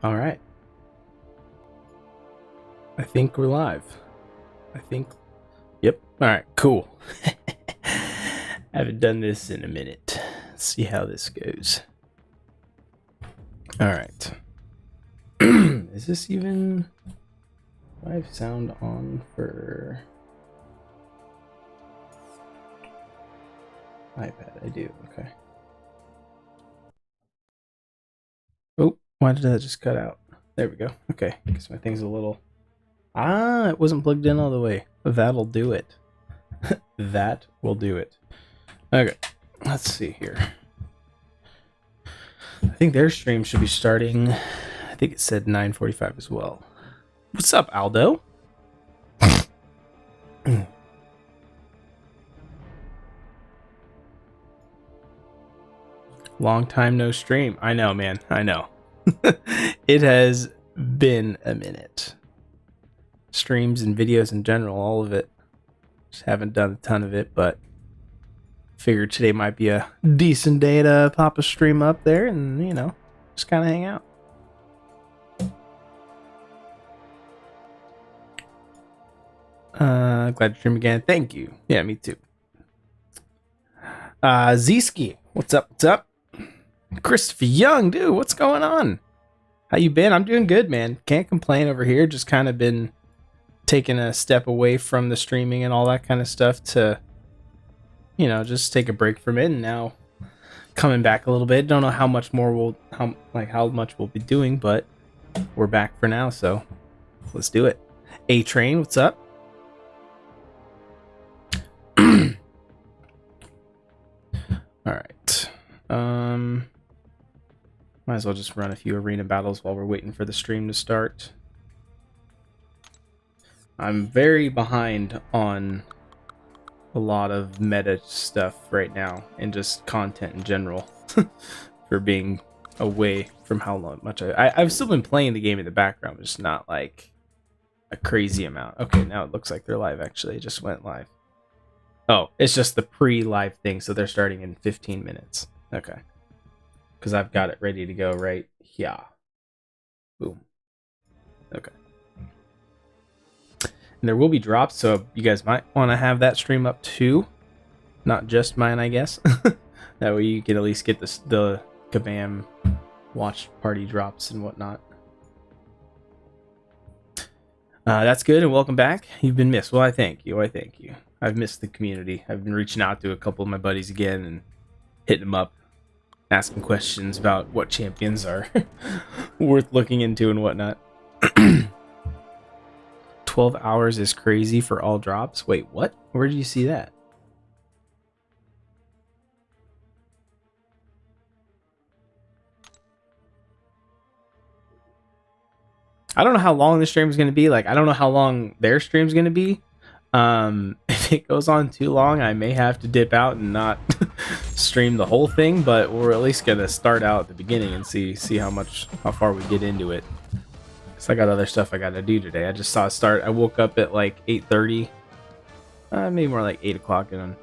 All right. I think we're live. I think. Yep. All right. Cool. I haven't done this in a minute. Let's see how this goes. All right. Is this even live sound on for iPad? I do. Okay. Oh, why did that just cut out? There we go. Okay. I guess my thing's a little. It wasn't plugged in all the way. That'll do it. That will do it. Okay. Let's see here. I think their stream should be starting. I think it said 9:45 as well. What's up, Aldo? Long time no stream. I know, man. I know. It has been a minute. Streams and videos in general, all of it. Just haven't done a ton of it, but figured today might be a decent day to pop a stream up there and, just kind of hang out. Glad to stream again. Thank you. Yeah, me too. Zeski, what's up? What's up? Christopher Young, dude, what's going on? How you been? I'm doing good, man. Can't complain over here. Just kind of been taking a step away from the streaming and all that kind of stuff to, just take a break from it. And now coming back a little bit. Don't know how much more how much we'll be doing, but we're back for now. So let's do it. A Train, what's up? All right. Might as well just run a few arena battles while we're waiting for the stream to start. I'm very behind on a lot of meta stuff right now and just content in general for being away from how much I've still been playing the game in the background, just not like a crazy amount. Okay, now it looks like they're live. Actually, it just went live. Oh, it's just the pre-live thing, so they're starting in 15 minutes. Okay. Because I've got it ready to go right here. Boom. Okay. And there will be drops, so you guys might want to have that stream up too. Not just mine, I guess. That way you can at least get the Kabam watch party drops and whatnot. That's good, and welcome back. You've been missed. Well, I thank you. I've missed the community. I've been reaching out to a couple of my buddies again and hitting them up, asking questions about what champions are worth looking into and whatnot. 12 hours is crazy for all drops. Wait, what? Where did you see that? I don't know how long the stream is going to be. Like, I don't know how long their stream is going to be. If it goes on too long, I may have to dip out and not stream the whole thing, but we're at least going to start out at the beginning and see how far we get into it. Because I got other stuff I got to do today. I just saw it start. I woke up at like 8:30, maybe more like 8 o'clock, and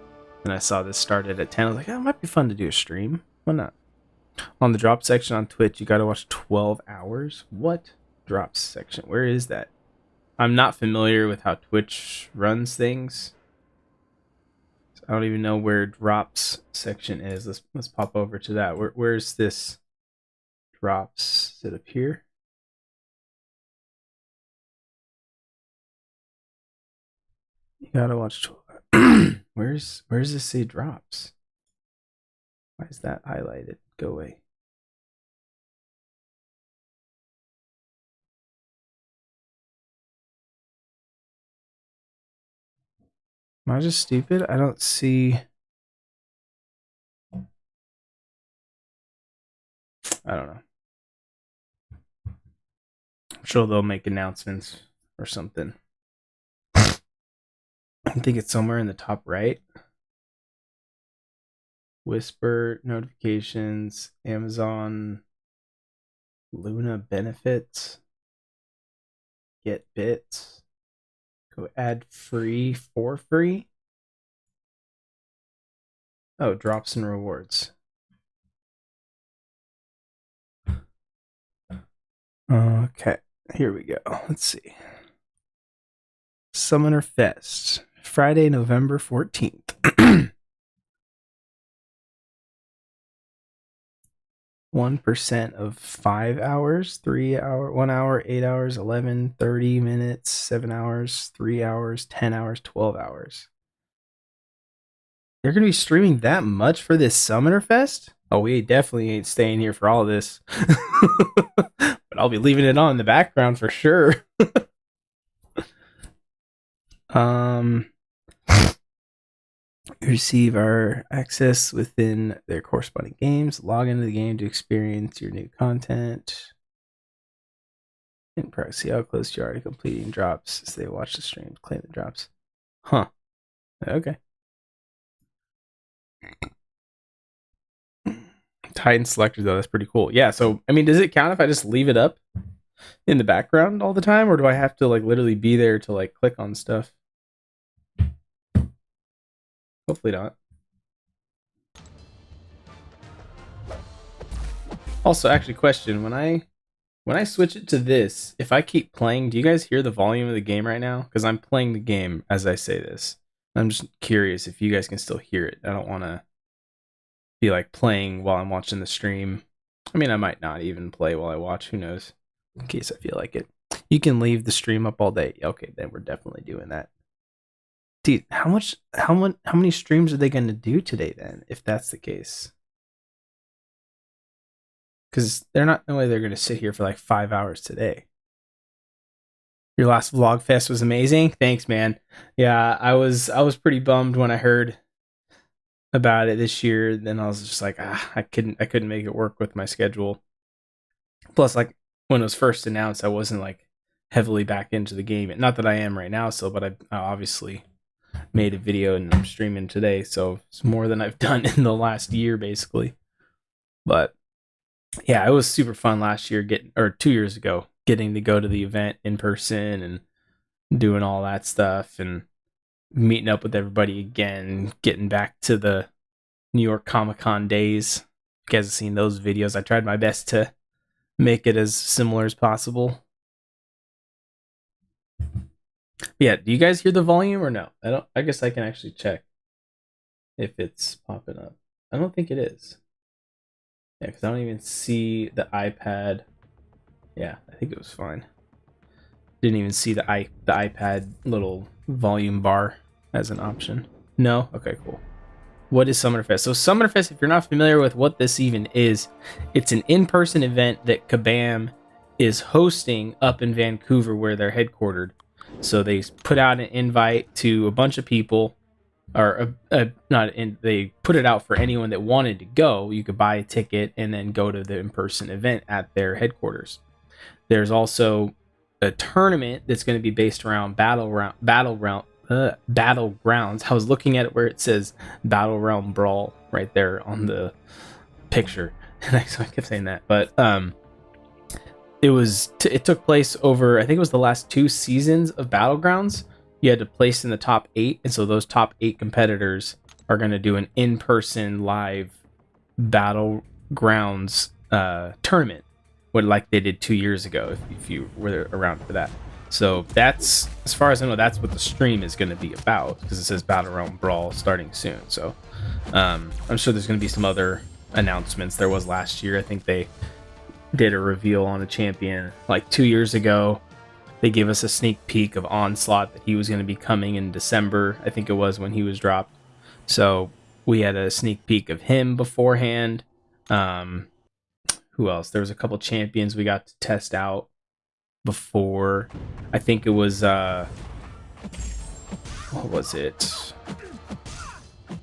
I saw this started at 10. I was like, it might be fun to do a stream. Why not? On the drop section on Twitch, you got to watch 12 hours. What? Drops section, where is that? I'm not familiar with how Twitch runs things. I don't even know where drops section is. Let's pop over to that. Where's this drops? Is it up here? You gotta watch 12. Where's this say drops? Why is that highlighted? Go away. Am I just stupid? I don't see. I don't know. I'm sure they'll make announcements or something. I think it's somewhere in the top right. Whisper notifications, Amazon Luna benefits, get bits, go add free for free. Oh, drops and rewards. Okay, here we go. Let's see. Summoner Fest, Friday, November 14th. 1% of 5 hours, 3 hour, 1 hour, 8 hours, 11, 30 minutes, 7 hours, 3 hours, 10 hours, 12 hours. They're going to be streaming that much for this Summoner Fest? Oh, we definitely ain't staying here for all this. But I'll be leaving it on in the background for sure. Receive our access within their corresponding games. Log into the game to experience your new content. And see how close you are to completing drops as they watch the stream. Claim the drops. Huh. Okay. Titan selector though, that's pretty cool. Yeah, so I mean, does it count if I just leave it up in the background all the time, or do I have to like literally be there to like click on stuff? Hopefully not. Also, actually, question: when I switch it to this, if I keep playing, do you guys hear the volume of the game right now? Because I'm playing the game as I say this. I'm just curious if you guys can still hear it. I don't want to be like playing while I'm watching the stream. I mean, I might not even play while I watch. Who knows? In case I feel like it. You can leave the stream up all day. Okay, then we're definitely doing that. Dude, how many streams are they going to do today then, if that's the case? Because they're not, no way they're going to sit here for like 5 hours today. Your last Vlogfest was amazing. Thanks, man. Yeah, I was pretty bummed when I heard about it this year. Then I was just like, I couldn't make it work with my schedule. Plus, like when it was first announced, I wasn't like heavily back into the game. Not that I am right now, still, but I obviously made a video and I'm streaming today, so it's more than I've done in the last year, basically. But yeah, it was super fun last year, 2 years ago, getting to go to the event in person and doing all that stuff and meeting up with everybody again, getting back to the New York Comic-Con days. You guys have seen those videos. I tried my best to make it as similar as possible. Yeah, do you guys hear the volume or no? I guess I can actually check if it's popping up. I don't think it is. Yeah, because I don't even see the iPad. Yeah, I think it was fine. Didn't even see the iPad little volume bar as an option. No? Okay, cool. What is Summonerfest? So Summonerfest, if you're not familiar with what this even is, it's an in-person event that Kabam is hosting up in Vancouver where they're headquartered. So they put out an invite to a bunch of people, or they put it out for anyone that wanted to go. You could buy a ticket and then go to the in-person event at their headquarters. There's also a tournament that's going to be based around Battlegrounds. I was looking at it where it says Battle Realm Brawl right there on the picture, and I kept saying that. But it took place over, I think it was the last 2 seasons of Battlegrounds. You had to place in the top 8, and so those top 8 competitors are going to do an in-person live Battlegrounds tournament, like they did 2 years ago, if you were around for that. So that's, as far as I know, that's what the stream is going to be about, because it says Battle Realm Brawl starting soon. So I'm sure there's going to be some other announcements. There was last year. I think they did a reveal on a champion like 2 years ago. They gave us a sneak peek of Onslaught, that he was going to be coming in December, I think it was, when he was dropped. So we had a sneak peek of him beforehand. Who else? There was a couple champions we got to test out before. I think it was what was it?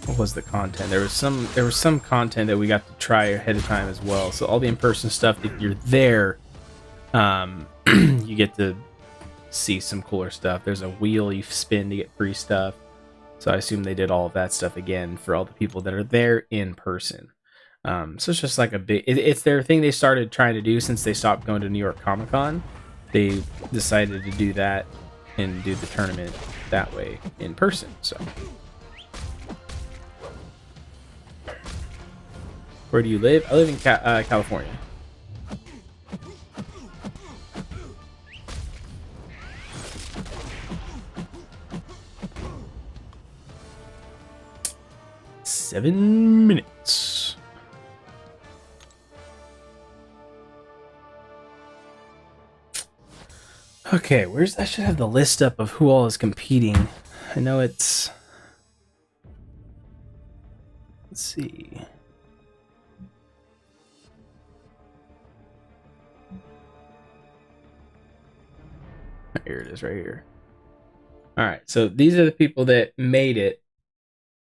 What was the content? There was some content that we got to try ahead of time as well. So all the in-person stuff, if you're there, you get to see some cooler stuff. There's a wheel you spin to get free stuff. So I assume they did all of that stuff again for all the people that are there in person. So it's just like it's their thing they started trying to do since they stopped going to New York Comic Con. They decided to do that and do the tournament that way in person. So where do you live? I live in California. 7 minutes. Okay, I should have the list up of who all is competing. I know it's... Let's see. Here it is right here. All right, so these are the people that made it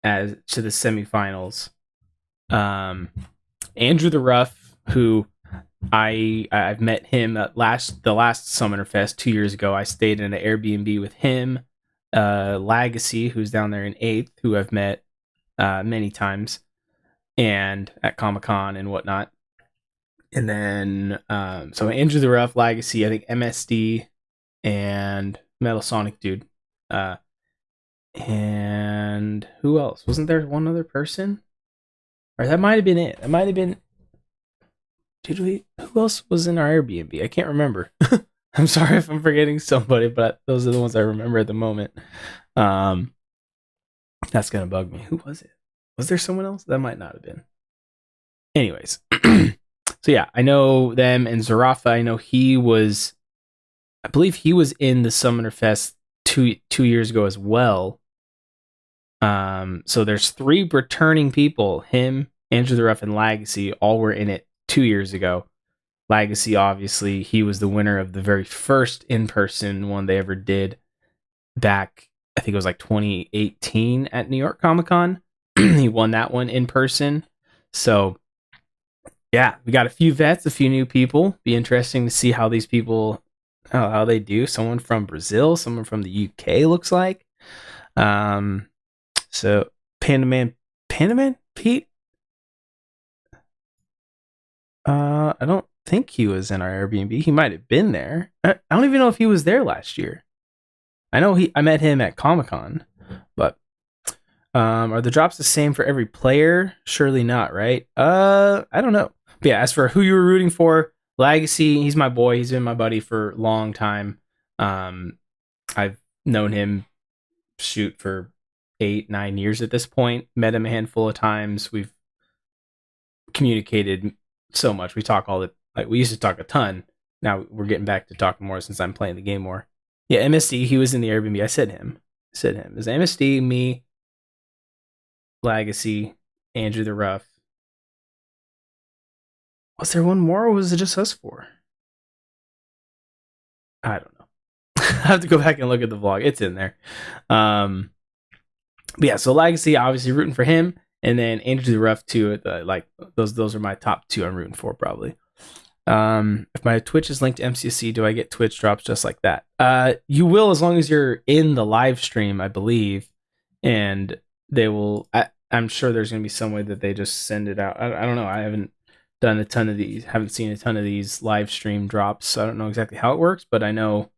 as to the semifinals. Andrew the Rough, who I've met him at the last Summoner Fest 2 years ago. I stayed in an Airbnb with him. Legacy, who's down there in 8th, who I've met many times, and at Comic-Con and whatnot. And then so Andrew the Rough, Legacy, I think MSD, and Metal Sonic Dude. And who else? Wasn't there one other person? Or that might have been it. That might have been... Who else was in our Airbnb? I can't remember. I'm sorry if I'm forgetting somebody, but those are the ones I remember at the moment. That's gonna bug me. Who was it? Was there someone else? That might not have been. Anyways. So yeah, I know them, and Zarafa, I know I believe he was in the Summoner Fest two years ago as well. So there's 3 returning people. Him, Andrew the Rough, and Legacy all were in it 2 years ago. Legacy, obviously, he was the winner of the very first in-person one they ever did back, I think it was like 2018 at New York Comic-Con. He won that one in person. So yeah, we got a few vets, a few new people. Be interesting to see how these people, how they do. Someone from Brazil, someone from the UK looks like. So Pandaman Pete? I don't think he was in our Airbnb. He might have been there. I don't even know if he was there last year. I know I met him at Comic-Con, but are the drops the same for every player? Surely not, right? I don't know. But yeah, as for who you were rooting for, Legacy, he's my boy. He's been my buddy for a long time. I've known him for 8-9 years at this point. Met him a handful of times. We've communicated so much. We talk we used to talk a ton. Now we're getting back to talking more since I'm playing the game more. Yeah, MSD, he was in the Airbnb. I said him. It was MSD, me, Legacy, Andrew the Rough. Was there one more, or was it just us 4? I don't know. I have to go back and look at the vlog. It's in there. But yeah, so Legacy, obviously rooting for him, and then Andrew the Rough too. Like those are my top 2 I'm rooting for probably. If my Twitch is linked to MCSC, do I get Twitch drops just like that? You will, as long as you're in the live stream, I believe, and they will. I'm sure there's going to be some way that they just send it out. I don't know. I haven't done a ton of these. Haven't seen a ton of these live stream drops. So I don't know exactly how it works, but I know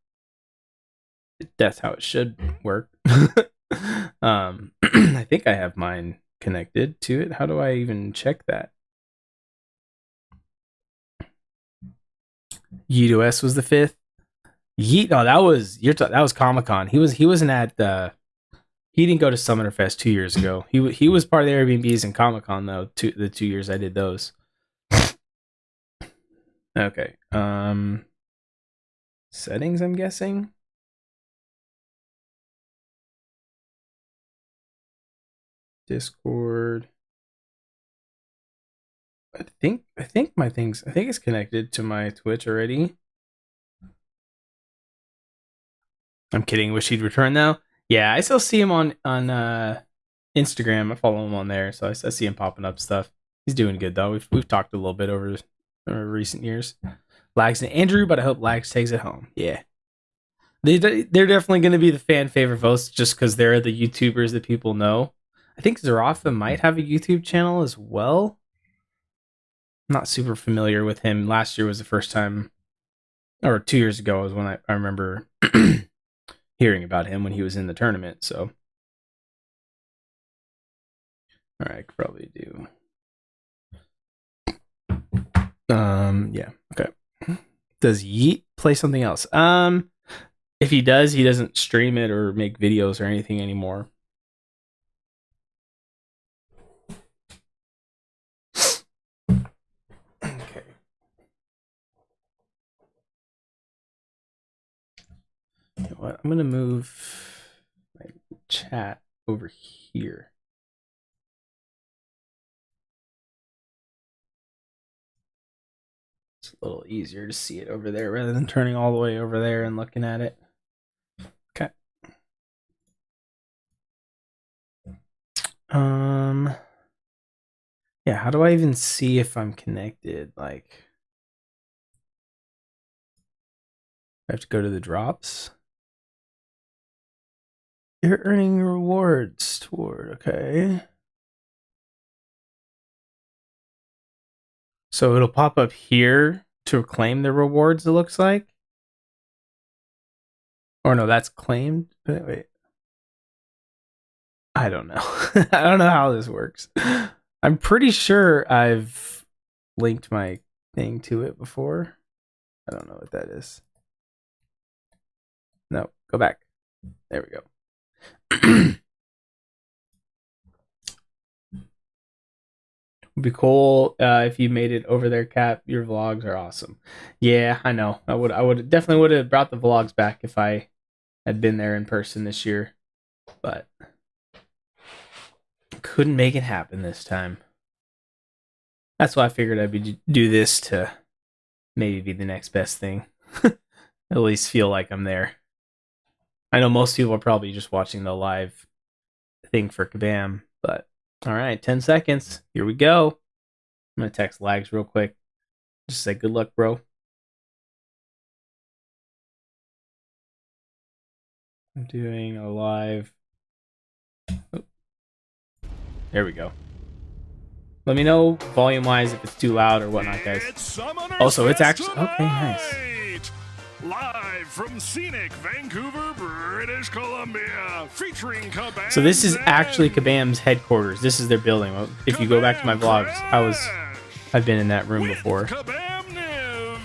that's how it should work. I think I have mine connected to it. How do I even check that? Yeet was the 5th. Yeet, no, that was Comic-Con. He wasn't at he didn't go to Summoner Fest 2 years ago. He was part of the Airbnbs in Comic-Con though. The 2 years I did those. Okay. Settings, I'm guessing. Discord. I think it's connected to my Twitch already. I'm kidding. Wish he'd return though. Yeah, I still see him on Instagram. I follow him on there, so I see him popping up stuff. He's doing good though. We've talked a little bit over recent years. Lags and Andrew, but I hope Lags takes it home. Yeah, they're definitely going to be the fan favorite votes just because they're the YouTubers that people know. I think Zarafa might have a YouTube channel as well. I'm not super familiar with him. Last year was the first time, or 2 years ago was when I remember hearing about him when he was in the tournament. So, all right, I could probably do. Yeah, okay. Does Yeet play something else? If he does, he doesn't stream it or make videos or anything anymore. what? I'm gonna move my chat over here. It's a little easier to see it over there rather than turning all the way over there and looking at it. Okay. Yeah, how do I even see if I'm connected? Like, I have to go to the drops. You're earning rewards toward, okay. So it'll pop up here to claim the rewards, it looks like. Or no, that's claimed. Wait. I don't know. I don't know how this works. I'm pretty sure I've linked my thing to it before. I don't know what that is. No, go back. There we go. It'd be cool if you made it over there, Cap. Your vlogs are awesome. Yeah, I know. I would definitely would have brought the vlogs back if I had been there in person this year, but couldn't make it happen this time. That's why I figured I'd do this to maybe be the next best thing. At least feel like I'm there. I know most people are probably just watching the live thing for Kabam, but all right, 10 seconds. Here we go. I'm going to text Lags real quick. Just say good luck, bro. I'm doing a live. Oh. There we go. Let me know volume-wise if it's too loud or whatnot, guys. Also, it's actually... Okay, nice. Live from scenic Vancouver, British Columbia, featuring Kabam. So this is actually Kabam's headquarters. This is their building. If you go back to my vlogs, I've been in that room before. Kabam Niv.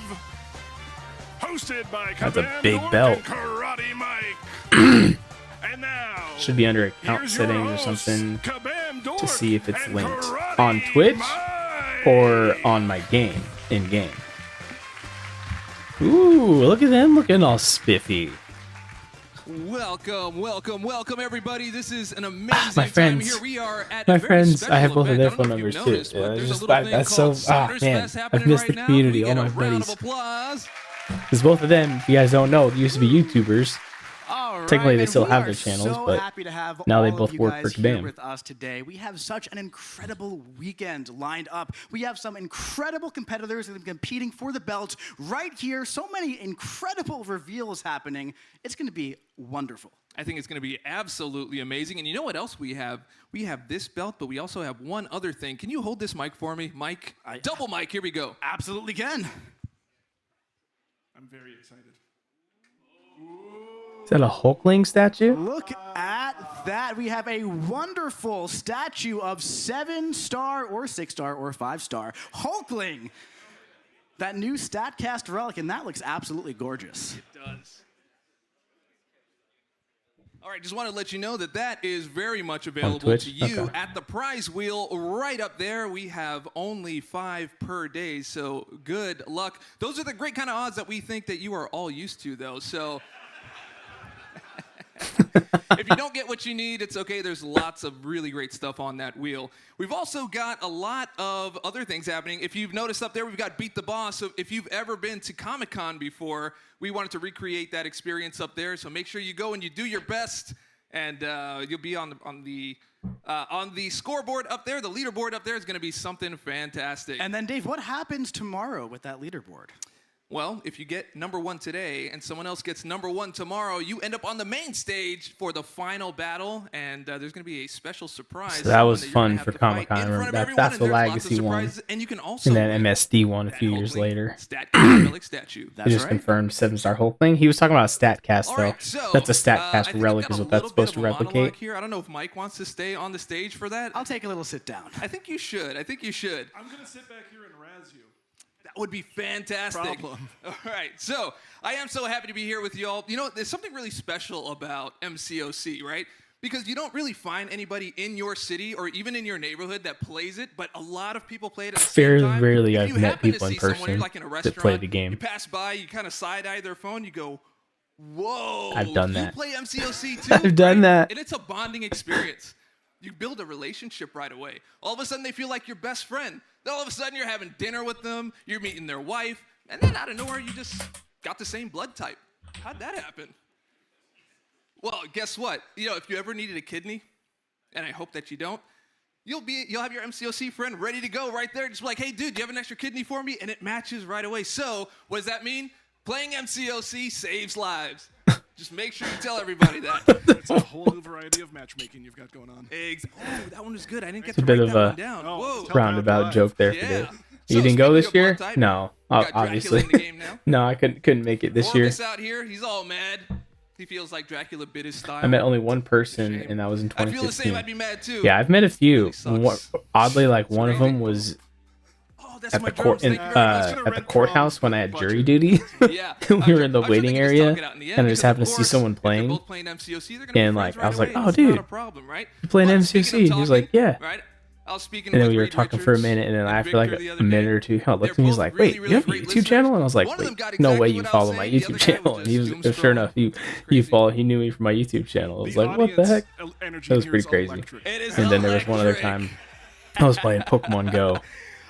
Hosted by That's a Kabam big Dork belt. and Karate Mike. And now, should be under account here's your settings or hosts, something Kabam Dork to see if it's and linked Karate on Twitch Mike. or on my game, in-game. Ooh, look at them looking all spiffy. Welcome, everybody. This is an amazing my friends. time here. We are at My a very friends, special I have both of event. their I don't phone know if numbers you've too. noticed, but Yeah, there's just a little thing that's called so man, Summersfest I've happening missed right the now. community. We All get my a round buddies. of applause. Because both of them, if you guys don't know, used to be YouTubers. All right, Technically, they and still we have are their channels, so but happy to have now they all of both you work guys for here Kabam. with us today. We have such an incredible weekend lined up. We have some incredible competitors that are competing for the belt right here. So many incredible reveals happening. It's going to be wonderful. I think it's going to be absolutely amazing. And you know what else we have? We have this belt, but we also have one other thing. Can you hold this mic for me? Mike? Double mic. Here we go. Absolutely can. I'm very excited. Is that a Hulkling statue? Look at that. We have a wonderful statue of 7-star or 6-star or 5-star Hulkling. That new StatCast relic, and that looks absolutely gorgeous. It does. All right, just want to let you know that that is very much available Twitch? to you Okay. at the prize wheel right up there. We have only 5 per day, so good luck. Those are the great kind of odds that we think that you are all used to, though. So if you don't get what you need, it's okay. There's lots of really great stuff on that wheel. We've also got a lot of other things happening. If you've noticed up there, we've got Beat the Boss. So if you've ever been to Comic-Con before, we wanted to recreate that experience up there. So make sure you go and you do your best, and you'll be on the scoreboard up there. The leaderboard up there is going to be something fantastic. And then, Dave, what happens tomorrow with that leaderboard? Well, if you get number 1 today and someone else gets number 1 tomorrow, you end up on the main stage for the final battle, and there's going to be a special surprise. So that was you're fun gonna have for to fight Comic-Con. in I front remember of that- everyone, that's and the there's lots of Legacy one. surprises, and you can also And then win MSD one a that few years Hulkling later. StatCast relic statue. That's He just right. confirmed 7-star Hulkling. He was talking about a StatCast, All though. right, so, That's a I StatCast think I've relic got is a what that's little supposed bit to of a monologue replicate. here. I don't know if Mike wants to stay on the stage for that. I'll take a little sit down. I think you should. I'm going to sit back here and razz you. That would be fantastic. Problem. All right, so I am so happy to be here with you all. You know, there's something really special about MCOC, right? Because you don't really find anybody in your city or even in your neighborhood that plays it, but a lot of people play it at the same Very time. rarely If I've you met happen to people in see someone, person you're like in a that play restaurant, the game. You pass by, you kind of side-eye their phone, you go, Whoa. I've done that. You play MCOC too? I've done that. And it's a bonding experience. You build a relationship right away. All of a sudden, they feel like your best friend. Then all of a sudden, you're having dinner with them. You're meeting their wife. And then out of nowhere, you just got the same blood type. How'd that happen? Well, guess what? You know, if you ever needed a kidney, and I hope that you don't, you'll have your MCOC friend ready to go right there. Just be like, hey, dude, do you have an extra kidney for me? And it matches right away. So what does that mean? Playing MCOC saves lives. Just make sure you tell everybody that. It's a whole new variety of matchmaking you've got going on. Oh, that one was good. I didn't get a to bit write of that a one down. Oh, Whoa. tell Roundabout live. joke there for Yeah. Dave. So, You didn't go speaking this of year? blood type, No, we got Dracula obviously. in the game now. No, I couldn't make it this year. Columbus out here, he's all mad. He feels like Dracula bit his style. I met only one person, Shame. and that was in I feel the same. 2015. I'd be mad too. Yeah, I've met a few. Really sucks. Oddly, like It's one of crazy. them was Oh, that's at my the court drums. Thank you very much. gonna at the rent courthouse when I had jury duty. Yeah. we were in the I'm sure waiting they can just area, talk it out in the end and I just because, happened of to see course, someone if they're playing. both playing MCOC, they're gonna be And, friends like, I was right like, away. "Oh, It's dude, not a problem, right?" You playing But MCOC? speaking of He was like, talking, yeah. Right? I was speaking And then with we were Reed talking for a Richards minute, and then and after like Victor the a other minute day. or two, he looked They're at me. He was both like, really, "Wait, really you have a great YouTube listeners. channel?" And I was like, One of them "Wait, got no exactly way you what I was follow my saying. The YouTube other guy channel." was And he was just sure doom enough, he scrolling. he knew me from my YouTube channel. I was The like, "What the heck?" audience energy That was here pretty is crazy. electric. It is And then there was one other electric. time I was playing Pokemon Go,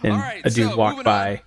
and All right, a dude so walked moving by. on.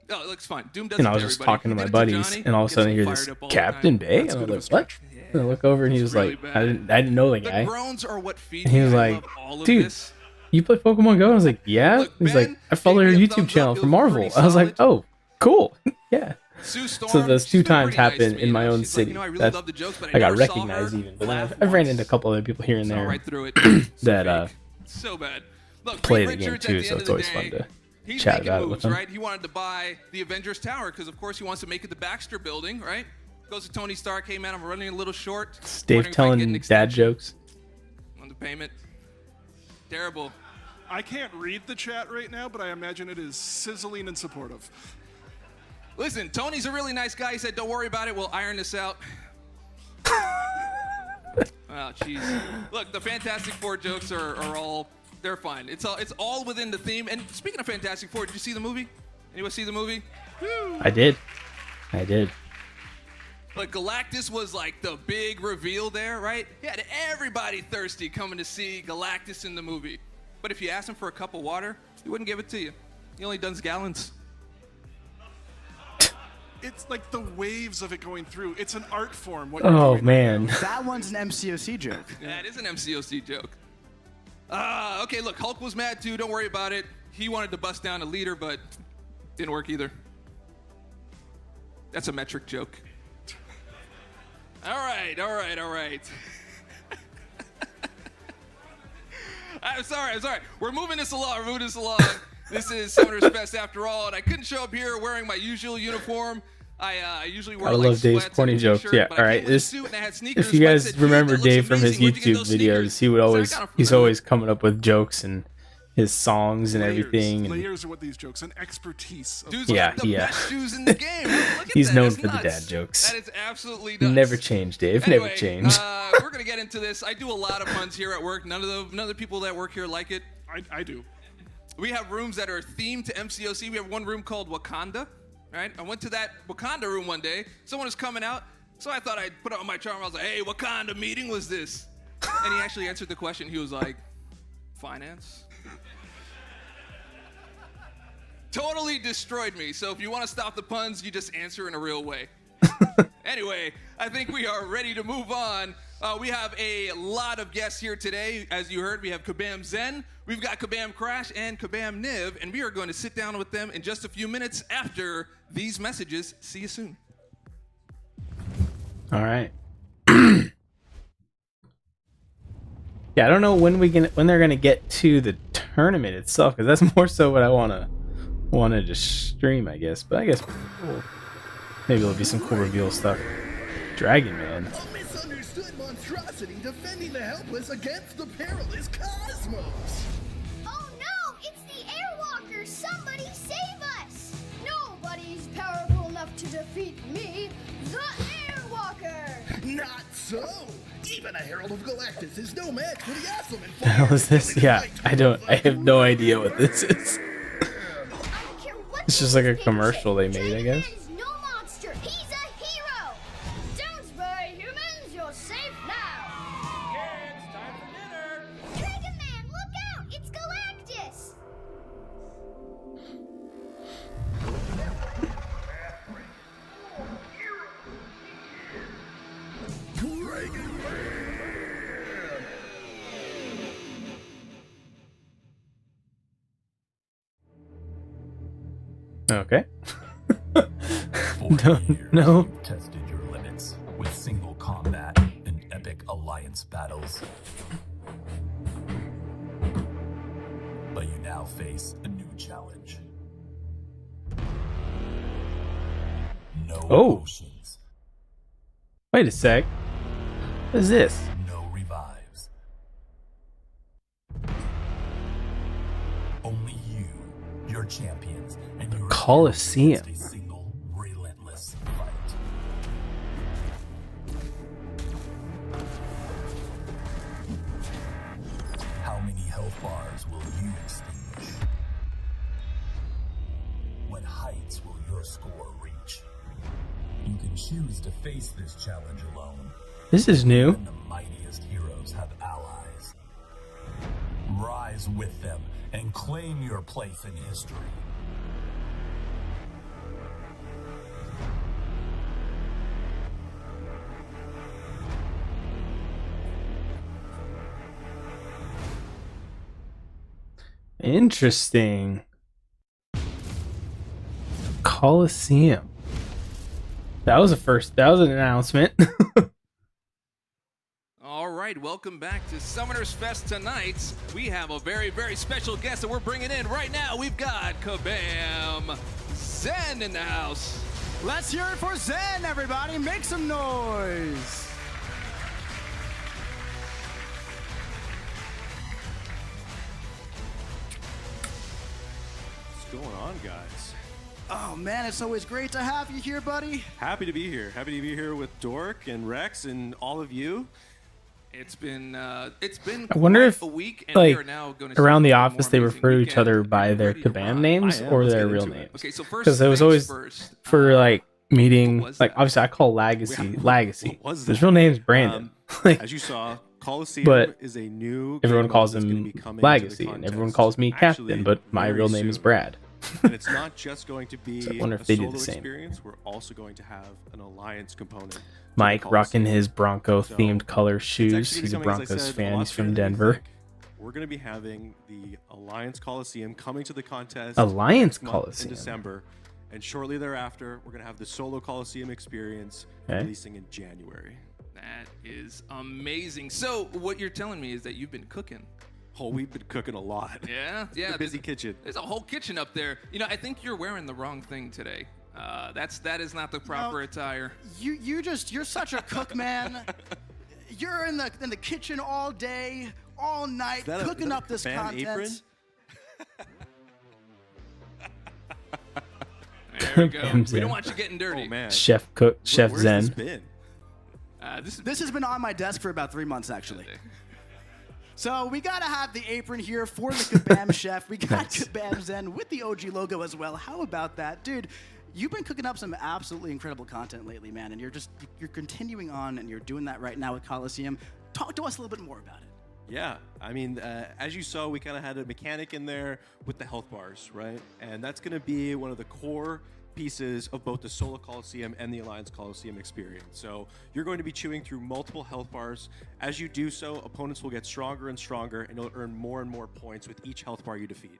No, it looks fine. Doom does And it I to was just everybody. talking to He my did it buddies, Johnny. and all of a Gets sudden I him hear fired this up all the Captain time. Bay, That's and I a bit was of a like, "What?" And I look over, and he was really like, bad. I didn't know the The guy. groans are what feed And he me. was I like, love all of "Dude, this. You play Pokemon Go?" And I was like, "Yeah." Look, He's Ben like, "I follow gave your me a YouTube thumbs channel up. It for was Marvel." pretty I was like, solid. "Oh, cool, yeah." Sue Storm, So those she's two been times pretty nice to happened me, in you my know? own She's like, city. you know, I really That's- love the jokes, but I got never saw recognized her even, but then laugh I've ran once. into a couple other people here and Saw there right through it. that So fake. So bad. Look, play Reed the game Richards, too, at the so end it's of always the fun day, to he's chat making about it with moves, him. right? He wanted to buy the Avengers Tower because, of course, he wants to make it the Baxter Building, right? Goes to Tony Stark. Hey, man, I'm running a little short. Dave Wondering if I can telling get an dad extension jokes. on the payment. Terrible. I can't read the chat right now, but I imagine it is sizzling and supportive. Listen, Tony's a really nice guy. He said, don't worry about it. We'll iron this out. Oh, jeez. Look, the Fantastic Four jokes are all, they're fine. It's all within the theme. And speaking of Fantastic Four, did you see the movie? Anyone see the movie? I did. Like, Galactus was like the big reveal there, right? He had everybody thirsty coming to see Galactus in the movie. But if you asked him for a cup of water, he wouldn't give it to you. He only does gallons. It's like the waves of it going through. It's an art form. What Oh you're doing. man. That one's an MCOC joke. That is an MCOC joke. Okay, look, Hulk was mad too. Don't worry about it. He wanted to bust down a leader, but didn't work either. That's a metric joke. All right. I'm sorry. We're moving this along. This is Summoner's Fest after all, and I couldn't show up here wearing my usual uniform. I usually wear I like love Dave's sweats and corny a jokes. t-shirt, Yeah, but I all right. came with a This, suit and I had sneakers, if you but I guys said, "Dude, remember that looks Dave from his amazing. Where'd you get YouTube those sneakers?" videos, he would So I always got 'em from he's the always coming up with jokes and his songs and Layers. everything. And Layers are what these jokes and expertise. Of Dude's Yeah, got the yeah. best shoes in the game. Look at He's that. known That's for the nuts. dad jokes. That is absolutely nuts. never change, Dave. Anyway, Never change. We're gonna get into this. I do a lot of puns here at work. None of the people that work here like it. I do. We have rooms that are themed to MCOC. We have one room called Wakanda. Right? I went to that Wakanda room one day. Someone was coming out, so I thought I'd put it on my charm. I was like, "Hey, what kind of meeting was this?" And he actually answered the question. He was like, "Finance." Totally destroyed me. So if you want to stop the puns, you just answer in a real way. Anyway, I think we are ready to move on. We have a lot of guests here today. As you heard, we have Kabam Zen, we've got Kabam Crash, and Kabam Niv, and we are going to sit down with them in just a few minutes after these messages. See you soon. All right. Yeah, I don't know when they're gonna get to the tournament itself, because that's more so what I wanted to stream, I guess. But I guess maybe there'll be some cool reveal stuff. Dragon Man. A misunderstood monstrosity defending the helpless against the perilous cosmos. Oh no! It's the Airwalkers! Somebody save us! Nobody's powerful enough to defeat me, the Airwalker! Not so. Even a Herald of Galactus is no match for the awesome and The hell is this? Yeah, I have no idea what this is. I don't care what It's the just like a newspapers commercial say. they made, I Dragon guess. Man is no monster. He's a hero. Don't worry, Okay. 40 years No. you've tested your limits with single combat and epic alliance battles. But you now face a new challenge. No Oh. potions, Wait a sec. What is this? no revives. Only you, your champions, and your Colosseum. against a single relentless fight. How many health bars will you extinguish? What heights will your score reach? You can choose to face this challenge alone. This is new. And the mightiest heroes have allies. Rise with them and claim your place in history. Interesting. Colosseum. That was an announcement. All right, welcome back to Summoners Fest tonight. We have a very, very special guest that we're bringing in right now. We've got Kabam Zen in the house. Let's hear it for Zen, everybody. Make some noise. What's going on, guys? Oh, man, it's always great to have you here, buddy. Happy to be here. Happy to be here with Dork and Rex and all of you. It's been I wonder quite if, a week, and like, we are now going to around the celebrate office more they amazing refer to each weekend. other by Are you their ready to Kabam rock? names I am. or Let's their get real into it. names. Okay, so first Because it was things always first. for like meeting, was like that? obviously I call Legacy Legacy. What was His that? real name's Brandon. Like, As you saw, Coliseum But is a new. everyone game calls that's gonna him be coming to the Legacy, and everyone contest calls me Captain, actually but my very real name is soon. Brad. And it's not just going to be So I wonder a if they did solo the same. experience. We're also going to have an alliance component. to the Mike rocking Coliseum. his Bronco themed So, color It's shoes. actually He's a becoming, as I Broncos said, a fan. lot He's from stranger than you Denver. think. We're going to be having the Alliance Coliseum coming to the contest. Alliance next month Coliseum. in December, and shortly thereafter, we're going to have the solo Coliseum experience Okay. releasing in January. That is amazing. So what you're telling me is that you've been cooking. Oh, we've been cooking a lot. Yeah, yeah. The busy kitchen. There's a whole kitchen up there. You know, I think you're wearing the wrong thing today. That is not the proper attire. You're such a cook, man. You're in the kitchen all day, all night, that a- cooking is that up a this fan content. apron? There we go. Comes We in. don't want you getting dirty. Oh man, Chef Cook, Chef Where's Zen. this been? This has been on my desk for about 3 months, actually. So we gotta have the apron here for the Kabam Chef. We got Nice. Kabam Zen with the OG logo as well. How about that, dude? You've been cooking up some absolutely incredible content lately, man, and you're continuing on, and you're doing that right now with Coliseum. Talk to us a little bit more about it. Yeah, I mean, as you saw, we kind of had a mechanic in there with the health bars, right? And that's going to be one of the core pieces of both the Solo Coliseum and the Alliance Coliseum experience. So you're going to be chewing through multiple health bars. As you do so, opponents will get stronger and stronger, and you'll earn more and more points with each health bar you defeat.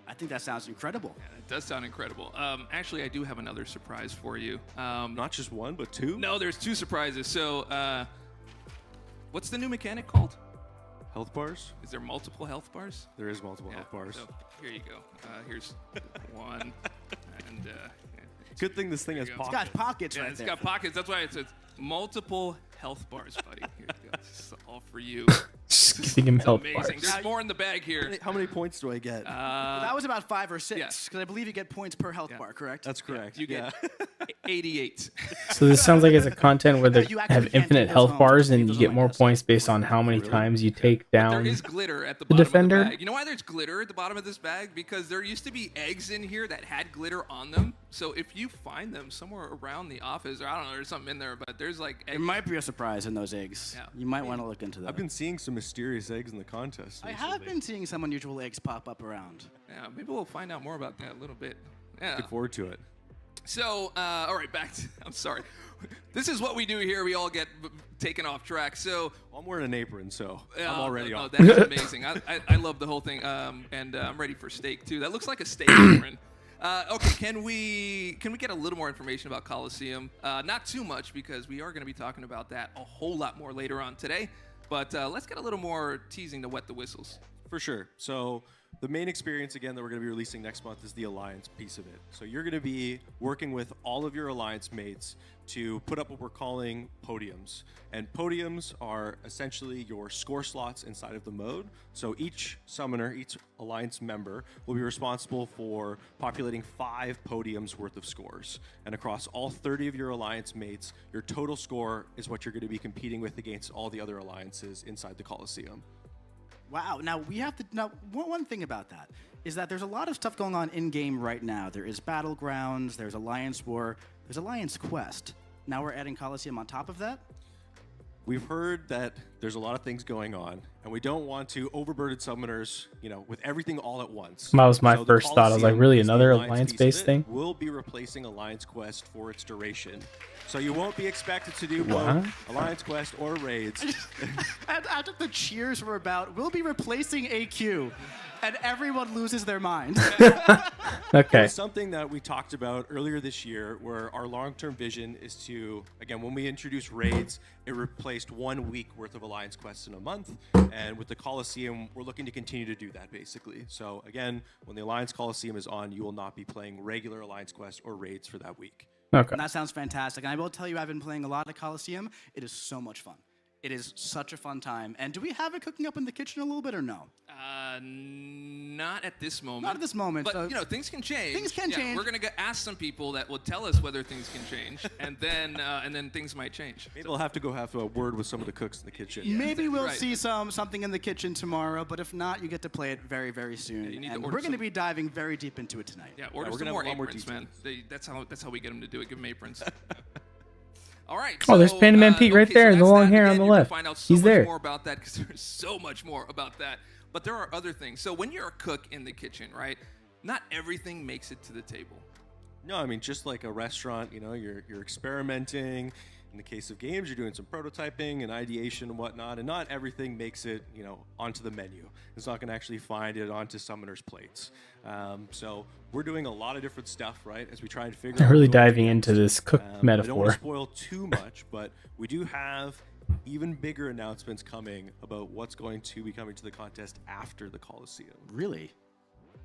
I think that sounds incredible. Yeah, it does sound incredible. Actually, I do have another surprise for you. Not just one, but two? No, there's two surprises. So, what's the new mechanic called? Health bars? Is there multiple health bars? There is multiple health bars. So here you go. Here's one, and Good thing this thing has you go. It's pockets. got pockets yeah, right it's there. got pockets. That's why it says multiple health bars, buddy. Here you go. This is all for you. Just giving him It's health amazing. bars. There's more in the bag here. How many points do I get? That was about 5 or 6, yeah. because I believe you get points per health bar, correct? That's correct. You get yeah. 88. So this sounds like it's a content where they You actually have can't infinite keep those health home. bars, Leave and those you on get my more desk. points based on how many times you take There down. is glitter at the the bottom defender? of the bag. You know why there's glitter at the bottom of this bag? Because there used to be eggs in here that had glitter on them. So if you find them somewhere around the office, or I don't know, there's something in there, but there's like There eggs. might be a surprise in those eggs. Yeah. You might want to look into that. I've been seeing some mysterious eggs in the contest. I have been seeing some unusual eggs pop up around. Yeah, maybe we'll find out more about that a little bit. Yeah. Look forward to it. So, all right, back to, I'm sorry. This is what we do here. We all get taken off track. So, I'm wearing an apron, so I'm already no, on. that's amazing. I love the whole thing. And I'm ready for steak, too. That looks like a steak apron. Okay, can we get a little more information about Coliseum? Not too much, because we are going to be talking about that a whole lot more later on today. But let's get a little more teasing to wet the whistles. For sure. So the main experience, again, that we're going to be releasing next month is the Alliance piece of it. So you're going to be working with all of your Alliance mates to put up what we're calling podiums. And podiums are essentially your score slots inside of the mode. So each summoner, each Alliance member, will be responsible for populating 5 podiums worth of scores. And across all 30 of your Alliance mates, your total score is what you're going to be competing with against all the other alliances inside the Coliseum. Wow. Now, we have to. Now, one thing about that is that there's a lot of stuff going on in game right now. There is Battlegrounds, there's Alliance War, there's Alliance Quest. Now we're adding Coliseum on top of that. We've heard that there's a lot of things going on, and we don't want to overburden summoners, with everything all at once. That was my So the first thought. I was like, Coliseum really, is the another Alliance piece Alliance-based of it. thing? We'll be replacing Alliance Quest for its duration. So you won't be expected to do What? both Alliance Quest or raids. After the cheers were about, we'll be replacing AQ, and everyone loses their mind. Okay. It's something that we talked about earlier this year, where our long-term vision is to, again, when we introduced raids, it replaced 1 week worth of Alliance quests in a month. And with the Coliseum, we're looking to continue to do that, basically. So again, when the Alliance Coliseum is on, you will not be playing regular Alliance quests or raids for that week. Okay. And that sounds fantastic. And I will tell you, I've been playing a lot of Coliseum. It is so much fun. It is such a fun time. And do we have it cooking up in the kitchen a little bit or no? Not at this moment. Not at this moment. But, so- things can change. Things can change. We're going to ask some people that will tell us whether things can change, and then things might change. Maybe we'll have to go have a word with some of the cooks in the kitchen. Maybe we'll Right. see something in the kitchen tomorrow, but if not, you get to play it very, very soon. you need to and order we're going to some- be diving very deep into it tonight. Yeah, order we're some gonna more have a lot more aprons, man. That's how we get them to do it. Give them aprons. All right. Oh, there's Panda Man Pete right there, so the that's long that. hair on Again, the you can left. Find out so He's much there. more about that, because there's so much more about that. But there are other things. So when you're a cook in the kitchen, right? Not everything makes it to the table. No, I mean, just like a restaurant, you're experimenting. In the case of games, you're doing some prototyping and ideation and whatnot, and not everything makes it, onto the menu. It's not going to actually find it onto summoners' plates. So we're doing a lot of different stuff, right, as we try and figure out. Really what to do diving next. into this cook I don't want metaphor. to spoil too much, but we do have even bigger announcements coming about what's going to be coming to the contest after the Coliseum. Really?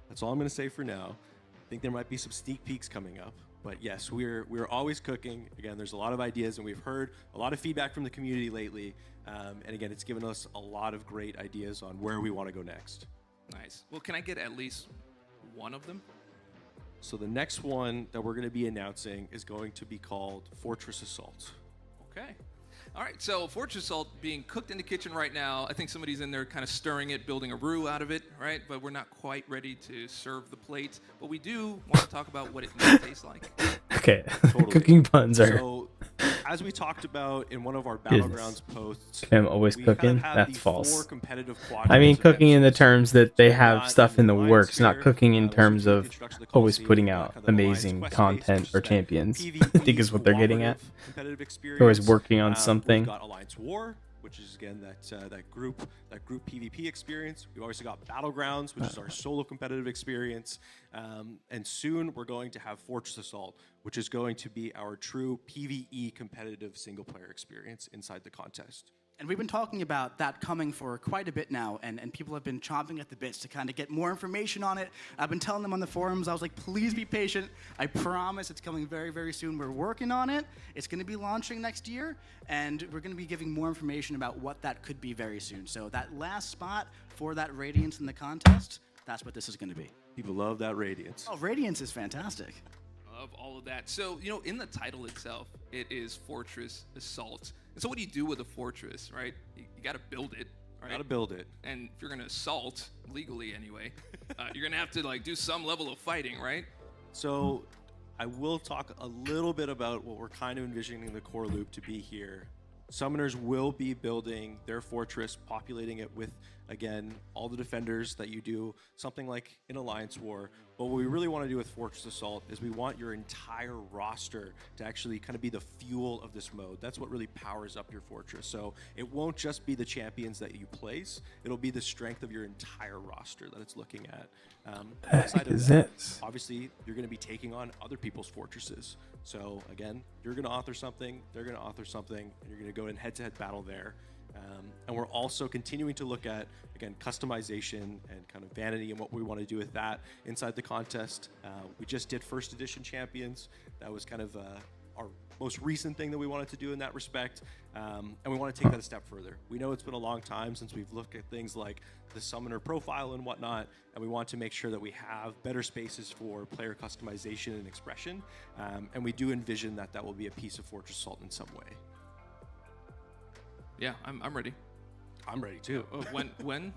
That's all I'm going to say for now. I think there might be some sneak peeks coming up. But yes, we're always cooking. Again, there's a lot of ideas, and we've heard a lot of feedback from the community lately. And again, it's given us a lot of great ideas on where we want to go next. Nice. Well, can I get at least one of them? So the next one that we're going to be announcing is going to be called Fortress Assault. Okay. All right, so Fortress Assault being cooked in the kitchen right now. I think somebody's in there kind of stirring it, building a roux out of it, right? But we're not quite ready to serve the plate. But we do want to talk about what it might taste like. Okay. Totally. Cooking puns are. So, as we talked about in one of our Business. Battlegrounds posts, I'm always we kind of cooking. have That's the false. 4 competitive I mean, quadrants of cooking in the episodes. terms that they So have not stuff in the Alliance works, not sphere, cooking in which terms is the of introduction to the always Coliseum, putting out kind of the Alliance amazing quest-based content versus or that champions. I PvP think is what they're getting at. cooperative competitive experience. They're always working on something. We've got Alliance War, which is again that group PvP experience. We've obviously got Battlegrounds, which is our solo competitive experience, and soon we're going to have Fortress Assault, which is going to be our true PvE competitive single player experience inside the contest. And we've been talking about that coming for quite a bit now, and people have been chomping at the bits to kind of get more information on it. I've been telling them on the forums, I was like, please be patient. I promise it's coming very, very soon. We're working on it. It's going to be launching next year, and we're going to be giving more information about what that could be very soon. So that last spot for that Radiance in the contest, that's what this is going to be. People love that Radiance. Oh, Radiance is fantastic. Of all of that. So, in the title itself, it is Fortress Assault. And so what do you do with a fortress, right? You got to build it, right? Gotta build it. And if you're going to assault, legally anyway, you're going to have to do some level of fighting, right? So I will talk a little bit about what we're kind of envisioning the core loop to be here. Summoners will be building their fortress, populating it with, again, all the defenders that you do, something like in Alliance War. But what we really want to do with Fortress Assault is we want your entire roster to actually kind of be the fuel of this mode. That's what really powers up your fortress. So it won't just be the champions that you place, it'll be the strength of your entire roster that it's looking at. Outside of that, obviously, you're going to be taking on other people's fortresses. So again, you're going to author something, they're going to author something, and you're going to go in head-to-head battle there. And we're also continuing to look at, again, customization and kind of vanity and what we want to do with that inside the contest. We just did first edition champions. That was kind of our most recent thing that we wanted to do in that respect. And we want to take that a step further. We know it's been a long time since we've looked at things like the summoner profile and whatnot, and we want to make sure that we have better spaces for player customization and expression. And we do envision that that will be a piece of Fortress Assault in some way. Yeah, I'm ready. I'm ready too. When?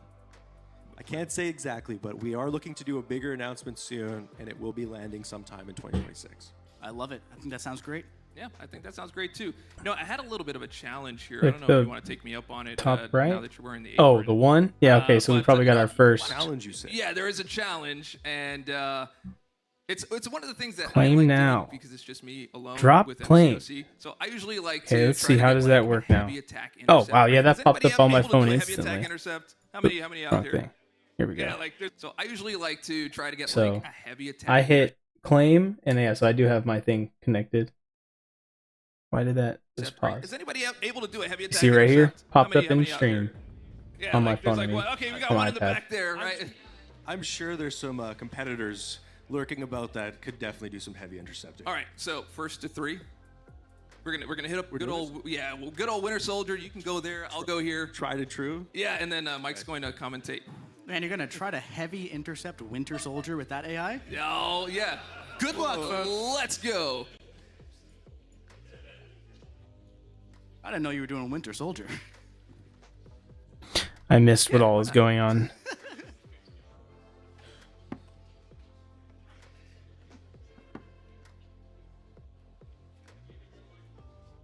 I can't say exactly, but we are looking to do a bigger announcement soon, and it will be landing sometime in 2026. I love it. I think that sounds great. Yeah, I think that sounds great too. I had a little bit of a challenge here. Like I don't know the if you want to take me up on it. top right? Now that you're wearing the Oh, apron. the one? Yeah, okay, so we but, probably got our first. Challenge, you say? Yeah, there is a challenge, and it's one of the things that Claim I like now. doing because it's just me alone Drop with claim. MCOC. So I usually like Okay, to let's try see, to how get, does like, that a work now? heavy attack Oh, intercept. wow, yeah, that Does popped anybody up on my able to do phone a heavy instantly. attack intercept? How many out Wrong there? thing. Here we go. Yeah, so I usually like to try to get So, like a heavy attack. I hit claim, and yeah, so I do have my thing connected. Why did that just intercept, right? pause? Is anybody able to do a heavy attack? See right here? intercept? How Popped many- up how in many out there? stream. Yeah, on my like, there's phone, I like, mean. well, okay, we got On one my in the iPad. back there, right? I'm sure there's some competitors lurking about that could definitely do some heavy intercepting. All right, so first to three. We're gonna hit up good old Winter Soldier. You can go there. I'll go here. Tried and true. Yeah, and then Mike's going to commentate. Man, you're gonna try to heavy intercept Winter Soldier with that AI? Oh yeah. Good luck. Let's go. I didn't know you were doing Winter Soldier. I missed what all is going on.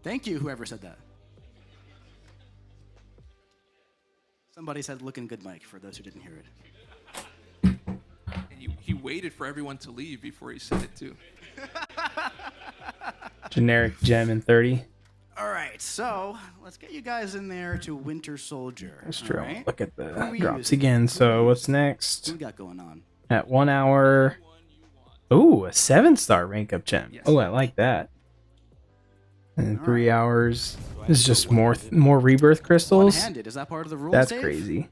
Thank you, whoever said that. Somebody said looking good, Mike, for those who didn't hear it. And he waited for everyone to leave before he said it too. Generic gem in 30. All right, so let's get you guys in there to Winter Soldier. That's all true. right? Look at Who the we drops using? again. Who So we what's using? next? What we got going on? At 1 hour. Ooh, a 7-star rank up gem. Yes. Oh, I like that. And All 3 hours. This is just more rebirth crystals. One-handed, is that part of the rules, That's Dave? crazy.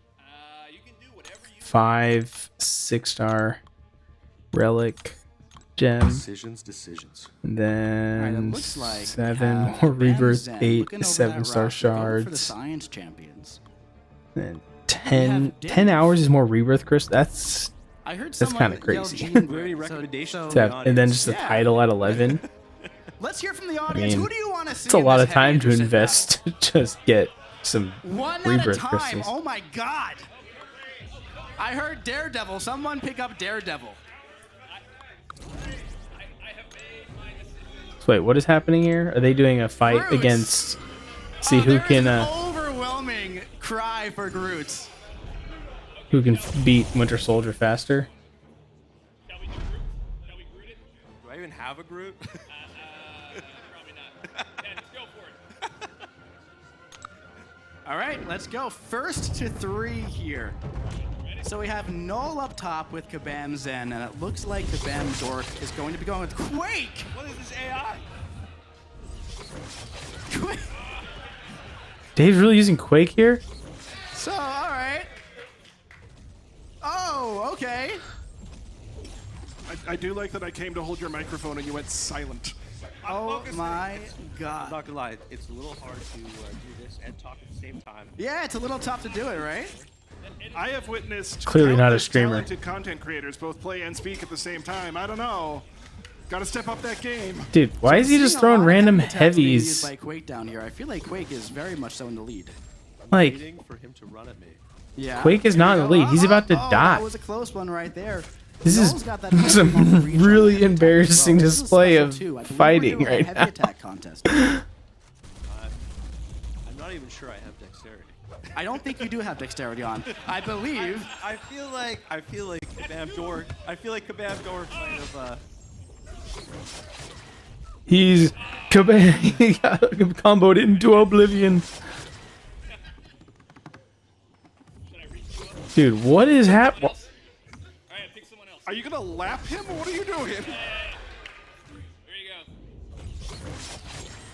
You can do whatever you 5 6-star relic gem. Decisions. And All right, it then looks like we 7 have more Ben rebirth, Zen 8 looking over 7-star that route, going for the shards. Science Champions. And have 10 hours is more rebirth crystals. That's I heard That's someone kinda yell crazy. Jean Are there any Grey. recommendations? So, that, and then just the Yeah. title at 11. let's hear from the audience. mean, Who do you want to see? It's a in lot this of time heavy to intercept invest battle? to just get some One at a rebirth time. crystals. Oh my God! I heard Daredevil. Someone pick up Daredevil. So wait, what is happening here? Are they doing a fight Groot. against? See Oh, who there is can an overwhelming cry for Groot. beat Winter Soldier faster. Do I even have a Groot? All right, let's go. First to 3 here. So we have Null up top with Kabam Zen, and it looks like Kabam Dork is going to be going with Quake. What is this AI? Quake. Dave's really using Quake here. So, all right. Oh, okay. I do like that I came to hold your microphone and you went silent. Oh my I'm God. not gonna lie, it's a little hard to do this and talk at the same time. Yeah, it's a little tough to do it, right? I have witnessed Clearly not a countless streamer. talented content creators both play and speak at the same time. I don't know. Got to step up that game. Dude, why is he just Seeing a throwing lot of random heavy attacks being used heavies? by Quake down here. I feel like Quake is very much so in the lead. Like, Waiting for him to run at me. Yeah. Quake is Here not we in the go. lead. He's about to Oh, die. That was a close one right there. This Null's is got that some long reach on really that attack as embarrassing well. This is display special of too. I believe we're fighting doing a right heavy now. attack contest. I'm not even sure I have dexterity. I don't think you do have dexterity on. I believe. I feel like Kabam Dork. I feel like Kabam Dork kind of. He got comboed into oblivion. Dude, what is happening? Are you gonna lap him, or what are you doing?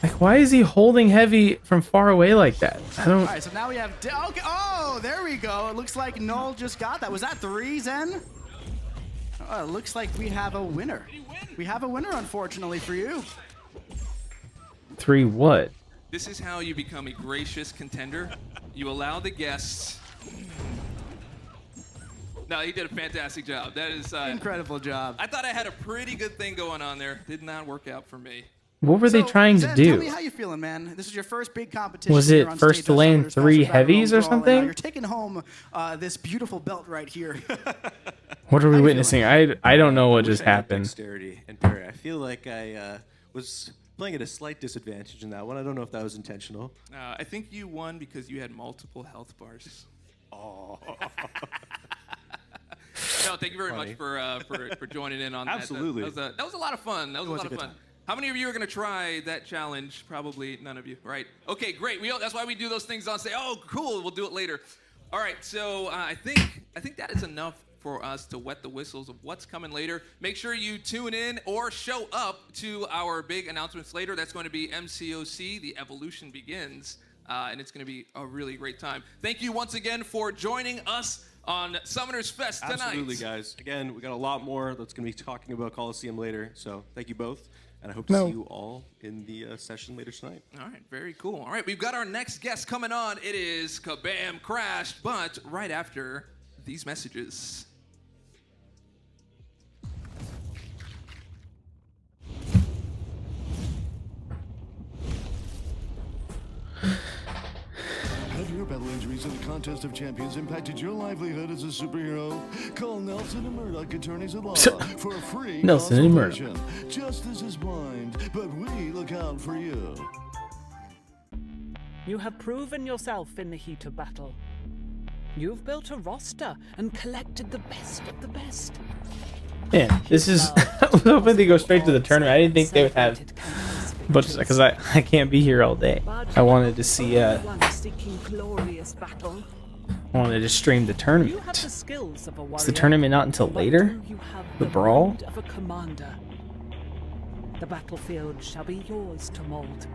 Like, why is he holding heavy from far away like that? I don't. All right, so now we have. Okay. Oh, there we go. It looks like Null just got that. Was that 3, Zen? Oh, it looks like we have a winner. We have a winner, unfortunately for you. 3 what? This is how you become a gracious contender. You allow the guests. No, he did a fantastic job. That is Incredible job. I thought I had a pretty good thing going on there. Did not work out for me. What were they So, trying to Zen, do? Tell me how you feeling, man. This is your first big competition. Was here it on first stage to at land Summoners 3 Fest Battle heavies or Royale, and, something? You're taking home this beautiful belt right here. What are we you witnessing? I don't know what just I had happened. Dexterity and parry. I feel like I was playing at a slight disadvantage in that one. I don't know if that was intentional. I think you won because you had multiple health bars. Oh. No, thank you very much for joining in on that. Absolutely. That was a lot of fun. That was a lot of fun. How many of you are going to try that challenge? Probably none of you, right? Okay, great. That's why we do those things on say, oh, cool, we'll do it later. All right, so I think that is enough for us to wet the whistles of what's coming later. Make sure you tune in or show up to our big announcements later. That's going to be MCOC, The Evolution Begins, and it's going to be a really great time. Thank you once again for joining us on Summoners Fest tonight. Absolutely, guys. Again, we got a lot more that's going to be talking about Coliseum later, so thank you both. And I hope to see you all in the session later tonight. All right, very cool. All right, we've got our next guest coming on. It is Kabam Crashed, but right after these messages. Have your battle injuries in the Contest of Champions impacted your livelihood as a superhero? Call Nelson and Murdoch Attorneys at Law for a free Nelson and Murdoch. consultation. Justice is blind, but we look out for you. You have proven yourself in the heat of battle. You've built a roster and collected the best of the best. Man, this is. I was hoping they go straight to the tournament. I didn't think they would have. But because I can't be here all day. I wanted to see. Seeking glorious battle. I wanted to stream the You tournament. have the skills of a warrior. Is the tournament not until but later? do you have The brawl? mind of a commander? The battlefield shall be yours to mold.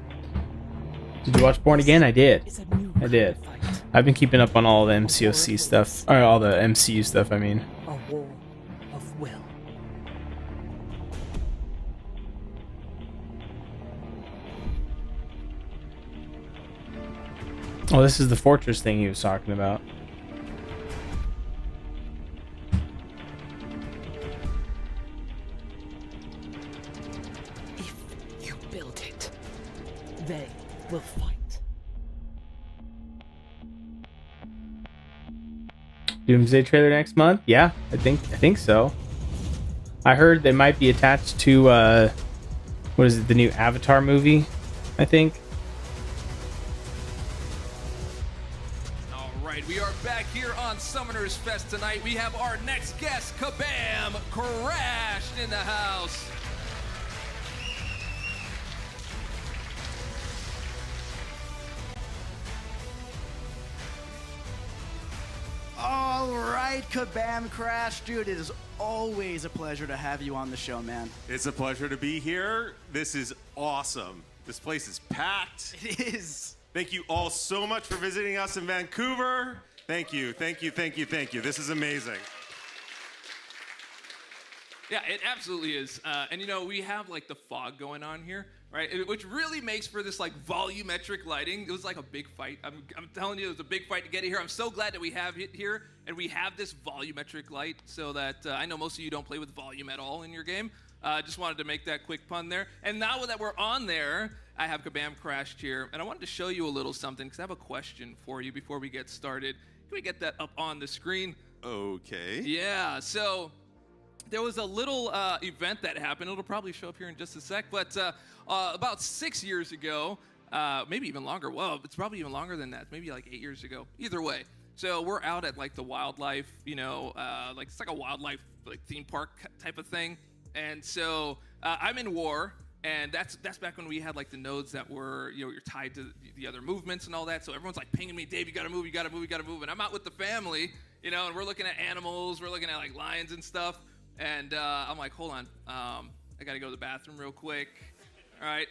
Did you watch Born Again? I did. It's a new I did. kind of fight. I've been keeping up on all the MCOC stuff, or all the MCU stuff. I mean. A war of will. Oh, this is the fortress thing he was talking about. If you build it, they will fight. Doomsday trailer next month? Yeah, I think so. I heard they might be attached to what is it, the new Avatar movie, I think. All right, we are back here on Summoners Fest tonight. We have our next guest, Kabam Crashed, in the house. All right, Kabam Crash. Dude, it is always a pleasure to have you on the show, man. It's a pleasure to be here. This is awesome. This place is packed. It is. Thank you all so much for visiting us in Vancouver. Thank you, thank you, thank you, thank you. This is amazing. Yeah, it absolutely is. And you know, we have like the fog going on here, right? Which really makes for this like volumetric lighting. It was like a big fight. I'm telling you, it was a big fight to get it here. I'm so glad that we have it here and we have this volumetric light so that I know most of you don't play with volume at all in your game. Just wanted to make that quick pun there. And now that we're on there, I have Kabam Crashed here. And I wanted to show you a little something because I have a question for you before we get started. Can we get that up on the screen? Okay. Yeah, so there was a little event that happened. It'll probably show up here in just a sec. But about 6 years ago, maybe even longer. Well, it's probably even longer than that. Maybe like 8 years ago. Either way. So we're out at like the wildlife, like it's like a wildlife like theme park type of thing. And so I'm in war, and that's back when we had like the nodes that were, you're tied to the other movements and all that. So everyone's like pinging me, Dave, you gotta move, you gotta move, you gotta move. And I'm out with the family, and we're looking at animals, we're looking at like lions and stuff. And I'm like, hold on, I gotta go to the bathroom real quick. All right.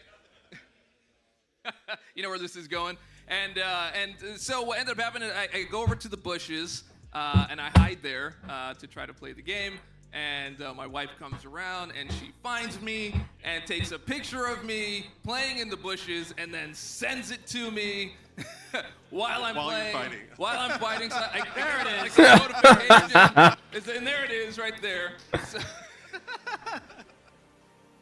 You know where this is going. And so what ended up happening, I go over to the bushes, and I hide there to try to play the game. And my wife comes around, and she finds me and takes a picture of me playing in the bushes, and then sends it to me while I'm playing. You're fighting. While I'm fighting. So there it is. Notification. And there it is, right there. So,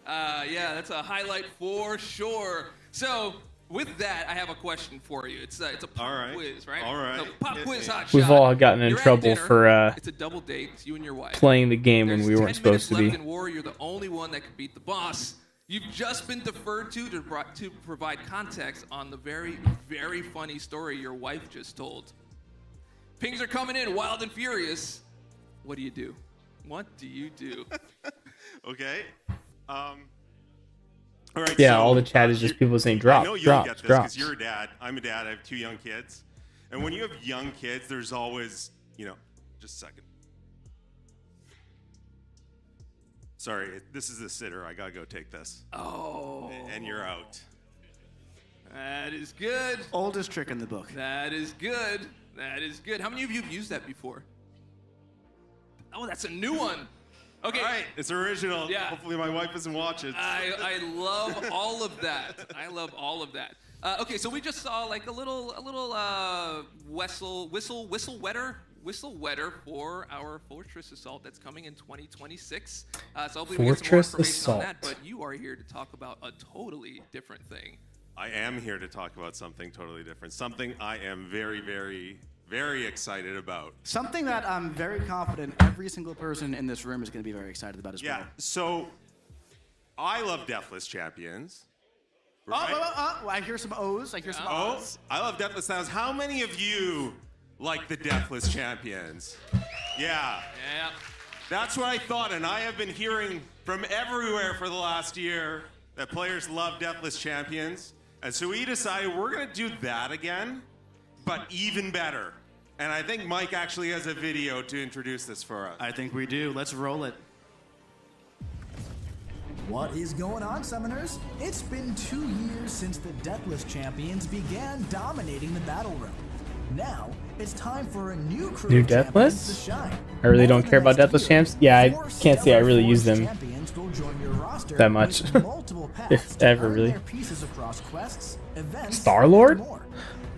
yeah, that's a highlight for sure. So. With that, I have a question for you. It's a pop quiz, right? All right. So pop quiz hot shot. We've all gotten in You're at trouble dinner. for It's a double date. It's you and your wife. playing the game when There's we 10 weren't supposed to minutes be. left in war. You're the only one that can beat the boss. You've just been deferred to provide context on the very, very funny story your wife just told. Pings are coming in wild and furious. What do you do? What do you do? Okay. All right. Yeah, so, all the chat is just people saying drop, I know you'll drop, get this drop. because you're a dad. I'm a dad. I have 2 young kids. And when you have young kids, there's always, just a second. Sorry, this is the sitter. I got to go take this. Oh. And you're out. That is good. Oldest trick in the book. That is good. That is good. How many of you have used that before? Oh, that's a new one. Okay. All right, it's original. Yeah. Hopefully my wife doesn't watch it. I love all of that. I love all of that. Okay, so we just saw like a little whistle wetter for our Fortress Assault that's coming in 2026. So hopefully we get some more Fortress information on that. Assault. But you are here to talk about a totally different thing. I am here to talk about something totally different. Something I am very, very, very excited about. Something that I'm very confident every single person in this room is going to be very excited about as well. Yeah, so I love Deathless Champions. Oh, I hear some O's. I hear some O's. I love Deathless Sounds. How many of you like the Deathless Champions? Yeah. Yeah. That's what I thought, and I have been hearing from everywhere for the last year that players love Deathless Champions. And so we decided we're going to do that again, but even better. And I think Mike actually has a video to introduce this for us. I think we do. Let's roll it. What is going on, Summoners? It's been 2 years since the Deathless Champions began dominating the battle realm. Now, it's time for a new crew New of champions Deathless? to shine. I really Over don't the care about next Deathless year, champs. Yeah, I 4 can't say I Stellar really use Forge them champions will join your roster that much. with multiple paths If to ever, earn really. their pieces across quests, events, Star-Lord? and more.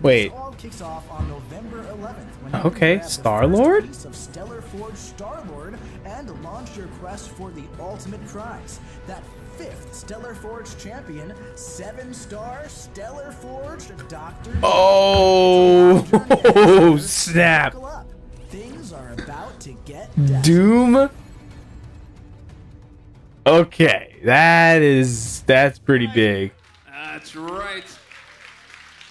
Wait. This all kicks off on November 11th when you Okay, can grab the Star-Lord? first piece of Stellar Forge Star-Lord and launch your quest for the ultimate prize. That 5th Stellar Forge champion, 7-star Stellar Forge Dr. Oh, snap. Buckle up. Things are about to get Doom? Okay, that's pretty big. That's right.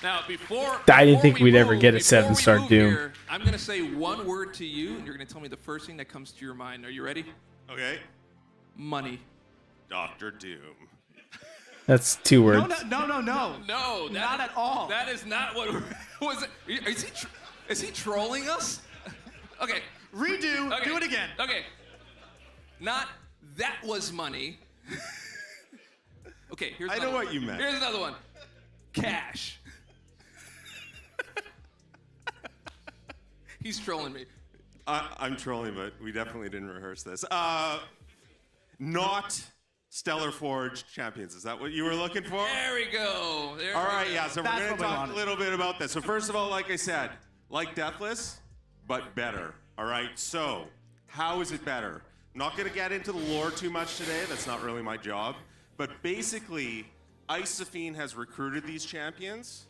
Now, before I didn't before think we we'd ever move- get a before we 7-star move Doom. here, I'm going to say one word to you, and you're going to tell me the first thing that comes to your mind. Are you ready? Okay. Money. Dr. Doom. That's 2 words. No. No, Not at all. That is not what was it. Is he trolling us? Okay. Redo. Okay. Do it again. Okay. Not that was money. Okay, here's I another know what one. you meant. Here's another one. Cash. He's trolling me. I'm trolling, but we definitely didn't rehearse this. Not Stellar Forge Champions. Is that what you were looking for? There we go. There All we right, go. yeah, so we're That's going what to we talk wanted. a little bit about this. So first of all, like I said, like Deathless, but better. All right, so how is it better? I'm not going to get into the lore too much today. That's not really my job. But basically, Isophene has recruited these champions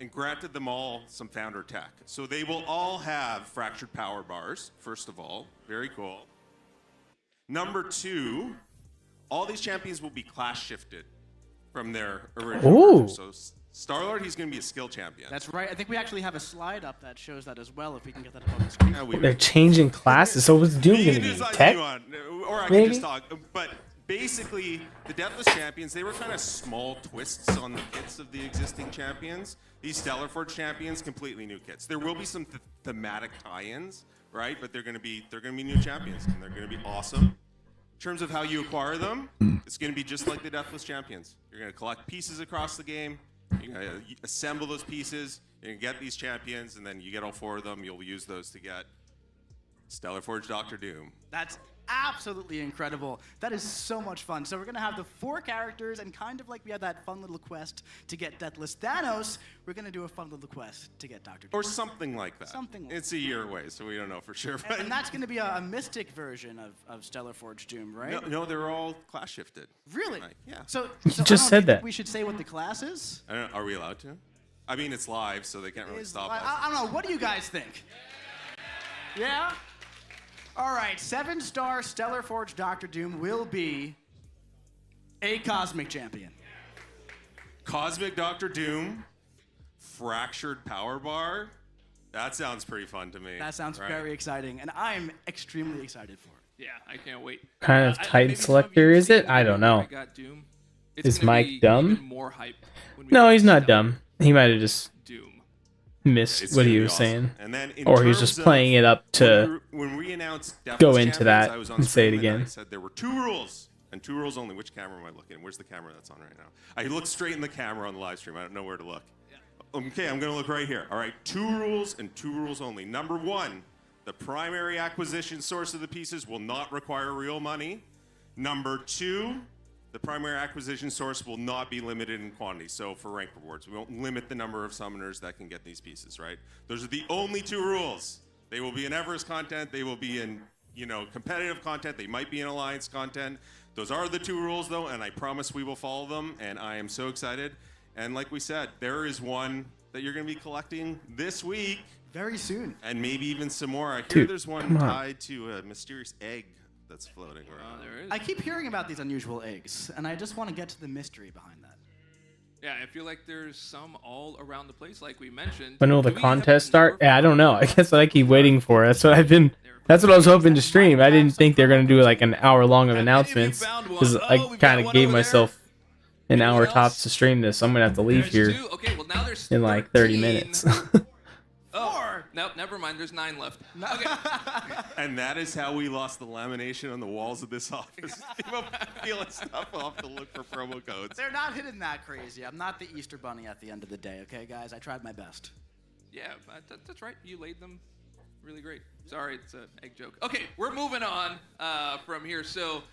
and granted them all some founder tech. So they will all have fractured power bars, first of all. Very cool. Number 2, all these champions will be class shifted from their original Ooh. version. So Star-Lord, he's going to be a skill champion. That's right. I think we actually have a slide up that shows that as well. If we can get that up on the screen. Yeah, we They're changing classes, so what's Doom You gonna can be? decide Tech? if you want, or I Maybe? can just talk. But basically, the Deathless champions, they were kind of small twists on the kits of the existing champions. These Stellar Forge champions, completely new kits. There will be some thematic tie-ins, right? But they're going to be new champions, and they're going to be awesome. In terms of how you acquire them, it's going to be just like the Deathless champions. You're going to collect pieces across the game. You're going to assemble those pieces. You're going to get these champions, and then you get all 4 of them. You'll use those to get Stellar Forge Dr. Doom. That's absolutely incredible. That is so much fun. So we're going to have the 4 characters, and kind of like we had that fun little quest to get Deathless Thanos, we're going to do a fun little quest to get Dr. Doom. Or something like that. Something like It's a year away, so we don't know for sure. But And that's going to be a mystic version of Stellar Forge Doom, right? no, they're all class shifted. Really? Like, yeah. So just I don't said think that. We should say what the class is. I don't know, are we allowed to? I mean, it's live, so they can't really stop us. I don't know. What do you guys think? Yeah? All right. 7-star Stellar Forge Dr. Doom will be a Cosmic Champion. Cosmic Dr. Doom, Fractured Power Bar. That sounds pretty fun to me. That sounds right? very exciting, and I'm extremely excited for it. Yeah, I can't wait. Kind of I- Titan maybe some of selector you is have it? seen I the don't video where know. we got Doom. It's Is gonna Mike be dumb? even more hype when we No, get he's not Stellar dumb. He might have just Doom. missed It's what gonna he be was awesome. saying. And then in Or he was terms just of playing it up to when we announced go Deathless into Champions, that I was on and say it stream and again. I said there were 2 rules. And 2 rules only. Which camera am I looking at? Where's the camera that's on right now? I look straight in the camera on the live stream. I don't know where to look. Okay, I'm going to look right here. All right, 2 rules and 2 rules only. Number 1, the primary acquisition source of the pieces will not require real money. Number 2, the primary acquisition source will not be limited in quantity. So for rank rewards, we won't limit the number of summoners that can get these pieces, right? Those are the only 2 rules. They will be in Everest content. They will be in, competitive content. They might be in Alliance content. Those are the 2 rules, though, and I promise we will follow them, and I am so excited. And like we said, there is one that you're going to be collecting this week. Very soon. And maybe even some more. I hear Dude, there's one come on. tied to a mysterious egg that's floating around. There is. I keep hearing about these unusual eggs, and I just want to get to the mystery behind that. Yeah, I feel like there's some all around the place, like we mentioned. when will the Do we have contest a start? number Yeah, I don't know. I guess I keep waiting for it. That's what I was hoping to stream. I didn't think they're gonna do like an hour long of announcements because I kind of gave myself an hour tops to stream this. I'm gonna have to leave There's here 2. Okay, well now there's in like 30 13. minutes. Oh, no, never mind. There's 9 left. Okay. And that is how we lost the lamination on the walls of this office. People feeling stuff off to look for promo codes. They're not hidden that crazy. I'm not the Easter Bunny at the end of the day, okay, guys? I tried my best. Yeah, that's right. You laid them really great. Sorry, it's an egg joke. Okay, we're moving on from here. So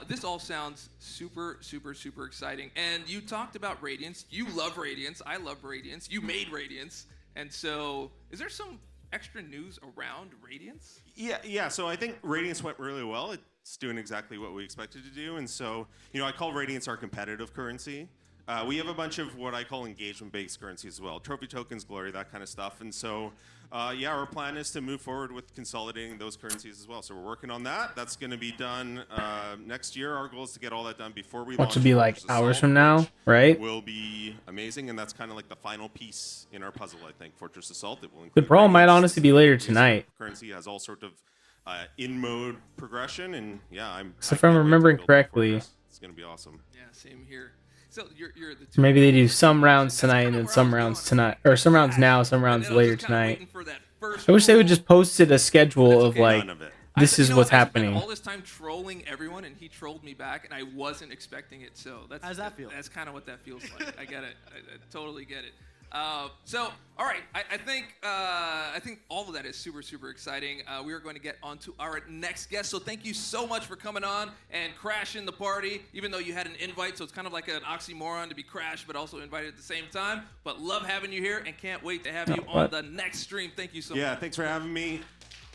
this all sounds super, super, super exciting. And you talked about Radiance. You love Radiance. I love Radiance. You made Radiance. And so is there some extra news around Radiance? Yeah. So I think Radiance went really well. It's doing exactly what we expected to do. And so, I call Radiance our competitive currency. We have a bunch of what I call engagement-based currencies as well. Trophy tokens, glory, that kind of stuff. And so, our plan is to move forward with consolidating those currencies as well. So we're working on that. That's going to be done next year. Our goal is to get all that done before we launch. Which will be like Fortress hours Assault, from now, which right? Will be amazing, and that's kind of like the final piece in our puzzle, I think. Fortress Assault. It will The include brawl might Radiance. honestly be later tonight. Currency has all sort of in-mode progression, and yeah, So if I'm remembering correctly, it's going to be awesome. Yeah, same here. So you're the two. maybe they do some rounds tonight and then some rounds tonight, or some rounds now, some rounds later tonight. I wish they would just posted a schedule of like, None of it. this is what's I happening. spent all this time trolling everyone, and he trolled me back, and I wasn't expecting it. So that's How does that feel? That's kind of what that feels like. I get it. I totally get it. So, all right, I think all of that is super, super exciting. We are going to get on to our next guest. So thank you so much for coming on and crashing the party, even though you had an invite. So it's kind of like an oxymoron to be crashed, but also invited at the same time. But love having you here and can't wait to have you on the next stream. Thank you so much. Yeah, thanks for having me.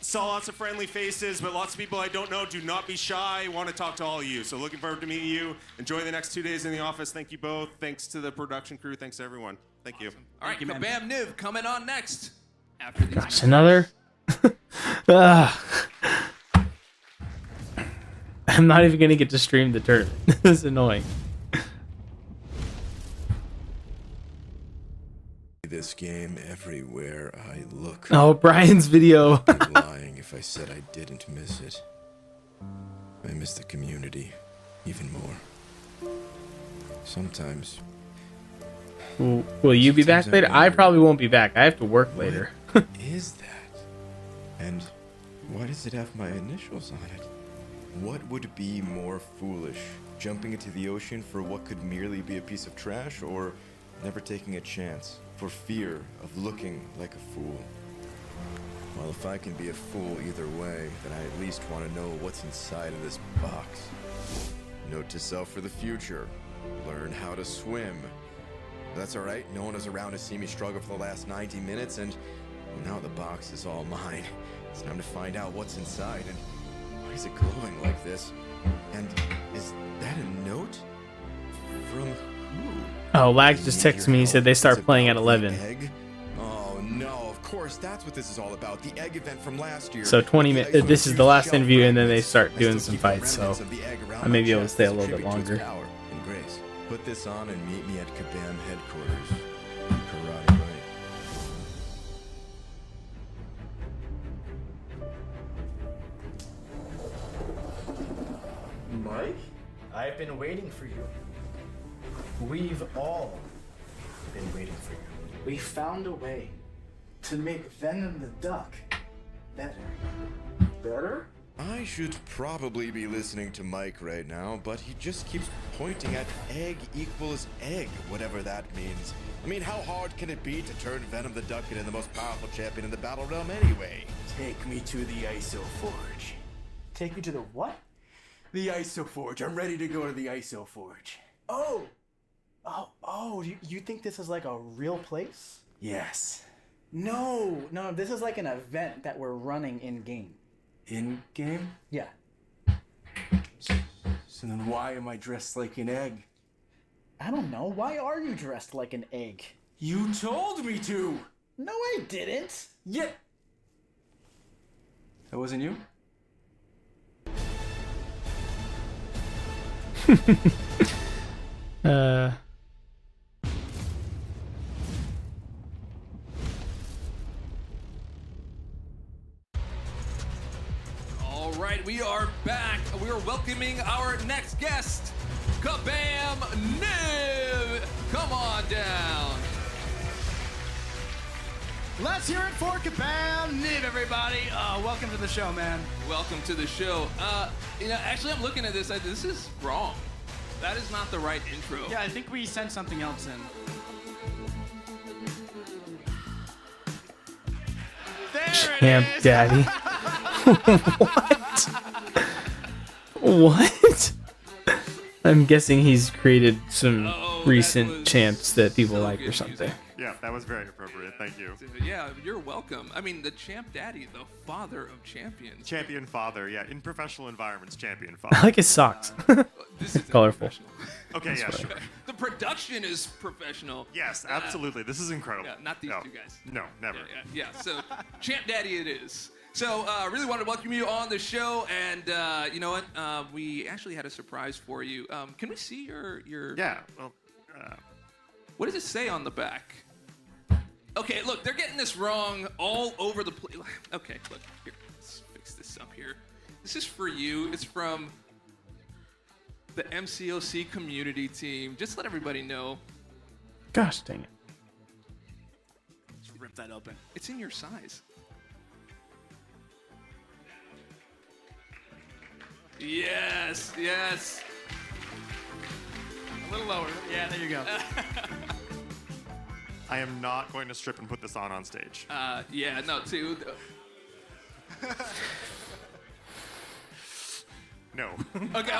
Saw lots of friendly faces, but lots of people I don't know. Do not be shy. Want to talk to all of you. So looking forward to meeting you. Enjoy the next 2 days in the office. Thank you both. Thanks to the production crew. Thanks to everyone. Thank you. All right, Thank you, man. Kabam Niv coming on next. After these. Gosh, another. I'm not even gonna get to stream the tournament. This is annoying. this game everywhere I look. Oh, Brian's video. I'm lying if I said I didn't miss it. I miss the community even more. Sometimes. Will you be back later? I probably won't be back. I have to work later. Is that? And why does it have my initials on it? What would be more foolish? Jumping into the ocean for what could merely be a piece of trash, or never taking a chance for fear of looking like a fool? Well, if I can be a fool either way, then I at least want to know what's inside of this box. Note to self for the future. Learn how to swim. That's alright, no one was around to see me struggle for the last 90 minutes, and now the box is all mine. It's time to find out what's inside, and why is it glowing like this? And is that a note? From who? Oh, Lags just texted me. He said they start playing at 11. Egg? Oh no, of course, that's what this is all about. The egg event from last year. So 20 minutes. This is the last interview, and then they start doing some fights. So I may be able to stay a little bit longer. And grace. Put this on and meet me at Kabam headquarters. Karate Mike. Mike? I've been waiting for you. We've all been waiting for you. We found a way to make Venom the Duck better. Better? I should probably be listening to Mike right now, but he just keeps pointing at egg equals egg, whatever that means. I mean, how hard can it be to turn Venom the Duck into the most powerful champion in the Battle Realm anyway? Take me to the ISO Forge. Take me to the what? The ISO Forge. I'm ready to go to the ISO Forge. Oh! You think this is like a real place? Yes. No, this is like an event that we're running in-game. In-game? Yeah. So then why am I dressed like an egg? I don't know. Why are you dressed like an egg? You told me to! No, I didn't. Yeah. That wasn't you? All right, we are back. We are welcoming our next guest, Kabam Niv. Come on down. Let's hear it for Kabam Niv, everybody. Welcome to the show, man. Welcome to the show. Actually, I'm looking at this. This is wrong. That is not the right intro. Yeah, I think we sent something else in. There Champ it is. Daddy. What? I'm guessing he's created some recent champs that people so like or good something. music. Yeah, that was very appropriate. Thank you. Yeah, you're welcome. I mean, the Champ Daddy, the father of champions. Champion father, yeah. In professional environments, champion I father. like his socks. This is Colorful. Okay, yeah, sure. The production is professional. Yes, absolutely. This is incredible. Yeah, not these No. two guys. No, never. Yeah. So, Champ Daddy it is. So, really wanted to welcome you on the show, and you know what? We actually had a surprise for you. Can we see your? Yeah. Well. What does it say on the back? Okay, look, they're getting this wrong all over the place. Okay, look, here, let's fix this up here. This is for you. It's from the MCOC community team. Just let everybody know. Gosh dang it. Just rip that open. It's in your size. Yes. A little lower. Yeah, there you go. I am not going to strip and put this on stage. Yeah, no, too. No. Okay.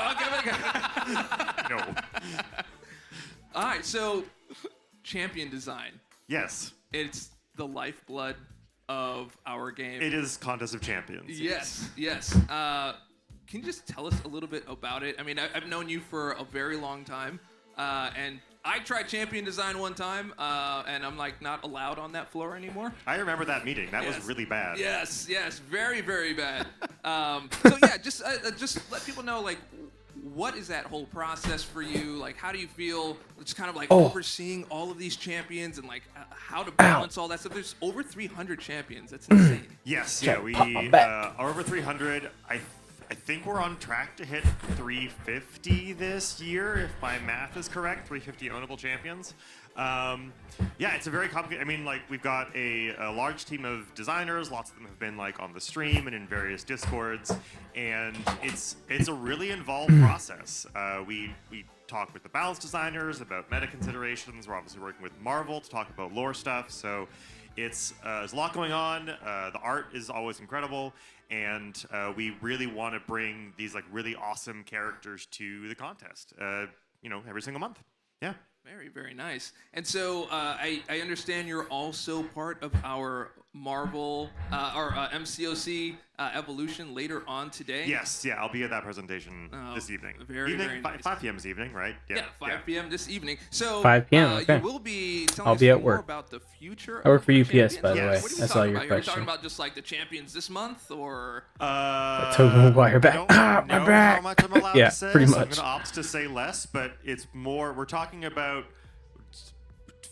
No. All right, so champion design. Yes. It's the lifeblood of our game. It is Contest of Champions. Yes. Can you just tell us a little bit about it? I mean, I've known you for a very long time, and I tried champion design one time, and I'm like not allowed on that floor anymore. I remember that meeting. That was really bad. Yes, very, very bad. So yeah, just let people know like what is that whole process for you? Like, how do you feel just kind of like Oh. overseeing all of these champions and like how to balance all that stuff? There's over 300 champions. That's insane. Yes, Try yeah, to we pop my back. are over 300. I think we're on track to hit 350 this year, if my math is correct. 350 ownable champions. Yeah, it's a very complicated. I mean, like we've got a large team of designers. Lots of them have been like on the stream and in various discords, and it's a really involved process. We talk with the balance designers about meta considerations. We're obviously working with Marvel to talk about lore stuff. So it's there's a lot going on. The art is always incredible, and we really want to bring these like really awesome characters to the contest. Every single month. Yeah. Very, very nice. And so I understand you're also part of our Marvel, our MCOC Evolution later on today. Yes, yeah, I'll be at that presentation this evening. Very, very nice. 5 p.m. this evening, right? Yeah, 5 p.m. this evening. So 5 p.m., okay. you will be telling I'll us be at more work. about the future I work of for the UPS, champions. by the way. What are we I saw talking your about? Are we talking question. about just like the champions this month, or? Tobey Maguire back. I don't My know back. how much I'm allowed Yeah, to say, pretty so I'm much. going to opt to say less, but it's more, we're talking about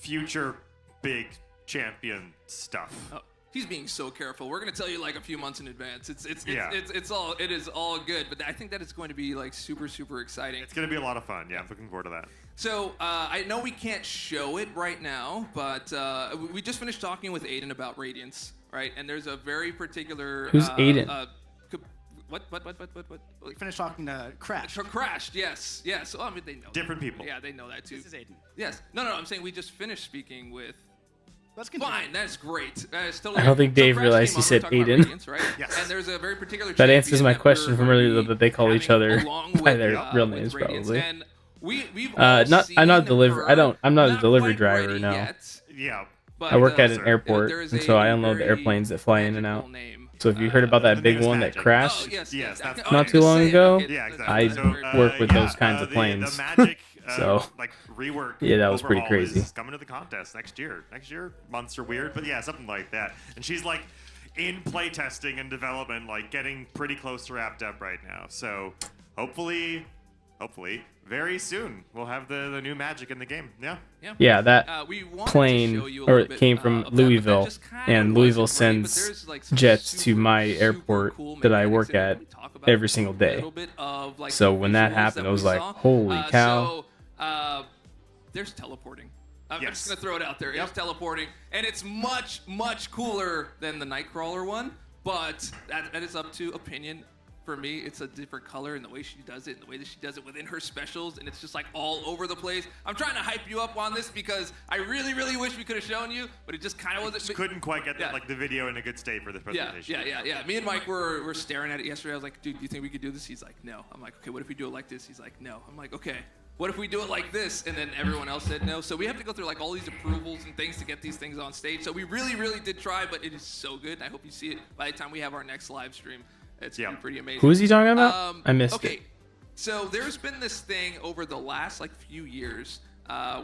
future big champion stuff. Oh, he's being so careful. We're gonna tell you like a few months in advance. It is all good, but I think that it's going to be like super exciting. It's going to be a lot of fun. Yeah, I'm looking forward to that. So I know we can't show it right now, but we just finished talking with Aiden about Radiance, right? And there's a very particular. Who's Aiden? What? We finished talking to Crash. Crashed, yes. Oh, I mean, they know. Different people. Yeah, they know that too. This is Aiden. Yes. No, I'm saying we just finished speaking with. Let's continue. Fine, that's great. Totally I don't think Dave Crash realized came you on, said we're talking about Aiden. Radiance, right? Yes. And there's a very particular. That answers champion my that question we're from going to earlier be that they call each having other along by with, their real with names, Radiance. probably. And we've I'm not all delivery. seen I'm not a her, delivery quite driver ready now. yet, Yeah. but, I work at an sir. airport, there is and so a I unload the very airplanes that fly in and out. magical name. So if you heard about that the big name is one that Magic. crashed, Oh, yes. Yes, that's Okay, not I'm too just long saying, ago, okay, Yeah, that's- exactly. I that's very- work with those kinds of planes. The Magic, So, like rework. yeah, that was pretty overhaul crazy. Is coming to the contest next year. Next year, months are weird, but yeah, something like that. And she's like in playtesting and development, like getting pretty close to wrapped up right now. So hopefully, very soon we'll have the new Magic in the game. Yeah. yeah, that we wanted to plane show you a or little it bit, came from of that, but that Louisville, just kinda and wasn't Louisville great, but sends there's, like, some jets to super, my super airport cool that I mechanics work in it. at We talk about every single a day. little bit of, like, So the when that visuals happened, that I was we like, saw. holy cow. So, there's teleporting. I'm Yes. just gonna throw it out there. Yep. It's teleporting, and it's much cooler than the Nightcrawler one. But that is up to opinion. For me, it's a different color in the way she does it, and the way that she does it within her specials, and it's just like all over the place. I'm trying to hype you up on this because I really wish we could have shown you, but it just kind of wasn't. Just couldn't quite get Yeah. the video in a good state for the presentation. Yeah. Me and Mike were staring at it yesterday. I was like, dude, do you think we could do this? He's like, no. I'm like, okay, what if we do it like this? He's like, no. I'm like, okay. What if we do it like this? And then everyone else said no. So we have to go through like all these approvals and things to get these things on stage. So we really did try, but it is so good. And I hope you see it by the time we have our next live stream. It's gonna be pretty amazing. Who is he talking about? I missed okay. it. So there's been this thing over the last like few years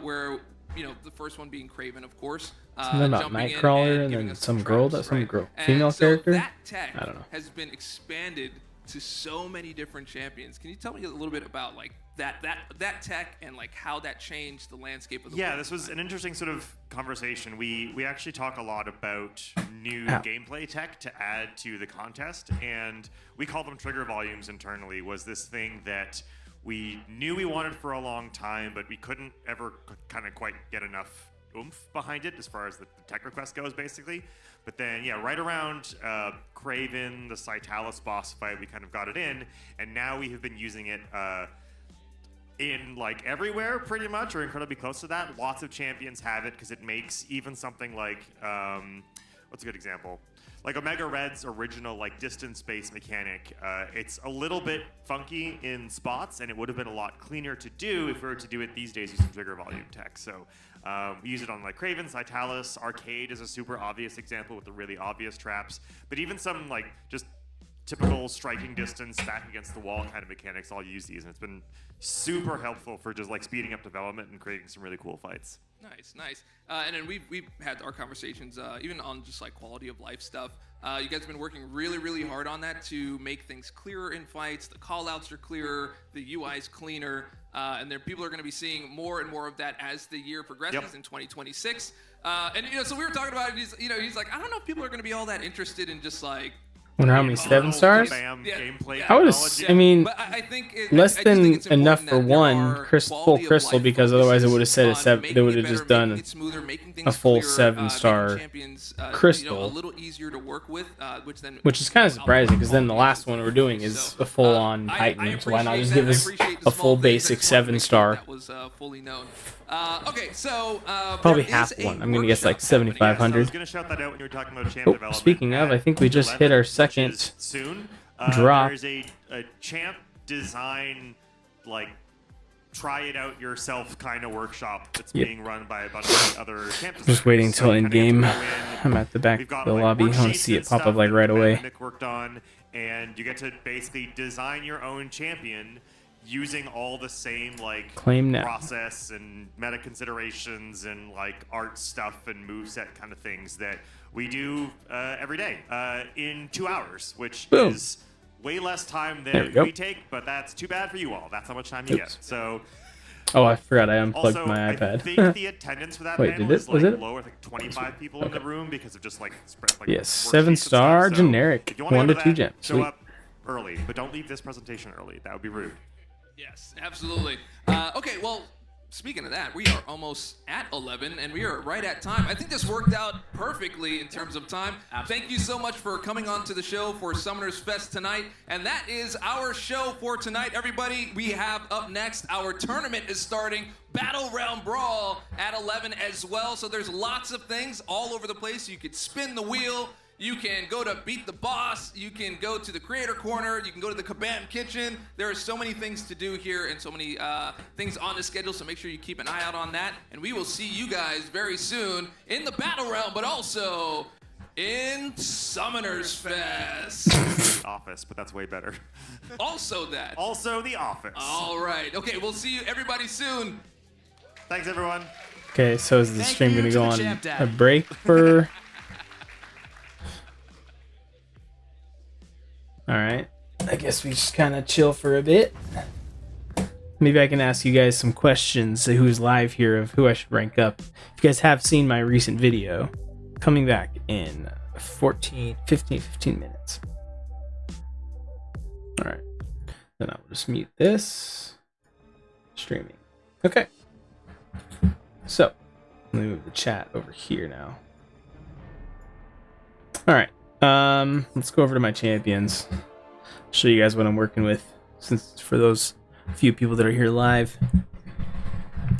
where, the first one being Kraven, of course. Something about jumping in Nightcrawler and giving then us some some girl, tropes, some right? girl, And female so character. that tech I don't know. has been expanded to so many different champions. Can you tell me a little bit about like that tech and like how that changed the landscape of the world? This was an interesting sort of conversation. We actually talk a lot about new gameplay tech to add to the contest, and we call them trigger volumes internally. Was this thing that we knew we wanted for a long time, but we couldn't ever kind of quite get enough oomph behind it as far as the tech request goes, basically. But then, right around Kraven, the Cytalis boss fight, we kind of got it in, and now we have been using it in like everywhere pretty much, or incredibly close to that. Lots of champions have it because it makes even something like, what's a good example? Like Omega Red's original like distance-based mechanic, it's a little bit funky in spots, and it would have been a lot cleaner to do if we were to do it these days using trigger volume tech. So we use it on like Kraven, Cytalis, Arcade is a super obvious example with the really obvious traps, but even some like just typical striking distance, back against the wall kind of mechanics. I'll use these, and it's been super helpful for just like speeding up development and creating some really cool fights. Nice. And then we've had our conversations, even on just like quality of life stuff. You guys have been working really hard on that to make things clearer in fights. The callouts are clearer, the UI's cleaner, and then people are going to be seeing more and more of that as the year progresses in 2026. And so we were talking about it. He's like, I don't know if people are going to be all that interested in just like. Wonder how many 7 stars? Gameplay I would. I mean, but I think less I than think it's enough important for that there one are full quality of crystal, life because otherwise it would have said a focuses 7. on They making would it have just better, done making it smoother, making a things full clearer, 7-star making champions, crystal, a little easier to work with, which is kind of surprising because then the last one we're doing is a full-on Titan. So why not just give us a full basic 7-star? That was fully known. Okay, so Probably there half is a one. I'm gonna guess like workshop happening. I was 7,500. going to shout that out when you were talking about champ Oh, development. speaking of, I think we just hit our second soon. drop. There's a champ design, like, try it out yourself kind of workshop that's being run by a bunch of other champ designers. Just waiting So until you end kinda game. get to go in. I'm at the back We've of got, the like, lobby. I want to worksheets see it and pop up stuff like that right away. Nick worked on, and you get to basically design your own champion using all the same like Claim now. process and meta considerations and like art stuff and moveset kind of things that we do every day in 2 hours, which Boom. is way less time There we than go. we take, but that's too bad for you all. That's how much time you get. So Oh, I forgot I unplugged also, my I iPad. think the attendance for that Wait, panel did it? is Was like it? lower, like 25 people in the room because of just like spread. Like, Yes, worksheets 7-star and stuff. So generic, if you wanna 1 go to 2 that, gems. Show Sweet. up early, but don't leave this presentation early. That would be rude. Yes, absolutely. Okay, well, speaking of that, we are almost at 11, and we are right at time. I think this worked out perfectly in terms of time. Thank you so much for coming on to the show for Summoners Fest tonight. And that is our show for tonight, everybody. We have up next, our tournament is starting, Battle Realm Brawl at 11 as well. So there's lots of things all over the place. You could spin the wheel. You can go to Beat the Boss. You can go to the Creator Corner. You can go to the Kabam Kitchen. There are so many things to do here and so many things on the schedule, so make sure you keep an eye out on that. And we will see you guys very soon in the Battle Realm, but also in Summoners Fest. Office, but that's way better. Also that. Also The Office. All right. Okay, we'll see you everybody soon. Thanks, everyone. Okay, so is the Thank stream you going to to go the on Champ Dad. a break for... Alright. I guess we just kind of chill for a bit. Maybe I can ask you guys some questions, who's live here, of who I should rank up. If you guys have seen my recent video, coming back in 15 minutes. Alright. Then I'll just mute this. Streaming. Okay. So, let me move the chat over here now. Alright. Let's go over to my champions. Show you guys what I'm working with, since for those few people that are here live.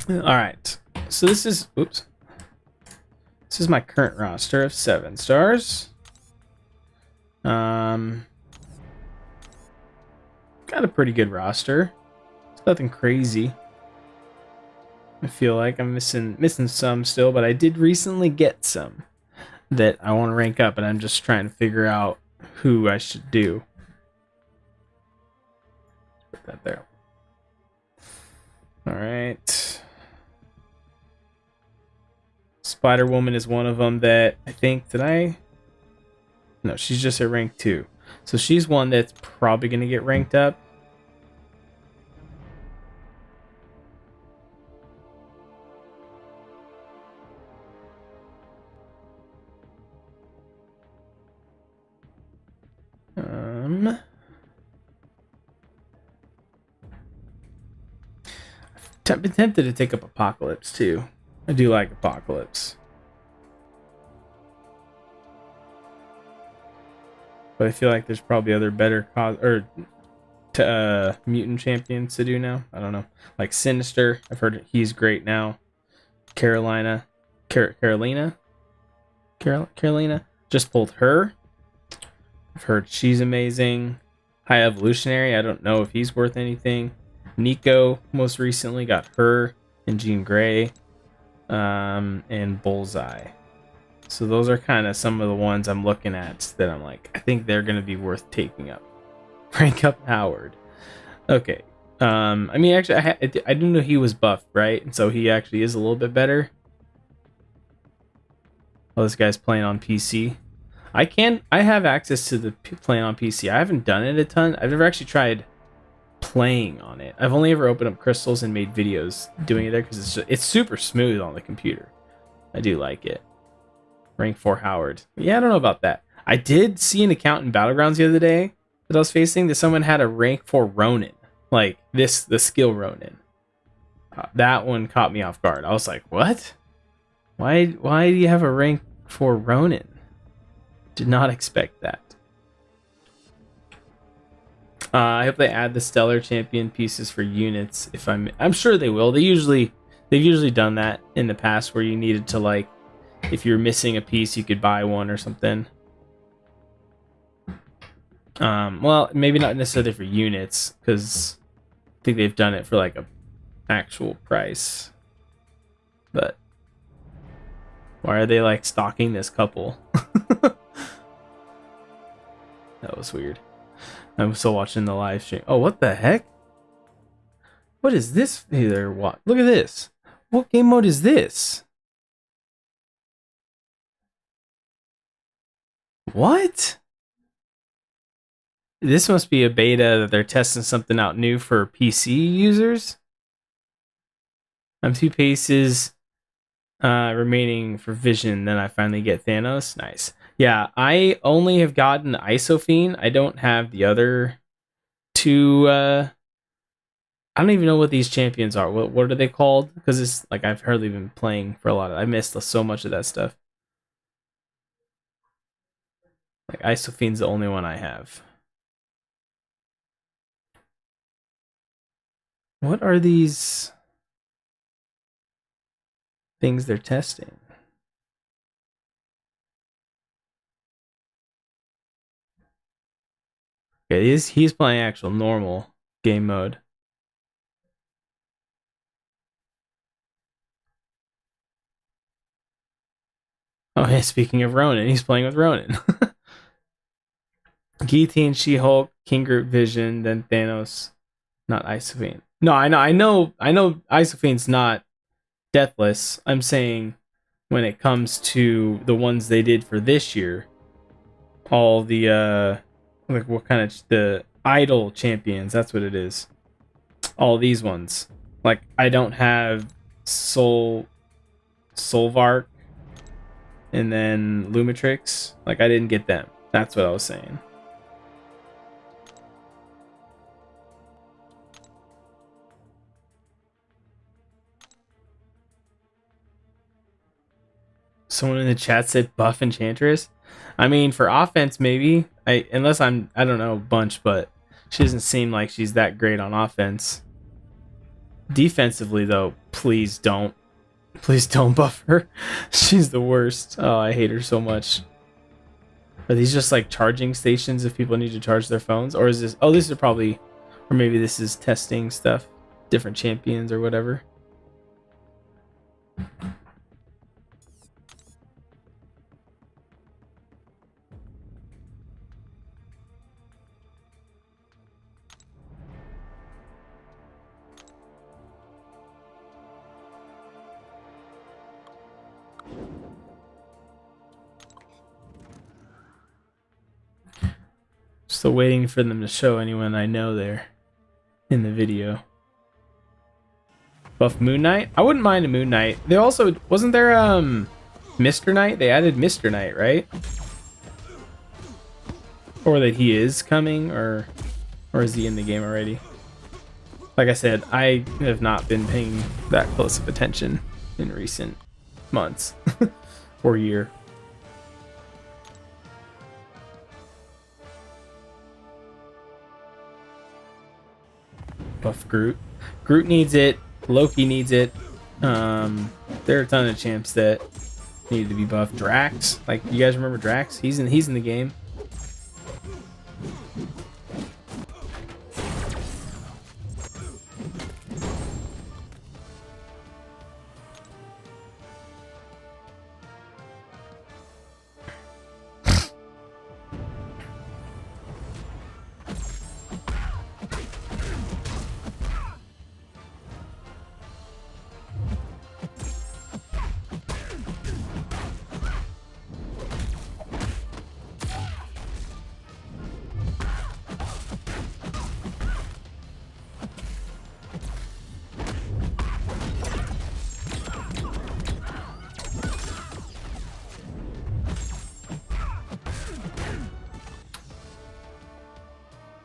Alright. So this is this is my current roster of 7 stars. Got a pretty good roster. It's nothing crazy. I feel like I'm missing some still, but I did recently get some that I want to rank up, and I'm just trying to figure out who I should do. Put that there. All right. Spider-Woman is one of them that I think, no, she's just at rank 2. So she's one that's probably going to get ranked up. I've been tempted to take up Apocalypse too. I do like Apocalypse, but I feel like there's probably other better mutant champions to do now. I don't know, like Sinister. I've heard he's great now. Carolina, just pulled her. I've heard she's amazing. High Evolutionary, I don't know if he's worth anything. Nico most recently got her and Jean Grey, and Bullseye. So those are kind of some of the ones I'm looking at that I'm like, I think they're going to be worth taking up. Rank up Howard. Okay. I mean, actually, I didn't know he was buffed, right? And so he actually is a little bit better. Oh, this guy's playing on PC. I have access to the playing on PC. I haven't done it a ton. I've never actually tried playing on it. I've only ever opened up crystals and made videos doing it there because it's super smooth on the computer. I do like it. Rank 4 Howard. Yeah, I don't know about that. I did see an account in Battlegrounds the other day that I was facing that someone had a rank 4 Ronin. Like the skill Ronin. That one caught me off guard. I was like, what? Why do you have a rank 4 Ronin? Did not expect that. I hope they add the Stellar Champion pieces for units. I'm sure they will. They've usually done that in the past where you needed to, like, if you're missing a piece, you could buy one or something. Well, maybe not necessarily for units, because I think they've done it for like a actual price. But why are they like stalking this couple? That was weird. I'm still watching the live stream. Oh, what the heck? What is this? Hey there, what? Look at this. What game mode is this? What? This must be a beta that they're testing something out new for PC users. I'm 2 paces remaining for Vision, then I finally get Thanos. Nice. Yeah, I only have gotten Isophene. I don't have the other 2. I don't even know what these champions are. What are they called? Because it's like I've hardly been playing for a lot of. I missed so much of that stuff. Like Isophene's the only one I have. What are these things they're testing? Okay, he's playing actual normal game mode. Oh, yeah, speaking of Ronin, he's playing with Ronin. Guillotine, She-Hulk, King Groot, Vision, then Thanos, not Isophene. No, I know Isophene's not deathless. I'm saying when it comes to the ones they did for this year, all the like what kind of the idol champions, that's what it is. All these ones. Like I don't have Solvark and then Lumitrix. Like I didn't get them. That's what I was saying. Someone in the chat said buff Enchantress. I mean, for offense, maybe. I don't know a bunch, but she doesn't seem like she's that great on offense. Defensively, though, please don't buff her. She's the worst. Oh, I hate her so much. Are these just like charging stations if people need to charge their phones? Or is this... Oh, this is probably... Or maybe this is testing stuff. Different champions or whatever. Still waiting for them to show anyone I know there in the video. Buff Moon Knight? I wouldn't mind a Moon Knight. They also... Wasn't there Mr. Knight? They added Mr. Knight, right? Or that he is coming, or is he in the game already? Like I said, I have not been paying that close of attention in recent months or year. Buff Groot. Groot needs it. Loki needs it. There are a ton of champs that need to be buffed. Drax, like you guys remember Drax? He's in the game.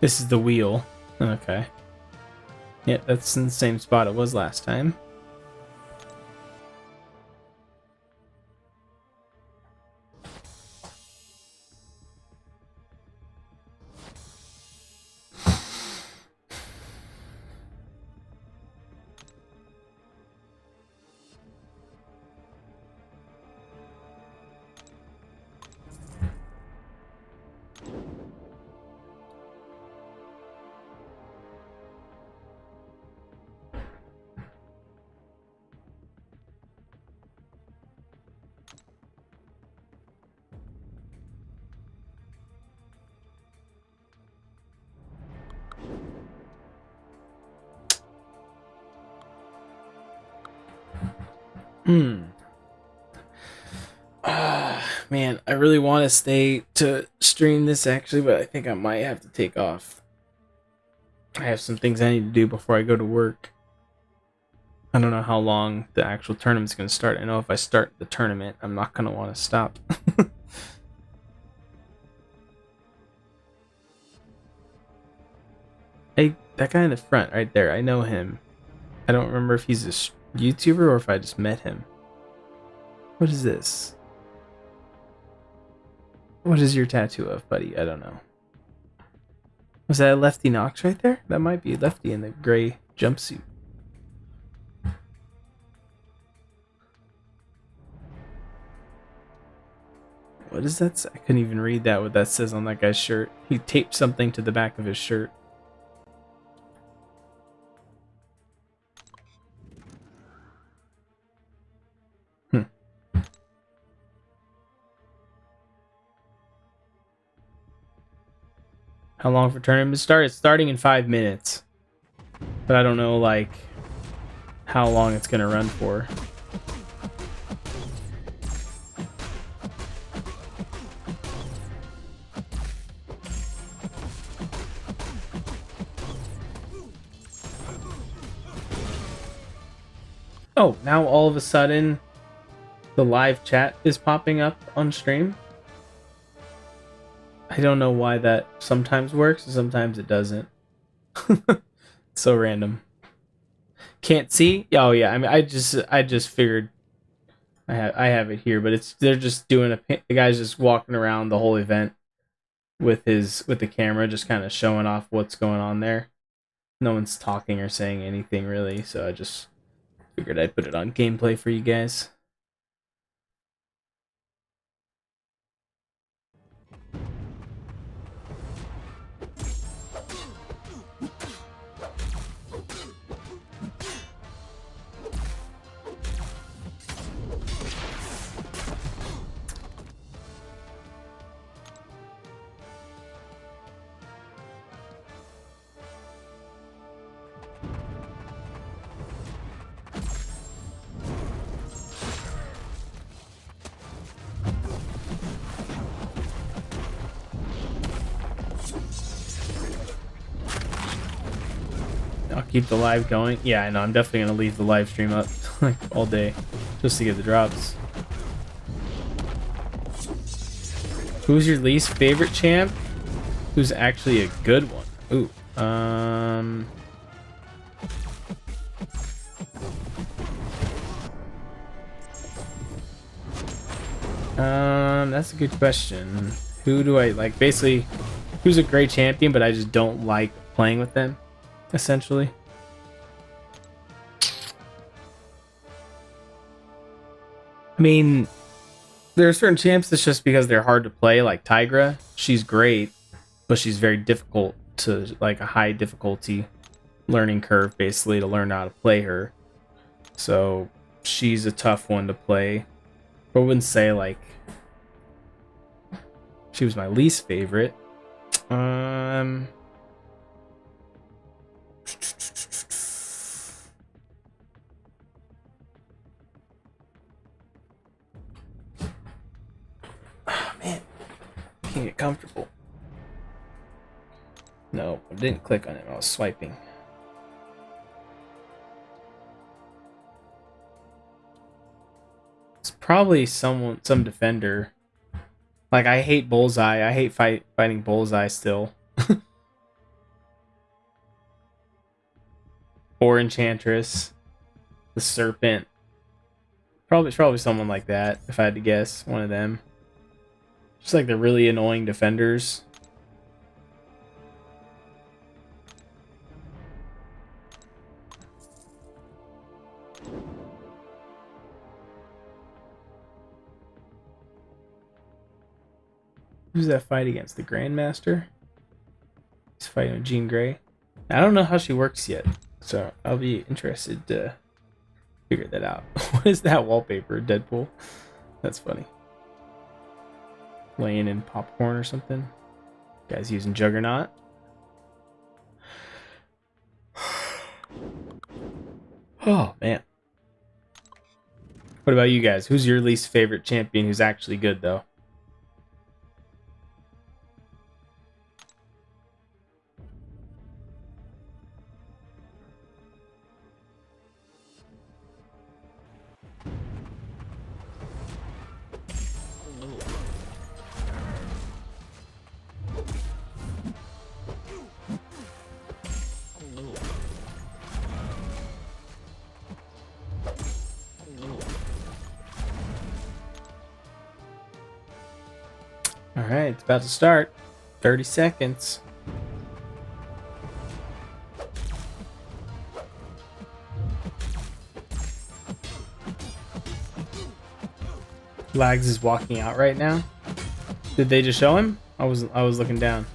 This is the wheel. Okay. Yeah, that's in the same spot it was last time. Man, I really want to stay to stream this actually, but I think I might have to take off. I have some things I need to do before I go to work. I don't know how long the actual tournament's going to start. I know if I start the tournament, I'm not going to want to stop. Hey, that guy in the front right there, I know him. I don't remember if he's a YouTuber or if I just met him. What is this? What is your tattoo of, buddy? I don't know. Was that a Lefty Knox right there? That might be Lefty in the gray jumpsuit. What is that? I couldn't even read that, what that says on that guy's shirt. He taped something to the back of his shirt. How long for tournament to start? It's starting in 5 minutes. But I don't know, like, how long it's going to run for. Oh, now all of a sudden, the live chat is popping up on stream. I don't know why that sometimes works and sometimes it doesn't. So random. Can't see? Oh yeah, I mean I just figured I have it here, but they're just doing the guy's just walking around the whole event with the camera, just kind of showing off what's going on there. No one's talking or saying anything really, so I just figured I'd put it on gameplay for you guys. I'll keep the live going. Yeah, I know. I'm definitely gonna leave the live stream up like all day just to get the drops. Who's your least favorite champ? Who's actually a good one? Ooh. That's a good question. Who do I like? Basically, who's a great champion, but I just don't like playing with them, essentially. I mean, there are certain champs that's just because they're hard to play, like Tigra. She's great, but she's very difficult to, like, a high difficulty learning curve, basically, to learn how to play her. So, she's a tough one to play. I wouldn't say, like, she was my least favorite. Oh, man. Can't get comfortable. No, I didn't click on it. I was swiping. It's probably some defender. Like, I hate Bullseye. I hate fighting Bullseye still. or Enchantress, the Serpent. Probably someone like that, if I had to guess. One of them. Just like the really annoying defenders. Who's that fight against? The Grandmaster? He's fighting with Jean Grey. I don't know how she works yet, so I'll be interested to figure that out. What is that wallpaper? Deadpool? That's funny. Laying in popcorn or something. Guy's using Juggernaut. Oh, man. What about you guys? Who's your least favorite champion who's actually good, though? Alright, it's about to start. 30 seconds. Lags is walking out right now. Did they just show him? I was looking down.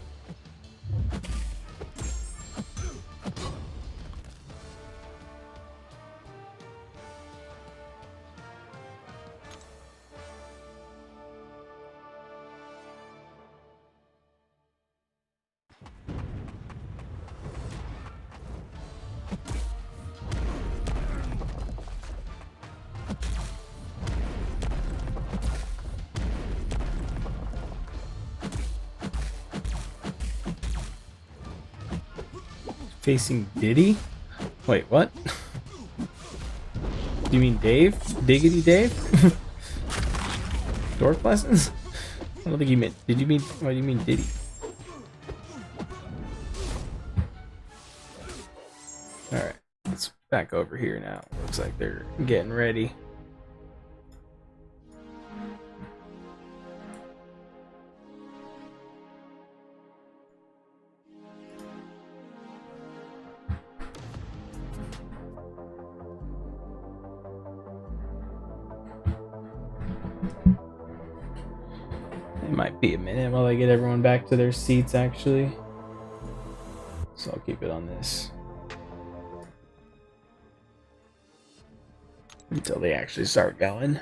Facing Diddy? Wait, what? Do you mean Dave? Diggity Dave? Dork lessons? I don't think you meant. Did you mean? What do you mean Diddy? Alright, let's back over here now. Looks like they're getting ready. It might be a minute while I get everyone back to their seats, actually. So I'll keep it on this until they actually start going.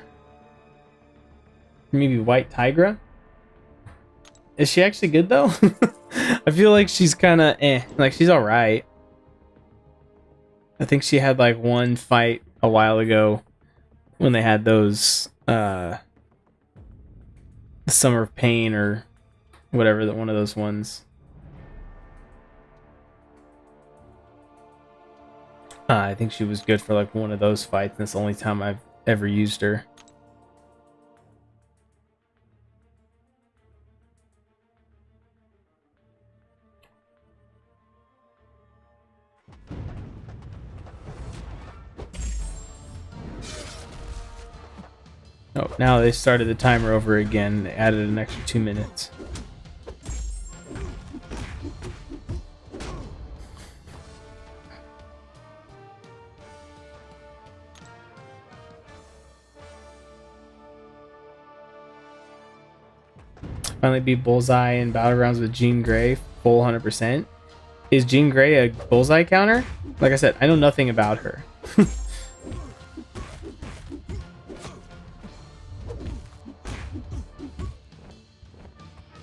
Maybe White Tigra? Is she actually good, though? I feel like she's kind of like, she's alright. I think she had like one fight a while ago when they had those the Summer of Pain or whatever, that one of those ones. I think she was good for like one of those fights, and that's the only time I've ever used her. Oh, now they started the timer over again. They added an extra 2 minutes. Finally beat Bullseye in Battlegrounds with Jean Grey, full 100%. Is Jean Grey a Bullseye counter? Like I said, I know nothing about her.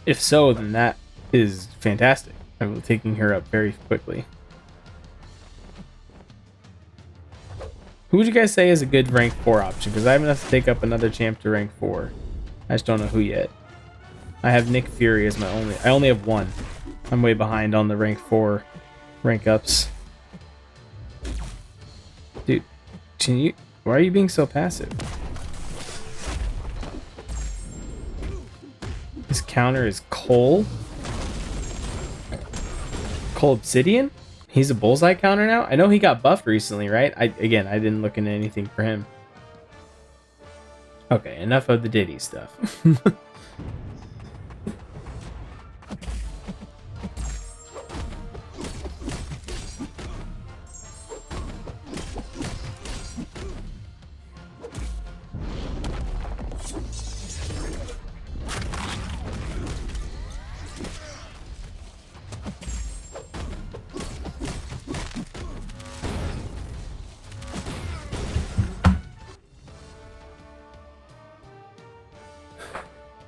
If so, then that is fantastic. I'm taking her up very quickly. Who would you guys say is a good rank 4 option? Because I have enough to take up another champ to rank 4. I just don't know who yet. I have Nick Fury as my only. I only have one. I'm way behind on the rank 4 rank ups. Dude, can you? Why are you being so passive? His counter is Cole. Cole Obsidian? He's a bullseye counter now? I know he got buffed recently, right? I didn't look into anything for him. Okay, enough of the Diddy stuff.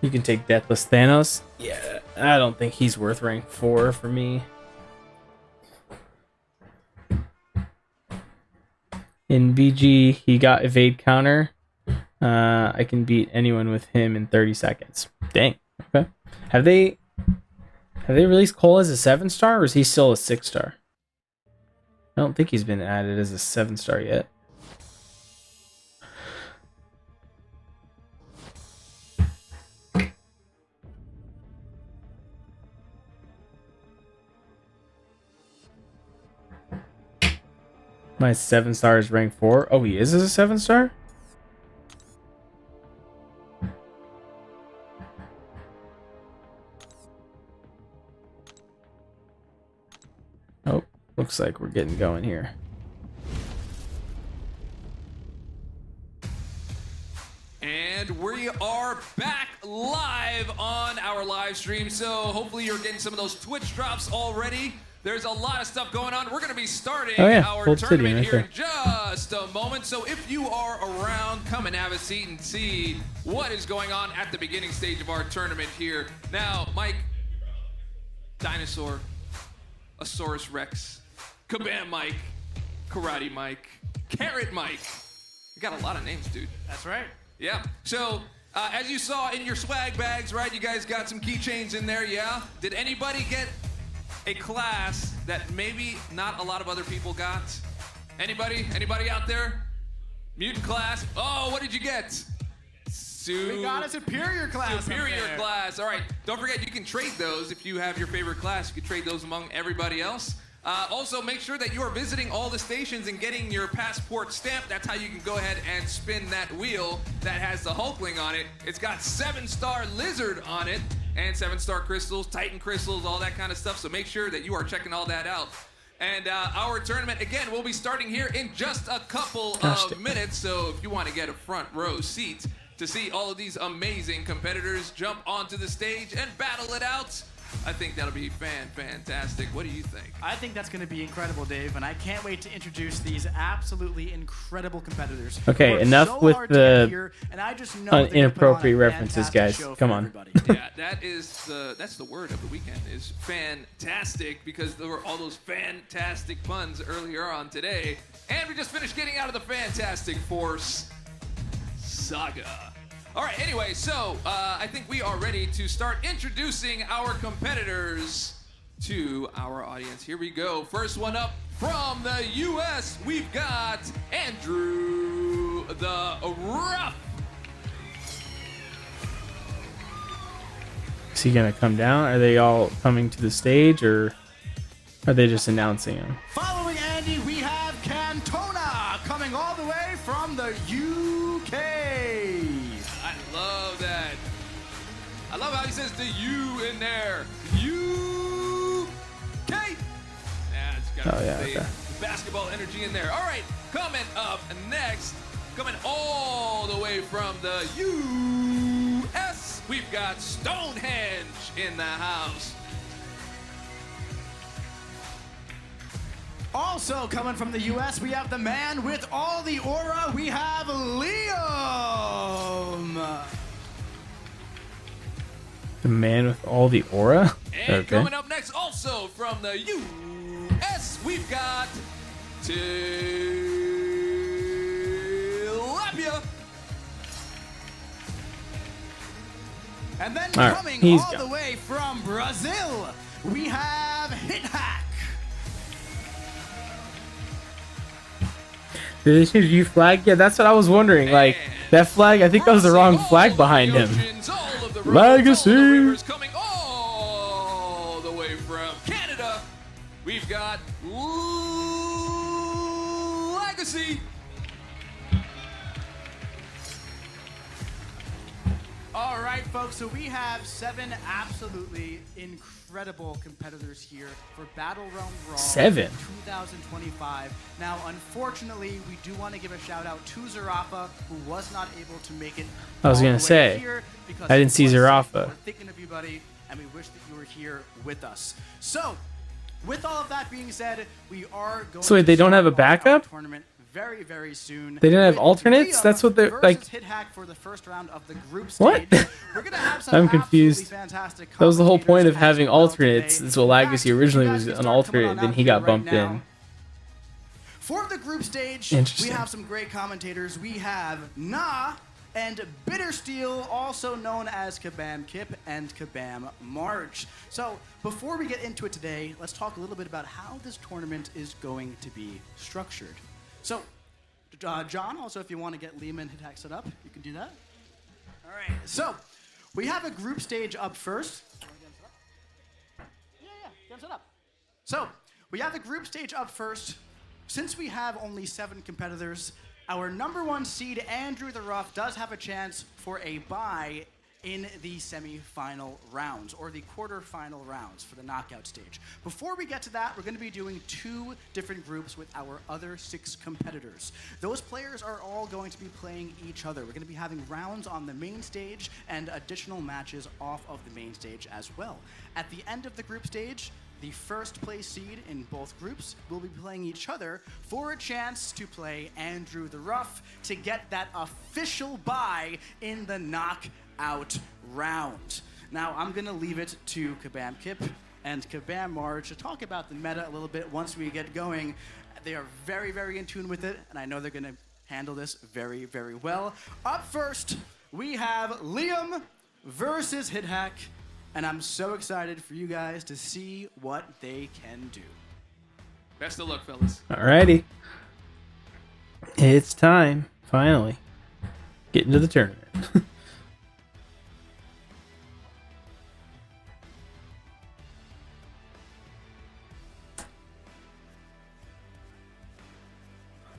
You can take Deathless Thanos. Yeah, I don't think he's worth rank 4 for me. In VG, he got evade counter. I can beat anyone with him in 30 seconds. Dang. Okay. Have they released Cole as a 7-star, or is he still a 6-star? I don't think he's been added as a 7-star yet. My 7-star is rank 4. Oh, he is as a 7-star? Oh, looks like we're getting going here. And we are back live on our live stream. So hopefully you're getting some of those Twitch drops already. There's a lot of stuff going on. We're going to be starting our Cold tournament City, here right in just a moment. So if you are around, come and have a seat and see what is going on at the beginning stage of our tournament here. Now, Mike, Dinosaur, Asaurus Rex, Kabam Mike, Karate Mike, Carrot Mike. You got a lot of names, dude. That's right. Yeah. So, as you saw in your swag bags, right, you guys got some keychains in there, yeah? Did anybody get a class that maybe not a lot of other people got? Anybody? Anybody out there? Mutant class? Oh, what did you get? We got a superior class. Superior class. All right. Don't forget, you can trade those if you have your favorite class. You can trade those among everybody else. Also, make sure that you are visiting all the stations and getting your passport stamped. That's how you can go ahead and spin that wheel that has the Hulkling on it. It's got 7-star Lizard on it and 7-star crystals, Titan crystals, all that kind of stuff. So make sure that you are checking all that out. And our tournament, again, will be starting here in just a couple of minutes. So if you want to get a front row seat to see all of these amazing competitors jump onto the stage and battle it out, I think that'll be fantastic. What do you think? I think that's going to be incredible, Dave, and I can't wait to introduce these absolutely incredible competitors. Okay, enough with the inappropriate references, guys. Come on. Yeah, that's the word of the weekend is fantastic, because there were all those fantastic puns earlier on today, and we just finished getting out of the Fantastic Force saga. All right, anyway, so I think we are ready to start introducing our competitors to our audience. Here we go. First one up from the U.S., we've got Andrew the Ruff. Is he going to come down? Are they all coming to the stage, or are they just announcing him? Following Andy, we have Cantona coming all the way from the UK. I love that. I love how he says the U in there. UK. Yeah, it's got the basketball energy in there. All right, coming up next, coming all the way from the US, we've got Stonehenge in the house. Also coming from the US, we have the man with all the aura. We have Liam. The man with all the aura? And coming up next, also from the US, we've got Tilapia. And then coming all the way from Brazil, we have Hithack. Did they change U flag? Yeah, that's what I was wondering. Like, that flag, I think that was the wrong flag behind him. Legacy! Coming all the way from Canada, we've got seat. All right, folks, so we have 7 absolutely incredible competitors here for Battle Realm Brawl 7? 2025. Now, unfortunately, we do want to give a shout out to Zarafa, who was not able to make it. I was all gonna the way say, here because I didn't see he was sick. Zarafa. We're thinking of you, buddy, and we wish that you were here with us. So, with all of that being said, we are going So wait, they to don't have a start off our backup? tournament very, very soon. They didn't have with alternates? Liam That's what they're like. versus HitHack for the first round of the group What? stage. We're gonna have some I'm confused. absolutely fantastic That was the whole point of commentators having as well alternates. today. Is what In fact, Legacy originally you guys was can an start coming alternate, on then out he here got right bumped now. in. For the group stage, we Interesting. have some great commentators. We have Na and Bittersteel, also known as Kabam Kip and Kabam March. So before we get into it today, let's talk a little bit about how this tournament is going to be structured. So, John, also if you want to get Liam and HitHack set up, you can do that. All right, so we have a group stage up first. Yeah, get them set up. So, we have the group stage up first. Since we have only 7 competitors, our number 1 seed, Andrew the Rough, does have a chance for a bye in the semi-final rounds, or the quarter-final rounds for the knockout stage. Before we get to that, we're going to be doing 2 different groups with our other 6 competitors. Those players are all going to be playing each other. We're going to be having rounds on the main stage and additional matches off of the main stage as well. At the end of the group stage, the first place seed in both groups will be playing each other for a chance to play Andrew the Rough to get that official bye in the knockout round. Now, I'm going to leave it to Kabam Kip and Kabam Marge to talk about the meta a little bit once we get going. They are very, very in tune with it, and I know they're going to handle this very, very well. Up first, we have Liam versus HitHack. And I'm so excited for you guys to see what they can do. Best of luck, fellas. Alrighty. It's time, finally. Get into the tournament.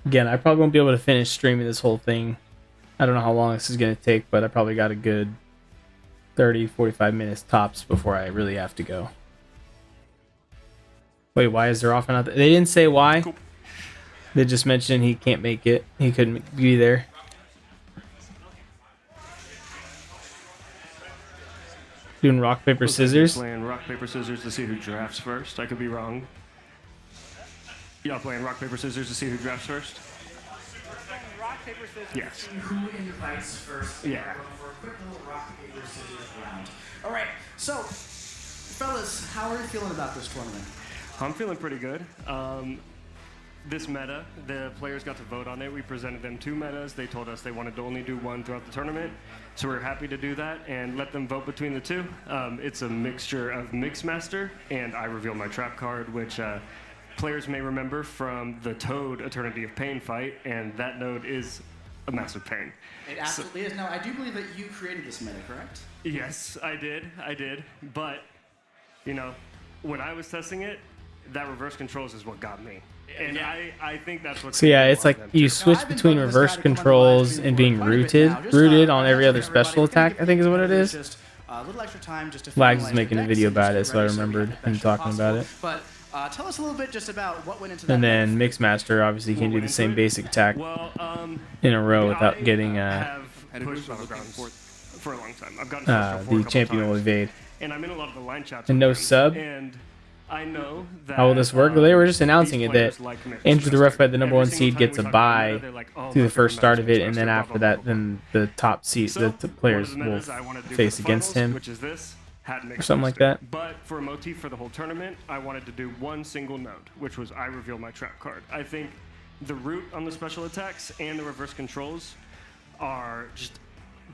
Again, I probably won't be able to finish streaming this whole thing. I don't know how long this is going to take, but I probably got a good 30, 45 minutes tops before I really have to go. Wait, why is there often not? They didn't say why. Cool. They just mentioned he can't make it. He couldn't be there. Doing rock, paper, scissors. Playing rock, paper, scissors to see who drafts first. I could be wrong. Y'all playing rock, paper, scissors to see who drafts first? Rock, paper, scissors. Yes. Who invites first? Yeah. For a quick little rock, paper, scissors round. All right. So, fellas, how are you feeling about this tournament? I'm feeling pretty good. This meta, the players got to vote on it. We presented them 2 metas. They told us they wanted to only do 1 throughout the tournament. So we're happy to do that and let them vote between the 2. It's a mixture of Mixmaster and I Reveal My Trap card, which players may remember from the Toad Eternity of Pain fight, and that node is a massive pain. It absolutely is. Now, I do believe that you created this meta, correct? Yes, I did. But, you know, when I was testing it, that reverse controls is what got me. And yeah. I think that's what. So yeah, it's like you switch between reverse controls and being rooted on every other special attack, I think is what it is. A little extra time just to Lags was making a video about it, so I remembered him talking about it. But tell us a little bit just about what went into that. And then Mixmaster obviously can do the same basic attack in a row without getting pushed for a long time. I've gotten the champion will evade. And I'm in a lot of the line chats. And no sub. And I know that, how will this work? Well, they were just announcing it that Andrew the Rough, the number 1 seed, gets a bye through the first start of it, and then after that, then the top seed, the players will face against him, which is this, or something like that. But for a motif for the whole tournament, I wanted to do 1 single node, which was I Reveal My Trap card. I think the root on the special attacks and the reverse controls are just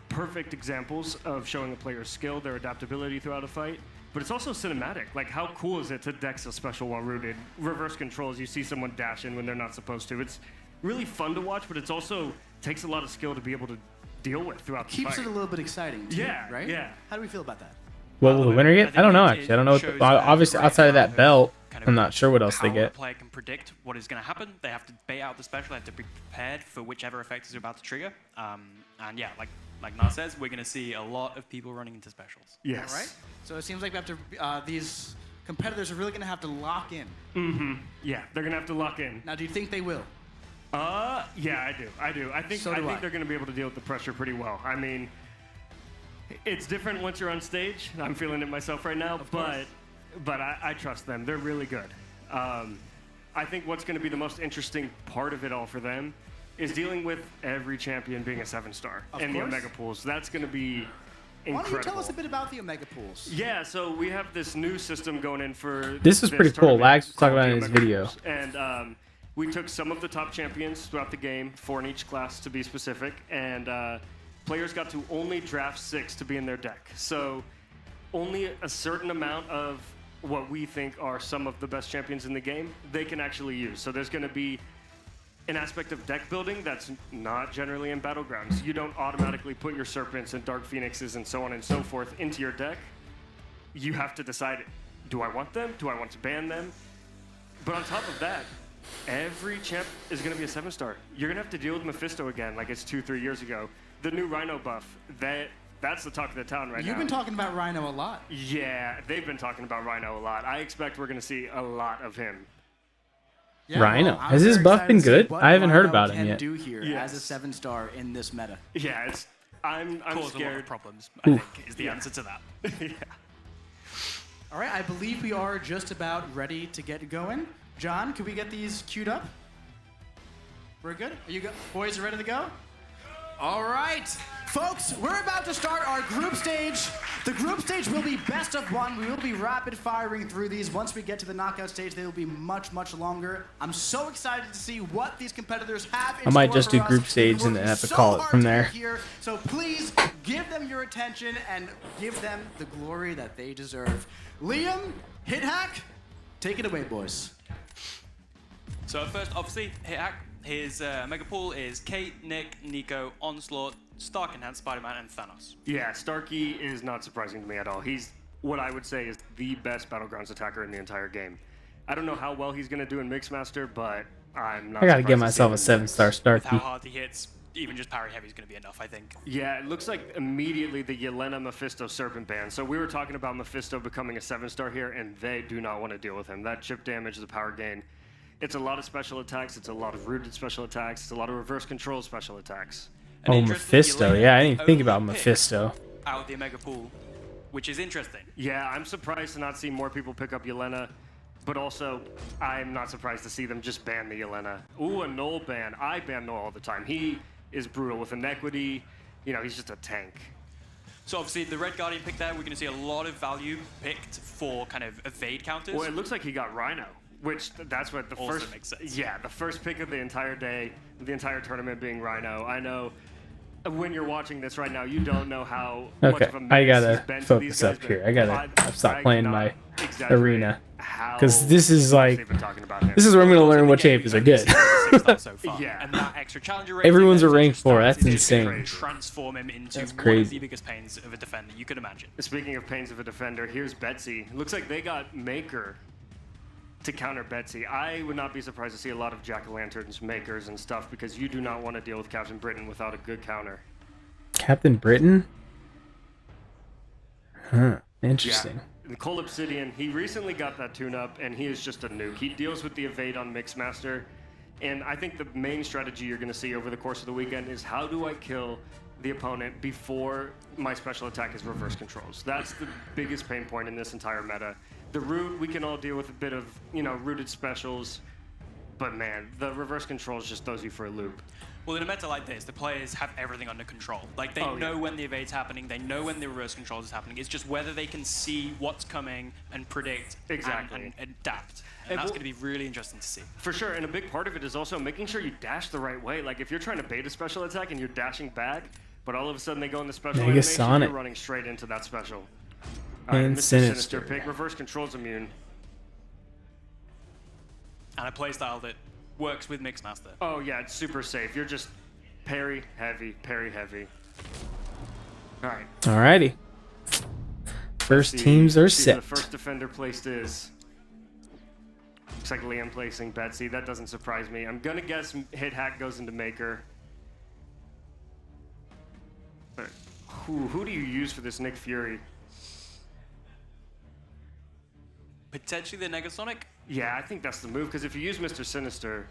perfect examples of showing a player's skill, their adaptability throughout a fight. But it's also cinematic. Like, how cool is it to dex a special while rooted? Reverse controls, you see someone dash in when they're not supposed to. It's really fun to watch, but it's also takes a lot of skill to be able to deal with throughout the fight. Keeps it a little bit exciting, too, right? Yeah. How do we feel about that? What will the winner get? I don't know, actually. I don't know. Obviously, outside of that belt, kind of. I'm not sure what else they how get. A player can predict what is going to happen. They have to bait out the special. They have to be prepared for whichever effects are about to trigger. And yeah, like Nar says, we're going to see a lot of people running into specials. Yes. Right. So it seems like we have to. These competitors are really going to have to lock in. Mm-hmm. Yeah, they're going to have to lock in. Now, do you think they will? Yeah, I do. I think they're going to be able to deal with the pressure pretty well. I mean, it's different once you're on stage. I'm feeling it myself right now, but I trust them. They're really good. I think what's going to be the most interesting part of it all for them is dealing with every champion being a 7-star in the Omega Pools. That's going to be incredible. Why don't you tell us a bit about the Omega Pools? Yeah, so we have this new system going in for This was pretty cool. tournament Lags was talking called about it in the his Omega video. Pools. And we took some of the top champions throughout the game, 4 in each class to be specific, and players got to only draft 6 to be in their deck. So only a certain amount of what we think are some of the best champions in the game, they can actually use. So there's going to be an aspect of deck building that's not generally in Battlegrounds. You don't automatically put your Serpents and Dark Phoenixes and so on and so forth into your deck. You have to decide, do I want them? Do I want to ban them? But on top of that, every champ is going to be a 7-star. You're going to have to deal with Mephisto again like it's 2-3 years ago. The new Rhino buff, that's the talk of the town right now. You've been talking about Rhino a lot. Yeah, they've been talking about Rhino a lot. I expect we're going to see a lot of him. Yeah, Rhino. well, I'm Has his very buff excited been to see good? what I haven't heard Rhino about him can yet. do here Yes. as a 7-star in this meta. Yeah, I'm Cause scared. a lot of problems, I Oof. think, is the answer to that. Yeah. All right, I believe we are just about ready to get going. John, can we get these queued up? We're good? Are you boys ready to go? All right, folks, we're about to start our group stage. The group stage will be best of 1. We will be rapid firing through these. Once we get to the knockout stage, they will be much, much longer. I'm so excited to see what these competitors have in I might store just for do us. group stage and then have to call it from there. Here, so please give them your attention and give them the glory that they deserve. Liam, HitHack, take it away, boys. So first, obviously, HitHack. His Mega Pool is Kate, Nick, Nico, Onslaught, Stark Enhanced Spider-Man, and Thanos. Yeah, Starkey is not surprising to me at all. He's what I would say is the best Battlegrounds attacker in the entire game. I don't know how well he's going to do in Mixmaster, but I'm not I gotta surprised get to myself a see him. 7-star With how Starkey. hard he hits, even just parry heavy is going to be enough, I think. Yeah, it looks like immediately the Yelena Mephisto Serpent ban. So we were talking about Mephisto becoming a 7-star here, and they do not want to deal with him. That chip damage, the power gain. It's a lot of special attacks, it's a lot of rooted special attacks, it's a lot of reverse control special attacks. And Oh, interestingly, Mephisto. Yelena Yeah, I is didn't the think about only pick Mephisto. out of the Omega Pool, which is interesting. Yeah, I'm surprised to not see more people pick up Yelena, but also I'm not surprised to see them just ban the Yelena. Ooh, a Null ban. I ban Null all the time. He is brutal with Inequity. You know, he's just a tank. So obviously the Red Guardian pick there, we're going to see a lot of value picked for kind of evade counters. Well, it looks like he got Rhino, which that's what the Also first makes sense. Yeah, the first pick of the entire day, the entire tournament being Rhino. I know when you're watching this right now, you don't know how much Okay, of a I menace gotta he's been to focus these guys, up here. but I gotta stop playing cannot my exaggerate arena. how Because this is much like, they've been talking about him. this is where I'm gonna learn what champions are good. so far. Yeah. And that extra challenger rating, Everyone's a those rank extra 4. stats That's is just gonna insane. Transform him into That's one crazy. of the biggest pains of a defender you could imagine. Speaking of pains of a defender, here's Betsy. Looks like they got Maker to counter Betsy. I would not be surprised to see a lot of Jack-o'-lanterns, Makers, and stuff because you do not want to deal with Captain Britain without a good counter. Captain Britain? Huh. Interesting. Yeah. Cole Obsidian, he recently got that tune-up, and he is just a nuke. He deals with the evade on Mixmaster, and I think the main strategy you're going to see over the course of the weekend is how do I kill the opponent before my special attack is reverse controls. That's the biggest pain point in this entire meta. The root, we can all deal with a bit of, you know, rooted specials, but man, the reverse controls just throws you for a loop. Well, in a meta like this, the players have everything under control. Like, they know when the evade's happening, they know when the reverse control is happening. It's just whether they can see what's coming and predict Exactly. and adapt. And that's going to be really interesting to see. For sure, and a big part of it is also making sure you dash the right way. Like, if you're trying to bait a special attack and you're dashing back, but all of a sudden they go in the special Mega animation, Sonic. you're running straight into that special. And Mr. Sinister. pick reverse controls immune. And a playstyle that works with Mixmaster. Oh yeah, it's super safe. You're just parry heavy, parry heavy. All right. Alrighty. First teams are See who set. the first defender placed is. Looks like Liam placing Betsy. That doesn't surprise me. I'm gonna guess Hit Hack goes into Maker. But who do you use for this Nick Fury? Potentially the Negasonic? Yeah, I think that's the move, because if you use Mr. Sinister,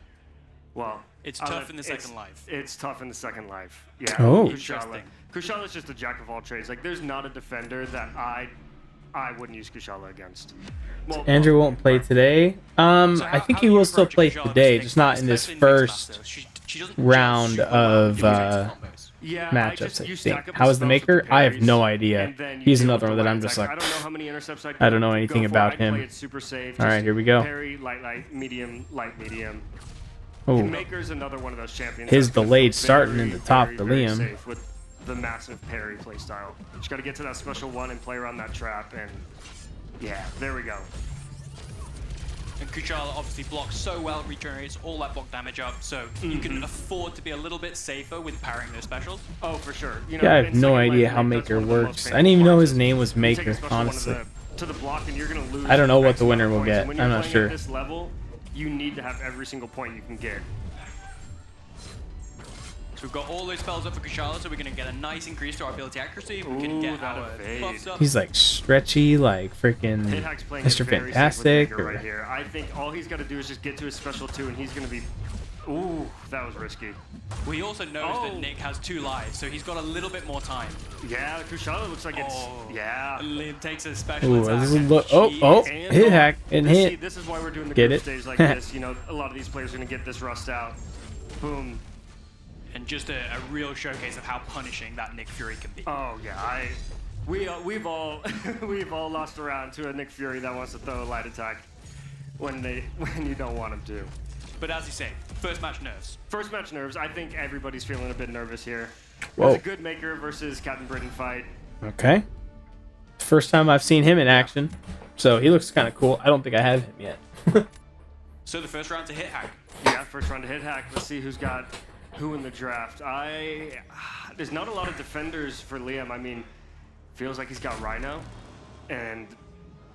well... It's tough in the second life. It's tough in the second life. Yeah. Oh. Kushala. Kushala is just a jack of all trades. Like, there's not a defender that I wouldn't use Kushala against. Well, Andrew won't play today. I think he will still play today, just not in this first round of matchups, I think. How is the Maker? I have no idea. He's another one that I'm just like, I don't know how many intercepts I don't know anything about him. All right, here we go. Parry, light, medium, light, medium. Oh, Maker's another one of those champions. his that's gonna delayed feel starting in the top very, for very Liam. safe with the massive parry playstyle. Just got to get to that special one and play around that trap, and yeah, there we go. And Kushala obviously blocks so well, regenerates all that block damage up, so you can afford to be a little bit safer with parrying those specials. Oh, for sure. You know, Yeah, I have in no second idea life, how that's Maker one of the most works. I painful didn't even know parts. his name was You take a Maker, special one honestly. to the block, and you're gonna lose. I don't know what X the winner amount of will points. get. And when you're I'm not playing sure. At this level, you need to have every single point you can get. So we've got all those spells up for Kushala, so we're going to get a nice increase to our ability accuracy. We can get that our evade. buffs up. He's like stretchy, like freaking Hit Hack's playing Mr. it very safe with Fantastic. Maker Or, right here. I think all he's got to do is just get to his special 2, and he's going to be... Ooh, that was risky. Well, he also knows that Nick has 2 lives, so he's got a little bit more time. Yeah, Kushala looks like it's... Yeah. Liam takes a special ooh, attack. this is oh, And hit hack and this, hit. See, this is why we're doing the Get group it? stage like this. You know, a lot of these players are going to get this rust out. Boom. And just a real showcase of how punishing that Nick Fury can be. Oh yeah, we've all we've all lost around to a Nick Fury that wants to throw a light attack when you don't want him to. But as you say, first match nerves. First match nerves. I think everybody's feeling a bit nervous here. Whoa. It's a good Maker versus Captain Britain fight. Okay. First time I've seen him in action, so he looks kind of cool. I don't think I have him yet. So the first round to Hit Hack. Yeah, first round to Hit Hack. Let's see who's got who in the draft. There's not a lot of defenders for Liam. I mean, feels like he's got Rhino, and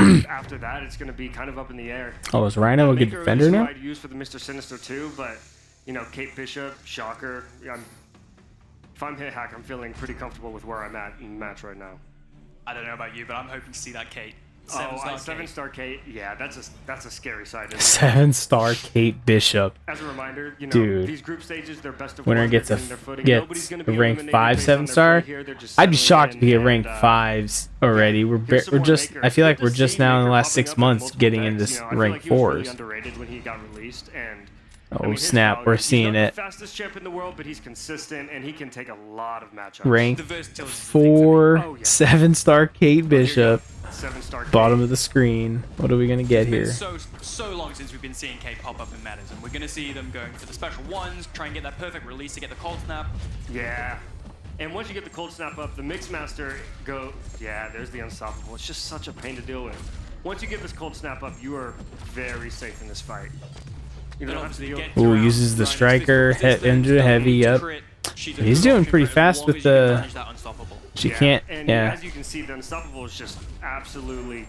after that, it's going to be kind of up in the air. Oh, is Rhino a good Maker defender is who now? I'd use for the Mr. Sinister too, but you know, Kate Bishop, Shocker. If I'm Hit Hack, I'm feeling pretty comfortable with where I'm at in the match right now. I don't know about you, but I'm hoping to see that Kate. 7-star Kate. Yeah, that's a scary sight. Isn't it? 7-star Kate Bishop. As a reminder, you know, Dude. these group stages, they're best of Winner one, gets they're a getting their footing. Nobody's gets gonna a be rank eliminated 5 based on their 7-star. play here. They're just I'd be settling shocked in to get and, rank 5s already. We're here's some more just Maker. I feel like Good we're to just see now in Maker the last popping 6 up in months multiple getting decks. into You know, I feel rank like he was really 4s. underrated when he got released, and I Oh mean, his snap, value- we're he's seeing not it. the fastest champ in the world, but he's consistent and he can take a lot of matchups. Rank The versatility. 4 Oh, yeah. 7-star Kate Bishop. 7-star Bottom of the screen. What are we gonna get here? It's been so long since we've been seeing Kate pop up in metas, and we're going to see them going for the special ones, try and get that perfect release to get the cold snap. Yeah. And once you get the cold snap up, the Mixmaster yeah, there's the unstoppable. It's just such a pain to deal with. Once you get this cold snap up, you are very safe in this fight. You don't have to deal with Ooh, uses the striker, hit into heavy up. He's doing pretty fast with the. She can't. And Yeah. as you can see, the unstoppable is just absolutely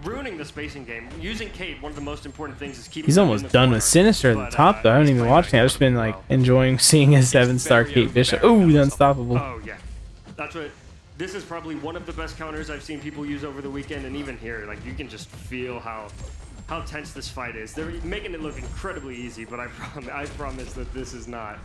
ruining the spacing game. Using Kate, one of the most important things is keeping He's them in almost the done corner. with Sinister at the top though. I haven't even watched it. I've just been like enjoying seeing a 7-star Kate Bishop. Ooh, the unstoppable. Oh yeah, that's what. This is probably one of the best counters I've seen people use over the weekend, and even here, like you can just feel how tense this fight is. They're making it look incredibly easy, but I promise that this is not.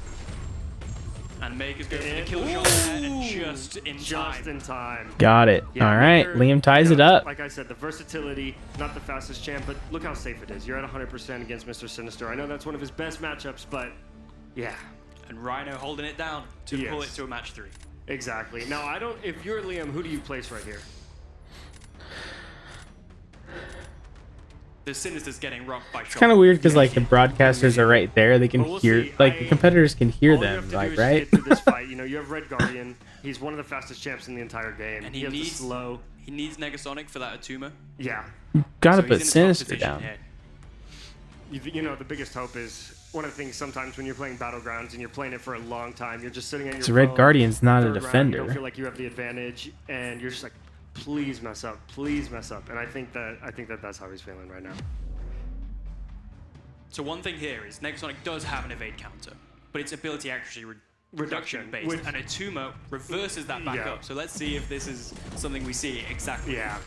And Maker's going for the kill shot there, and just in time. Got it. Yeah, All right, Maker, Liam ties you know, it up. Like I said, the versatility, not the fastest champ, but look how safe it is. You're at 100% against Mr. Sinister. I know that's one of his best matchups, but yeah. And Rhino holding it down to pull it to a match 3. Exactly. Now, if you're Liam, who do you place right here? The Sinister's getting rocked by It's kind of weird because like the broadcasters are right there. They can hear, like the competitors can hear All you have them, to like do is right. Get through this fight. You know, you have Red Guardian. He's one of the fastest champs in the entire game. And he he has the needs slow. He needs Negasonic for that Atuma. Yeah. Gotta So put he's in a tough Sinister position down. here. You know, the biggest hope is one of the things sometimes when you're playing Battlegrounds and you're playing it for a long time, you're just sitting at your So Red phone, Guardian's not a third round, defender. You don't feel like you have the advantage, and you're just like, please mess up, please mess up. And I think that that's how he's feeling right now. So one thing here is Negasonic does have an evade counter, but its ability accuracy reduction based, and Atuma reverses that back up. So let's see if this is something we see exactly. Yeah.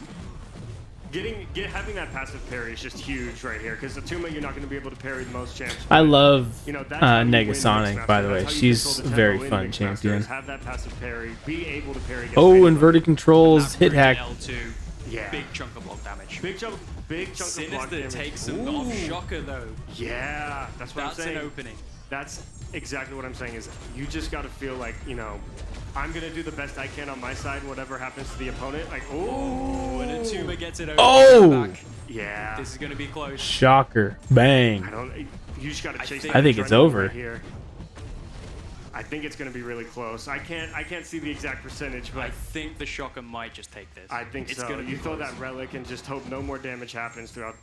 Having that passive parry is just huge right here, because Atuma, you're not going to be able to parry most champs. I love that's how you win Negasonic, Mixmaster. by the way. That's how you She's control the a very tempo in fun Mixmaster, champion. is have that passive parry, be able to parry against Oh, anybody. inverted controls, hit hack. L2, Yeah. big chunk of block damage. Big chunk of block Sinister damage. takes some Ooh. off Shocker though. Yeah, that's what I'm saying. That's an opening. That's exactly what I'm saying, is you just got to feel like, I'm going to do the best I can on my side, whatever happens to the opponent. Like, Oh, and Atuma gets it over. Oh! Back. Yeah. This is going to be close. Shocker. Bang. You just got to chase I think it's over. right here. I think it's going to be really close. I can't see the exact percentage, but I think the Shocker might just take this. I think it's so. Gonna be You throw close. that relic and just hope no more damage happens throughout.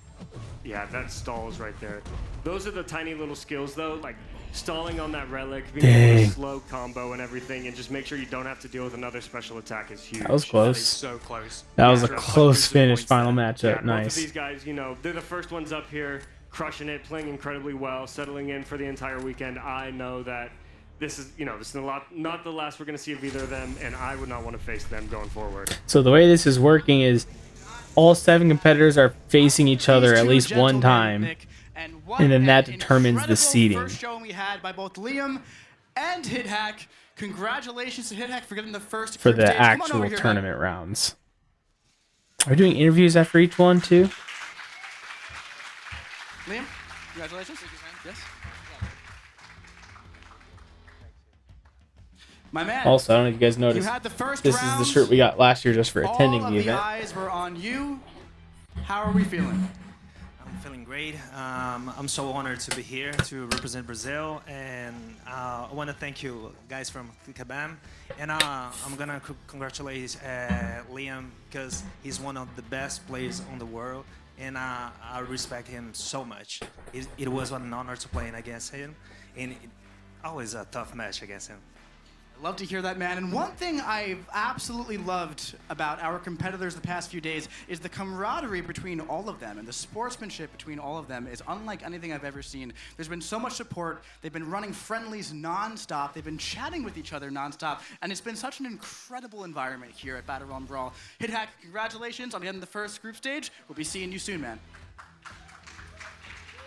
Yeah, that stalls right there. Those are the tiny little skills, though, like stalling on that relic, being able Dang. to slow combo and everything, and just make sure you don't have to deal with another special attack is huge. That was close. That is so close. That was a Yeah. close finish final Yeah, matchup. both of Nice. these guys, they're the first ones up here, crushing it, playing incredibly well, settling in for the entire weekend. I know that this is not the last we're going to see of either of them, and I would not want to face them going forward. So the way this is working is all 7 competitors are facing each other at least one time, and then that determines the seeding. First showing we had by both Liam and HitHack. Congratulations to HitHack for getting the first For group the stage. Come on over actual here, tournament rounds. Are we doing interviews after each one too? Liam, congratulations. Yes. My man. Also, I don't know if you guys noticed. You had the first This is round. the shirt we got last year just for attending All the of the event. eyes were on you. How are we feeling? I'm feeling great. I'm so honored to be here to represent Brazil, and I want to thank you guys from Kabam. And I'm gonna congratulate Liam, because he's one of the best players on the world, and I respect him so much. It was an honor to play against him, and always a tough match against him. Love to hear that, man. And one thing I've absolutely loved about our competitors the past few days is the camaraderie between all of them, and the sportsmanship between all of them is unlike anything I've ever seen. There's been so much support. They've been running friendlies nonstop. They've been chatting with each other nonstop, and it's been such an incredible environment here at Battle Realm Brawl. HitHack, congratulations on getting the first group stage. We'll be seeing you soon, man.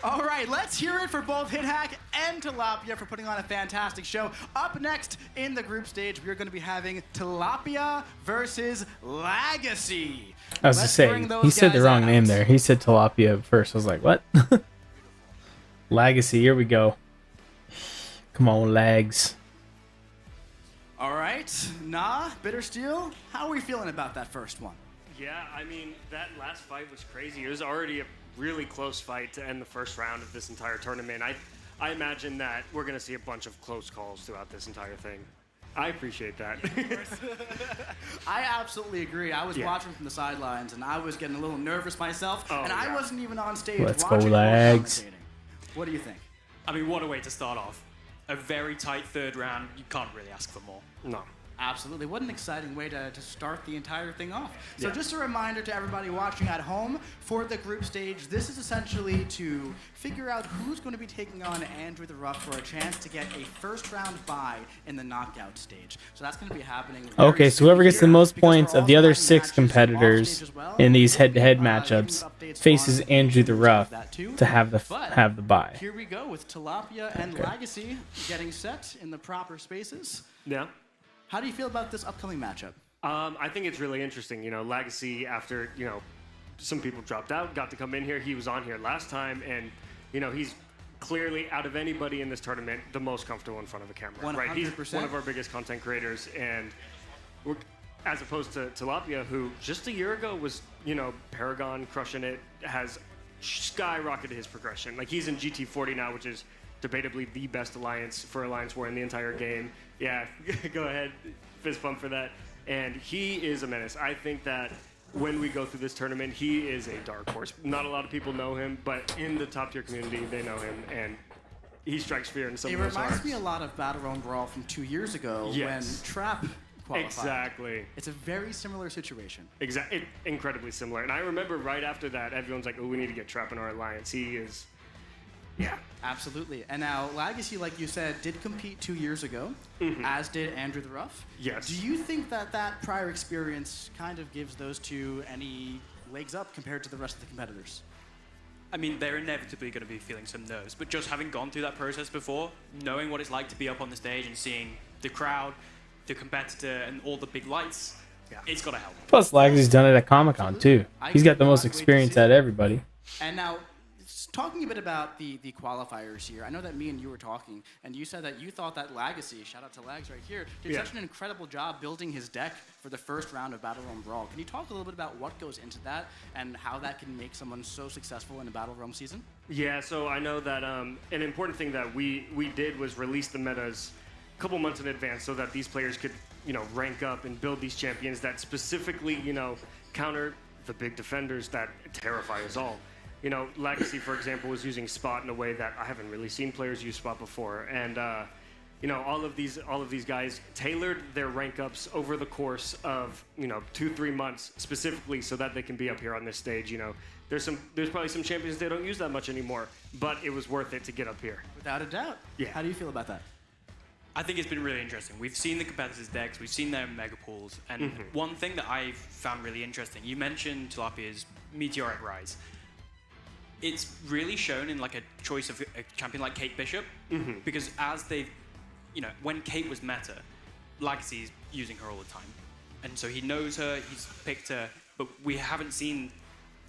All right, let's hear it for both HitHack and Tilapia for putting on a fantastic show. Up next in the group stage, we're going to be having Tilapia versus Legacy. I was to say, he said the wrong name there. He said Tilapia first. I was like, what? Legacy, here we go. Come on, Lags. All right, Bitter Steel, how are we feeling about that first one? Yeah, I mean, that last fight was crazy. It was already a really close fight to end the first round of this entire tournament. I imagine that we're going to see a bunch of close calls throughout this entire thing. I appreciate that. I absolutely agree. I was watching from the sidelines, and I was getting a little nervous myself, and I wasn't even on stage Let's go, watching or Lags. commentating. What do you think? I mean, what a way to start off. A very tight third round. You can't really ask for more. No. Absolutely. What an exciting way to start the entire thing off. So Yeah. just a reminder to everybody watching at home, for the group stage, this is essentially to figure out who's going to be taking on Andrew the Rough for a chance to get a first round bye in the knockout stage. So that's going to be happening. very Okay, so soon whoever gets the here, most because points we're of the also other having 6 matches competitors off stage as well. in these head-to-head We'll be, matchups giving updates faces on Andrew the Rough that too. to have the But have the bye. Here we go with Tilapia and Legacy getting set in the proper spaces. Yeah. How do you feel about this upcoming matchup? I think it's really interesting. Legacy, after, some people dropped out, got to come in here. He was on here last time, and, he's clearly, out of anybody in this tournament, the most comfortable in front of a camera. Right? He's 100%. one of our biggest content creators, and as opposed to Tilapia, who just a year ago was, Paragon crushing it, has skyrocketed his progression. Like, he's in GT40 now, which is debatably the best alliance war in the entire game. Yeah, go ahead, fist bump for that. And he is a menace. I think that when we go through this tournament, he is a dark horse. Not a lot of people know him, but in the top tier community, they know him, and he strikes fear in some It of those reminds hearts. me a lot of Battle Royale Brawl from 2 years ago Yes. when Trap qualified. Exactly. It's a very similar situation. Incredibly similar. And I remember right after that, everyone's like, oh, we need to get Trap in our alliance. He is Yeah. Absolutely. And now, Legacy, like you said, did compete 2 years ago, as did Andrew the Rough. Yes. Do you think that that prior experience kind of gives those two any legs up compared to the rest of the competitors? I mean, they're inevitably going to be feeling some nerves, but just having gone through that process before, knowing what it's like to be up on the stage and seeing the crowd, the competitor, and all the big lights, it's got to help. Plus, Lagsy's done it at Comic-Con too. He's got the most experience out of everybody. And now, talking a bit about the qualifiers here, I know that me and you were talking, and you said that you thought that Legacy, shout out to Lags right here, did such an incredible job building his deck for the first round of Battle Realm Brawl. Can you talk a little bit about what goes into that and how that can make someone so successful in a Battle Realm season? Yeah, so I know that an important thing that we did was release the metas a couple months in advance so that these players could, rank up and build these champions that specifically, counter the big defenders that terrify us all. Legacy, for example, was using Spot in a way that I haven't really seen players use Spot before. And, all of these guys tailored their rank ups over the course of, 2-3 months specifically so that they can be up here on this stage. There's probably some champions they don't use that much anymore, but it was worth it to get up here. Without a doubt. Yeah. How do you feel about that? I think it's been really interesting. We've seen the competitors' decks, we've seen their mega pools, and one thing that I found really interesting, you mentioned Tilapia's Meteoric Rise. It's really shown in like a choice of a champion like Kate Bishop, because as they've, when Kate was meta, Legacy's using her all the time, and so he knows her, he's picked her, but we haven't seen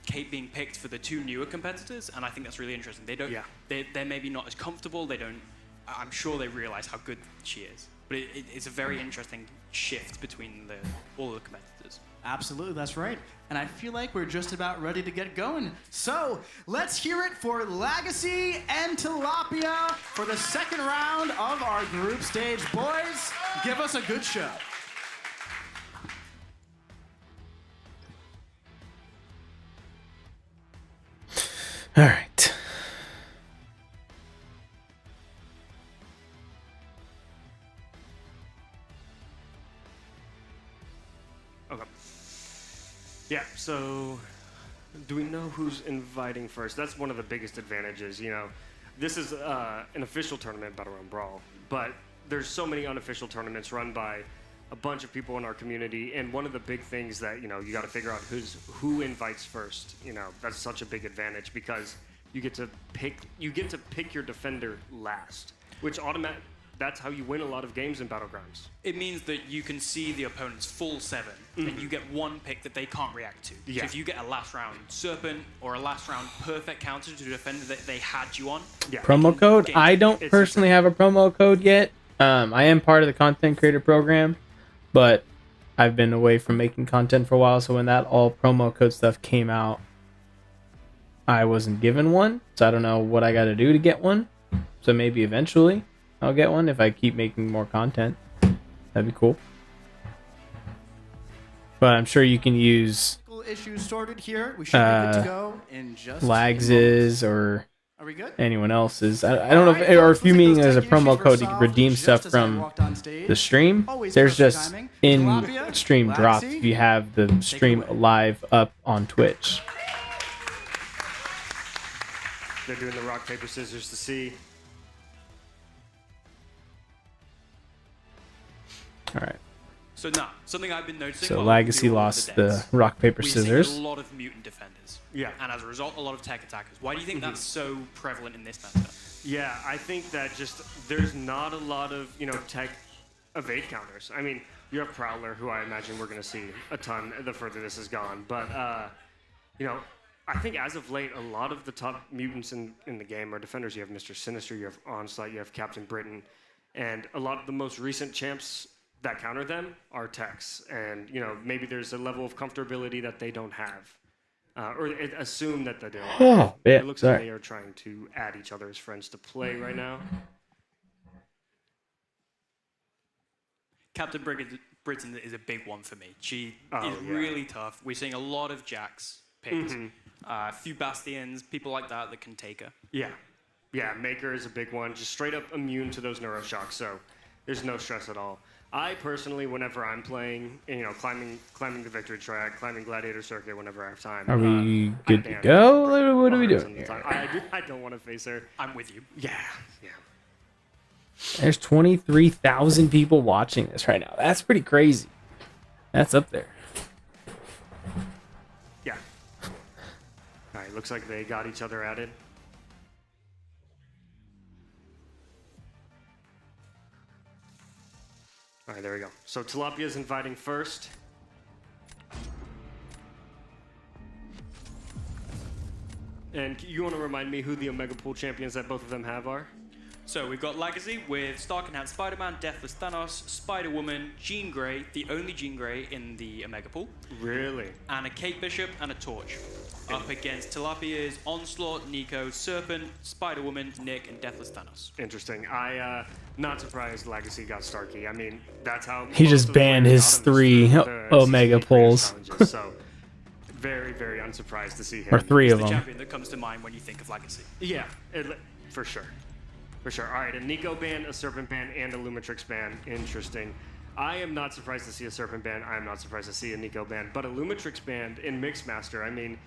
Kate being picked for the two newer competitors, and I think that's really interesting. They don't, they're maybe not as comfortable. They don't. I'm sure they realize how good she is, but it's a very interesting shift between all the competitors. Absolutely, that's right. And I feel like we're just about ready to get going. So let's hear it for Legacy and Tilapia for the second round of our group stage. Boys, give us a good show. All right. Okay. Yeah, so do we know who's inviting first? That's one of the biggest advantages, This is an official tournament, Battle Realm Brawl, but there's so many unofficial tournaments run by a bunch of people in our community, and one of the big things that, you got to figure out who invites first. That's such a big advantage because you get to pick your defender last, which that's how you win a lot of games in Battlegrounds. It means that you can see the opponent's full 7, and you get one pick that they can't react to. Yeah. So if you get a last round Serpent or a last round perfect counter to a defender that they had you on. Yeah. Promo code? I don't personally have a promo code yet. I am part of the content creator program, but I've been away from making content for a while, so when that all promo code stuff came out, I wasn't given one, so I don't know what I got to do to get one. So maybe eventually I'll get one if I keep making more content. That'd be cool. But I'm sure you can use Issues sorted here. We should be good to go in just Lags's or Are we good? anyone else's. I don't know if you're meaning as a promo code to redeem stuff from the stream. There's just in-stream drops if you have the stream live up on Twitch. They're doing the rock, paper, scissors to see. All right. So now, something I've been noticing. So while Legacy doing all lost the decks, the rock, paper, we're seeing scissors. a lot of mutant defenders. Yeah. And as a result, a lot of tech attackers. Why do you think that's so prevalent in this meta? Yeah, I think that there's not a lot of, tech evade counters. I mean, you have Prowler, who I imagine we're going to see a ton the further this has gone. But, I think as of late, a lot of the top mutants in the game are defenders. You have Mr. Sinister, you have Onslaught, you have Captain Britain. And a lot of the most recent champs that counter them are techs. And, maybe there's a level of comfortability that they don't have. Or assume that they don't. Oh, yeah, it looks sorry. like they are trying to add each other as friends to play right now. Captain Britain is a big one for me. She is really tough. We're seeing a lot of Jacks picked. A few Bastions, people like that can take her. Yeah. Yeah, Maker is a big one. Just straight up immune to those neuroshocks, so there's no stress at all. I personally, whenever I'm playing, you know, climbing the victory track, climbing Gladiator Circuit, whenever I have time. Are we I good to ban go? What are we 100% doing of the here? time. I don't want to face her. I'm with you. Yeah. There's 23,000 people watching this right now. That's pretty crazy. That's up there. Yeah. All right, looks like they got each other at it. All right, there we go. So Tilapia's inviting first. And you want to remind me who the Omega Pool champions that both of them have are? So we've got Legacy with Stark Enhanced Spider-Man, Deathless Thanos, Spider-Woman, Jean Grey, the only Jean Grey in the Omega Pool. Really? And a Kate Bishop and a Torch. Up against Tilapia's Onslaught, Nico, Serpent, Spider-Woman, Nick, and Deathless Thanos. Interesting. Not surprised Legacy got Starkey. I mean, that's how He most just of the banned players his got him, is 3 through the Omega CCP pulls. challenges, so very, very unsurprised to see him. Or 3 of The them. champion that comes to mind when you think of Legacy. Yeah, for sure. For sure. All right, a Nico ban, a Serpent ban, and a Lumitrix ban. Interesting. I am not surprised to see a Serpent ban. I am not surprised to see a Nico ban. But a Lumitrix ban in Mixmaster, I mean,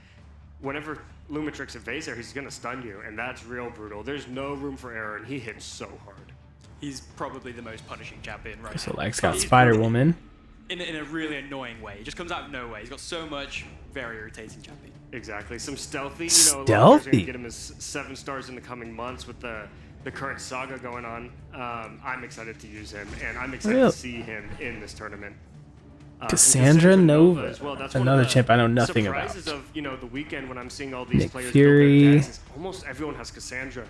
whenever Lumitrix evades there, he's going to stun you, and that's real brutal. There's no room for error, and he hits so hard. He's probably the most punishing champion right So now. Lex got He's Spider-Woman. in a really annoying way. He just comes out of nowhere. He's got so much very irritating champion. Exactly. Some stealthy, you know, a lot of players are going Stealthy. to get him as 7 stars in the coming months with the current saga going on. I'm excited to use him, and I'm excited Really? to see him in this tournament. And Cassandra Nova, as well. That's one another of the champ I know nothing about. surprises of, you know, the weekend when I'm seeing all these Nick players Fury. build their decks is almost everyone has Cassandra.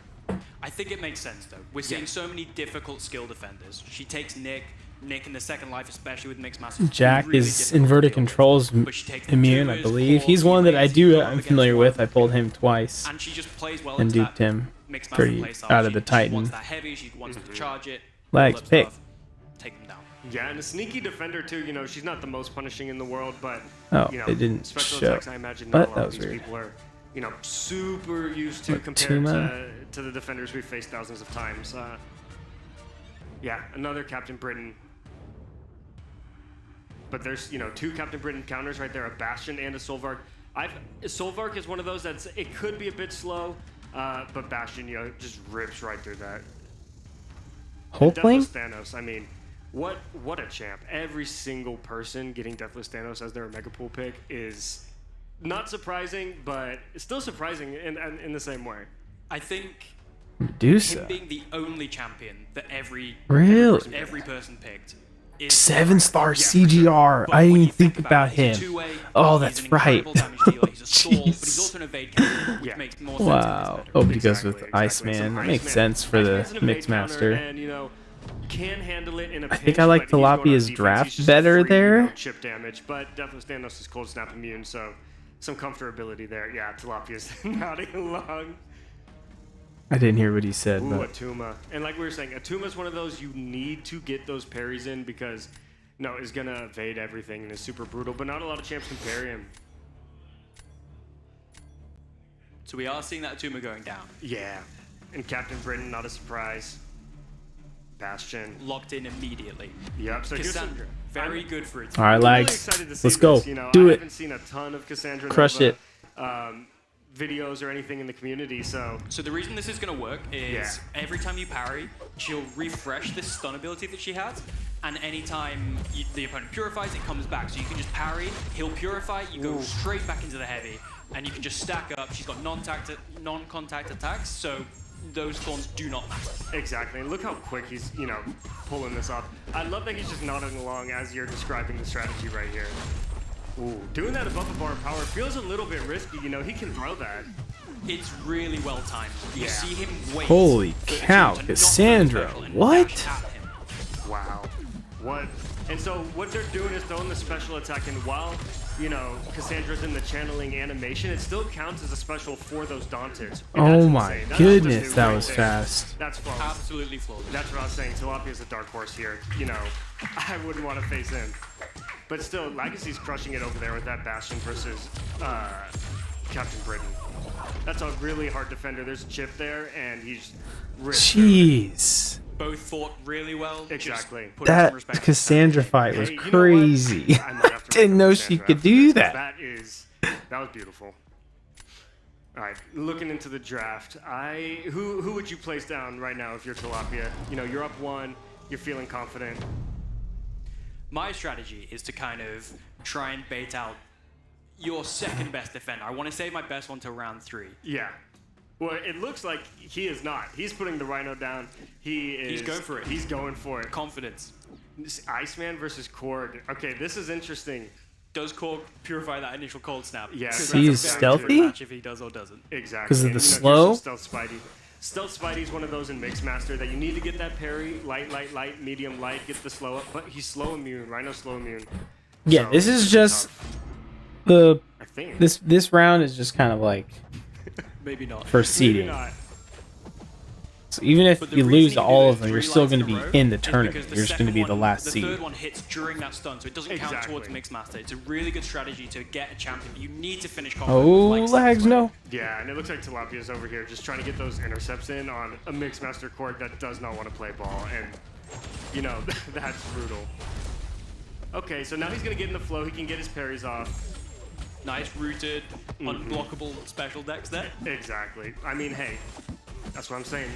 I think it makes sense, though. We're seeing so many difficult skill defenders. She takes Nick in the second life, especially with Mixed Masters. Jack really is difficult inverted to deal with. controls But she takes the immune, I Tubers, believe. Hawks, He's one that I Rays, do. go up I'm against familiar one. with. I pulled him twice And she just plays well and into duped that him Mixed Master pretty playstyle. out of the She Titan. wants that heavy, she wants to charge it. Legs, all that pick. stuff. Take them down. Yeah, and a sneaky defender too. You know, she's not the most punishing in the world, but Oh, you know, they didn't special show. attacks. I imagine But not a lot that of was these weird. people are, you know, super used to What, compared Tuma? to the defenders we've faced thousands of times. Yeah, another Captain Britain. But there's, you know, 2 Captain Britain counters right there, a Bastion and a Solvark. Solvark is one of those it could be a bit slow, but Bastion, you know, just rips right through that. Hulkling? Deathless Thanos, I mean, what a champ. Every single person getting Deathless Thanos as their Omega Pool pick is not surprising, but it's still surprising in the same way. I think Medusa. him being the only champion that every person picked is 7-star CGR. I didn't even think about him. Oh, that's right. He's also an evade character, which makes more sense in this Wow. meta. Oh, but he goes with Iceman. That makes sense for the Mixmaster. And, you know, can handle it in a I pinch, think I like but he's going on Tilapia's defense. draft He's just better free, you know, there. chip damage, but Deathless Thanos is cold snap immune, so some comfortability there. Yeah, Tilapia's nodding along. I didn't hear what he said, Ooh, but Atuma. And like we were saying, Atuma's one of those you need to get those parries in because, no, is going to evade everything and is super brutal, but not a lot of champs can parry him. So we are seeing that Atuma going down. Yeah. And Captain Britain, not a surprise. Bastion. Locked in immediately. Yep. So here's Cassandra, very good for it. All right, I'm lags. excited to see Let's go. this, you know, Do I it. haven't seen a ton of Cassandra Crush Nova, it. videos or anything in the community, so the reason this is going to work is every time you parry, she'll refresh this stun ability that she has, and anytime the opponent purifies, it comes back. So you can just parry, he'll purify, you go straight back into the heavy, and you can just stack up. She's got non-contact attacks, so those thorns do not matter. Exactly, and look how quick he's, you know, pulling this off. I love that he's just nodding along as you're describing the strategy right here. Ooh, doing that above the bar of power feels a little bit risky, you know, he can throw that. It's really well timed. You see him wait. holy for the cow, team to knock Cassandra! the special and What? dash at him. Wow. What? And so what they're doing is throwing the special attack, and while, you know, Cassandra's in the channeling animation, it still counts as a special for those Daunted. Oh my goodness, that was fast. That's flawless. Absolutely flawless. That's what I was saying. Tilapia's a dark horse here. You know, I wouldn't want to face him. But still, Legacy's crushing it over there with that Bastion versus Captain Britain. That's a really hard defender. There's a chip there, and he's ripped through it. Jeez. both fought really well. Exactly. That Cassandra fight was crazy. I didn't know she could do that. That was beautiful. All right, looking into the draft, who would you place down right now if you're Tilapia? You know, you're up 1, you're feeling confident. My strategy is to kind of try and bait out your second best defender. I want to save my best one till round 3. Yeah. Well, it looks like he is not. He's putting the Rhino down. He's going for it. He's going for it. Confidence. Iceman versus Korg. Okay, this is interesting. Does Korg purify that initial cold snap? Yeah. He's stealthy? If he does or doesn't. Exactly. Because of the And, slow? here's some Stealth Spidey. Stealth Spidey's one of those in Mixmaster that you need to get that parry, light, medium, light, get the slow up, but he's slow immune. Rhino's slow immune. Yeah, So, this is it's just tough. the I think. this round is just kind of like Maybe not. for seeding. Maybe not. So even if But the you reason lose you do all those of them, 3 you're still lights going to in a be row in the is tournament. because You're just going to be the last the seed. third one hits during that stun, so it doesn't count towards Mixmaster. It's a really good strategy to get a champion. You need to finish combat. Oh, like lags, no. Yeah, and it looks like Tilapia's over here just trying to get those intercepts in on a Mixmaster Korg that does not want to play ball, and, you know, that's brutal. Okay, so now he's going to get in the flow. He can get his parries off. Nice rooted, unblockable special decks there. Exactly. I mean, hey, that's what I'm saying.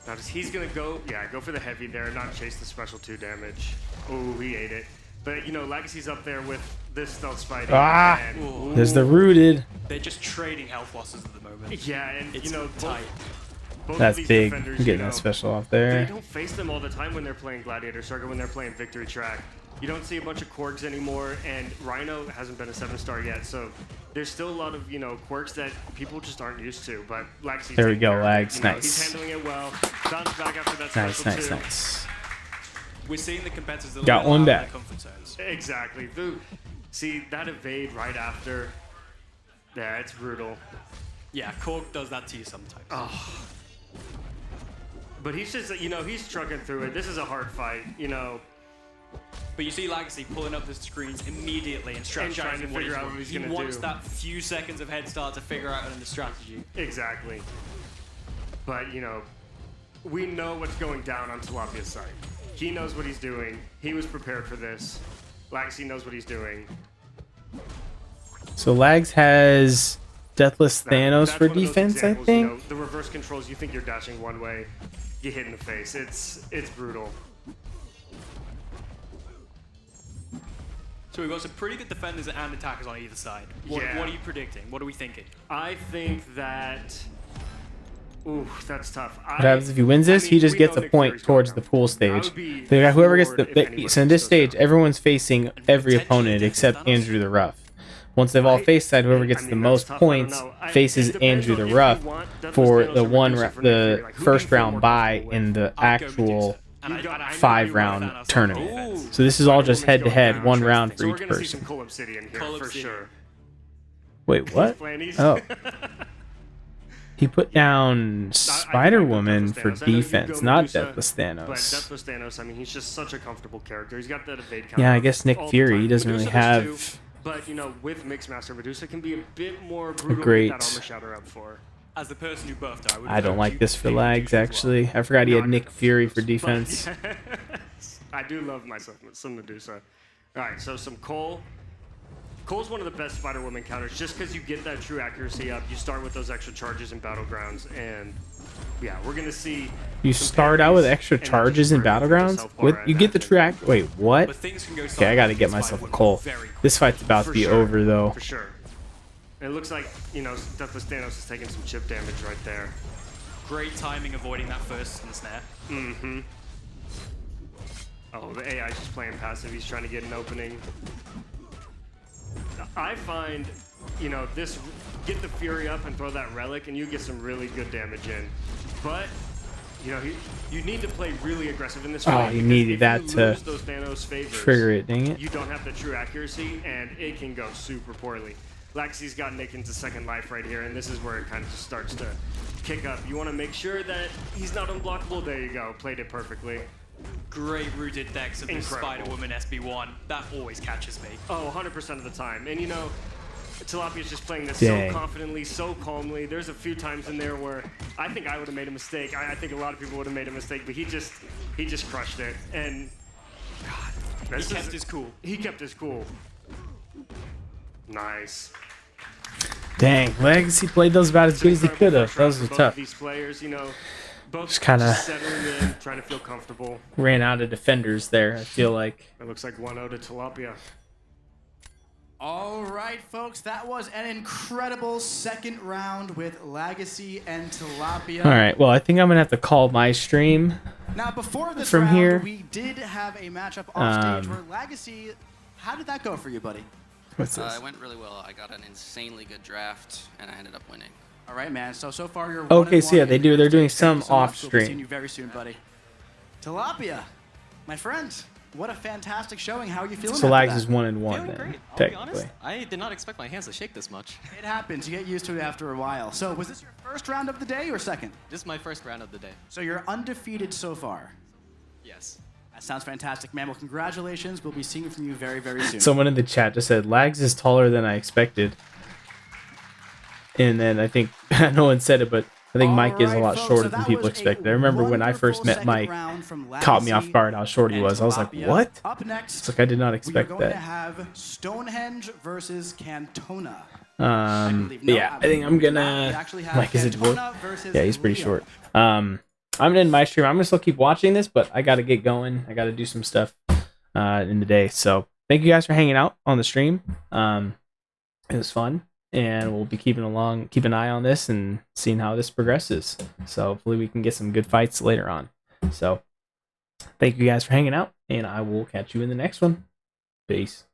Now, he's going to go for the heavy there, not chase the special 2 damage. Oh, he ate it. But, you know, Legacy's up there with this Stealth Spidey. Ah! and- There's the rooted. They're just trading health losses at the moment. Yeah, and, it's you know, tight. both That's of these big. defenders, I'm getting you know, that special off They there. don't face them all the time when they're playing Gladiator Circle, when they're playing Victory Track. You don't see a bunch of Korgs anymore, and Rhino hasn't been a 7-star yet, so there's still a lot of, you know, quirks that people just aren't used to, but Legacy's There we taking go, care of it. Lags. You know, Nice. He's handling it well. Bounce back after that Nice, special nice, 2. nice. We're seeing the competitors a Got little one out of back. their comfort zones. Exactly. See, that evade right after, yeah, it's brutal. Yeah, Korg does that to you sometimes. Oh. But he's just, you know, he's trucking through it. This is a hard fight, you know. But you see Legacy pulling up the screens immediately and trying to strategizing figure out what he's He gonna wants do. that few seconds of head start to figure out the strategy. Exactly. But, you know, we know what's going down on Tilapia's side. He knows what he's doing. He was prepared for this. Legacy knows what he's doing. So Lags has Deathless Thanos That's for one of those defense, I examples, think. You know, the reverse controls, you think you're dashing one way, get hit in the face. It's brutal. So we've got some pretty good defenders and attackers on either side. What are you predicting? What are we thinking? I think that... Ooh, that's tough. What happens if he wins this? He just gets a point towards the pool stage. Whoever gets so in this stage, everyone's facing every opponent except Andrew the Rough. Once they've all faced that, whoever gets the most points faces Andrew the Rough for the first round bye in the actual 5-round tournament. So this is all just head-to-head, 1 round for each person. Cull Obsidian here, for sure. Wait, what? Oh. He put down Spider-Woman for defense, not Deathless But Thanos. Deathless Thanos, I mean, he's just such a comfortable character. He's got that evade Yeah, counter I guess Nick all the Fury, time. he doesn't really Medusa does too, have But, you know, with Mixmaster, Medusa can be a bit more brutal great- to get that Armor Shatter up for. As the person who buffed her, I don't like this for Lags, actually. I forgot he had Nick Fury for defense. I do love myself some Medusa. All right, so some Cole. Cole's one of the best Spider-Woman counters just because you get that true accuracy up. You start with those extra charges in Battlegrounds, and yeah, we're going to see... You start out with extra charges in Battlegrounds? You get the true act... Wait, what? Okay, I gotta get myself a Cole. This fight's about to be over, though. For sure. And it looks like, you know, Deathless Thanos is taking some chip damage right there. Great timing avoiding that first snare. Mm-hmm. Oh, the AI's just playing passive. He's trying to get an opening. I find, you know, this, get the Fury up and throw that Relic, and you get some really good damage in. But, you know, you need to play really aggressive in this Oh, fight. you because needed if that you to lose those Thanos favors, trigger it, dang it. you don't have the true accuracy, and it can go super poorly. Legacy's got Nick into second life right here, and this is where it kind of just starts to kick up. You want to make sure that he's not unblockable. There you go. Played it perfectly. Great rooted decks of this Incredible. Spider-Woman SB1. That always catches me. Oh, 100% of the time. And, you know, Tilapia's just playing this Dang. so confidently, so calmly. There's a few times in there where I think I would have made a mistake. I think a lot of people would have made a mistake, but he just crushed it. And God, He kept his cool. He kept his cool. Nice. Dang, Legacy played those about as good as he could have. Those were Both tough. of these players, you know, both Just kinda- settling in, trying to feel comfortable. Ran out of defenders there, I feel like. It looks like 1-0 to Tilapia. All right, folks, that was an incredible second round with Legacy and Tilapia. All right, well, I think I'm going to have to call my stream. Now, before this From round, here. we did have a matchup off stage Um, where Legacy, how did that go for you, buddy? What's this? It went really well. I got an insanely good draft, and I ended up winning. All right, man. So far you're Okay, so yeah, 1-1 they in do. the They're group doing stage. Thank you some so much. off We'll be seeing stream. you very soon, buddy. Tilapia, my friend, what a fantastic showing. How are you feeling? So after Lags that? is 1-1 Feeling then, great. I'll be honest. technically. I did not expect my hands to shake this much. It happens. You get used to it after a while. So was this your first round of the day or second? This is my first round of the day. So you're undefeated so far. Yes. That sounds fantastic, man. Well, congratulations. We'll be seeing from you very, very soon. Someone in the chat just said, Lags is taller than I expected. And then I think, no one said it, but I think Mike is a lot shorter than people expected. I remember when I first met Mike, caught me off guard how short he was. I was like, what? Up next, It's like I did not we are expect going to that. have Stonehenge versus Cantona. Yeah, I think I'm gonna. actually have Mike is a dwarf. Cantona versus Yeah, he's pretty Leo. short. I'm gonna end my stream. I'm gonna still keep watching this, but I gotta get going. I gotta do some stuff in the day. So thank you guys for hanging out on the stream. It was fun, and we'll be keep an eye on this and seeing how this progresses. So hopefully we can get some good fights later on. So thank you guys for hanging out, and I will catch you in the next one. Peace.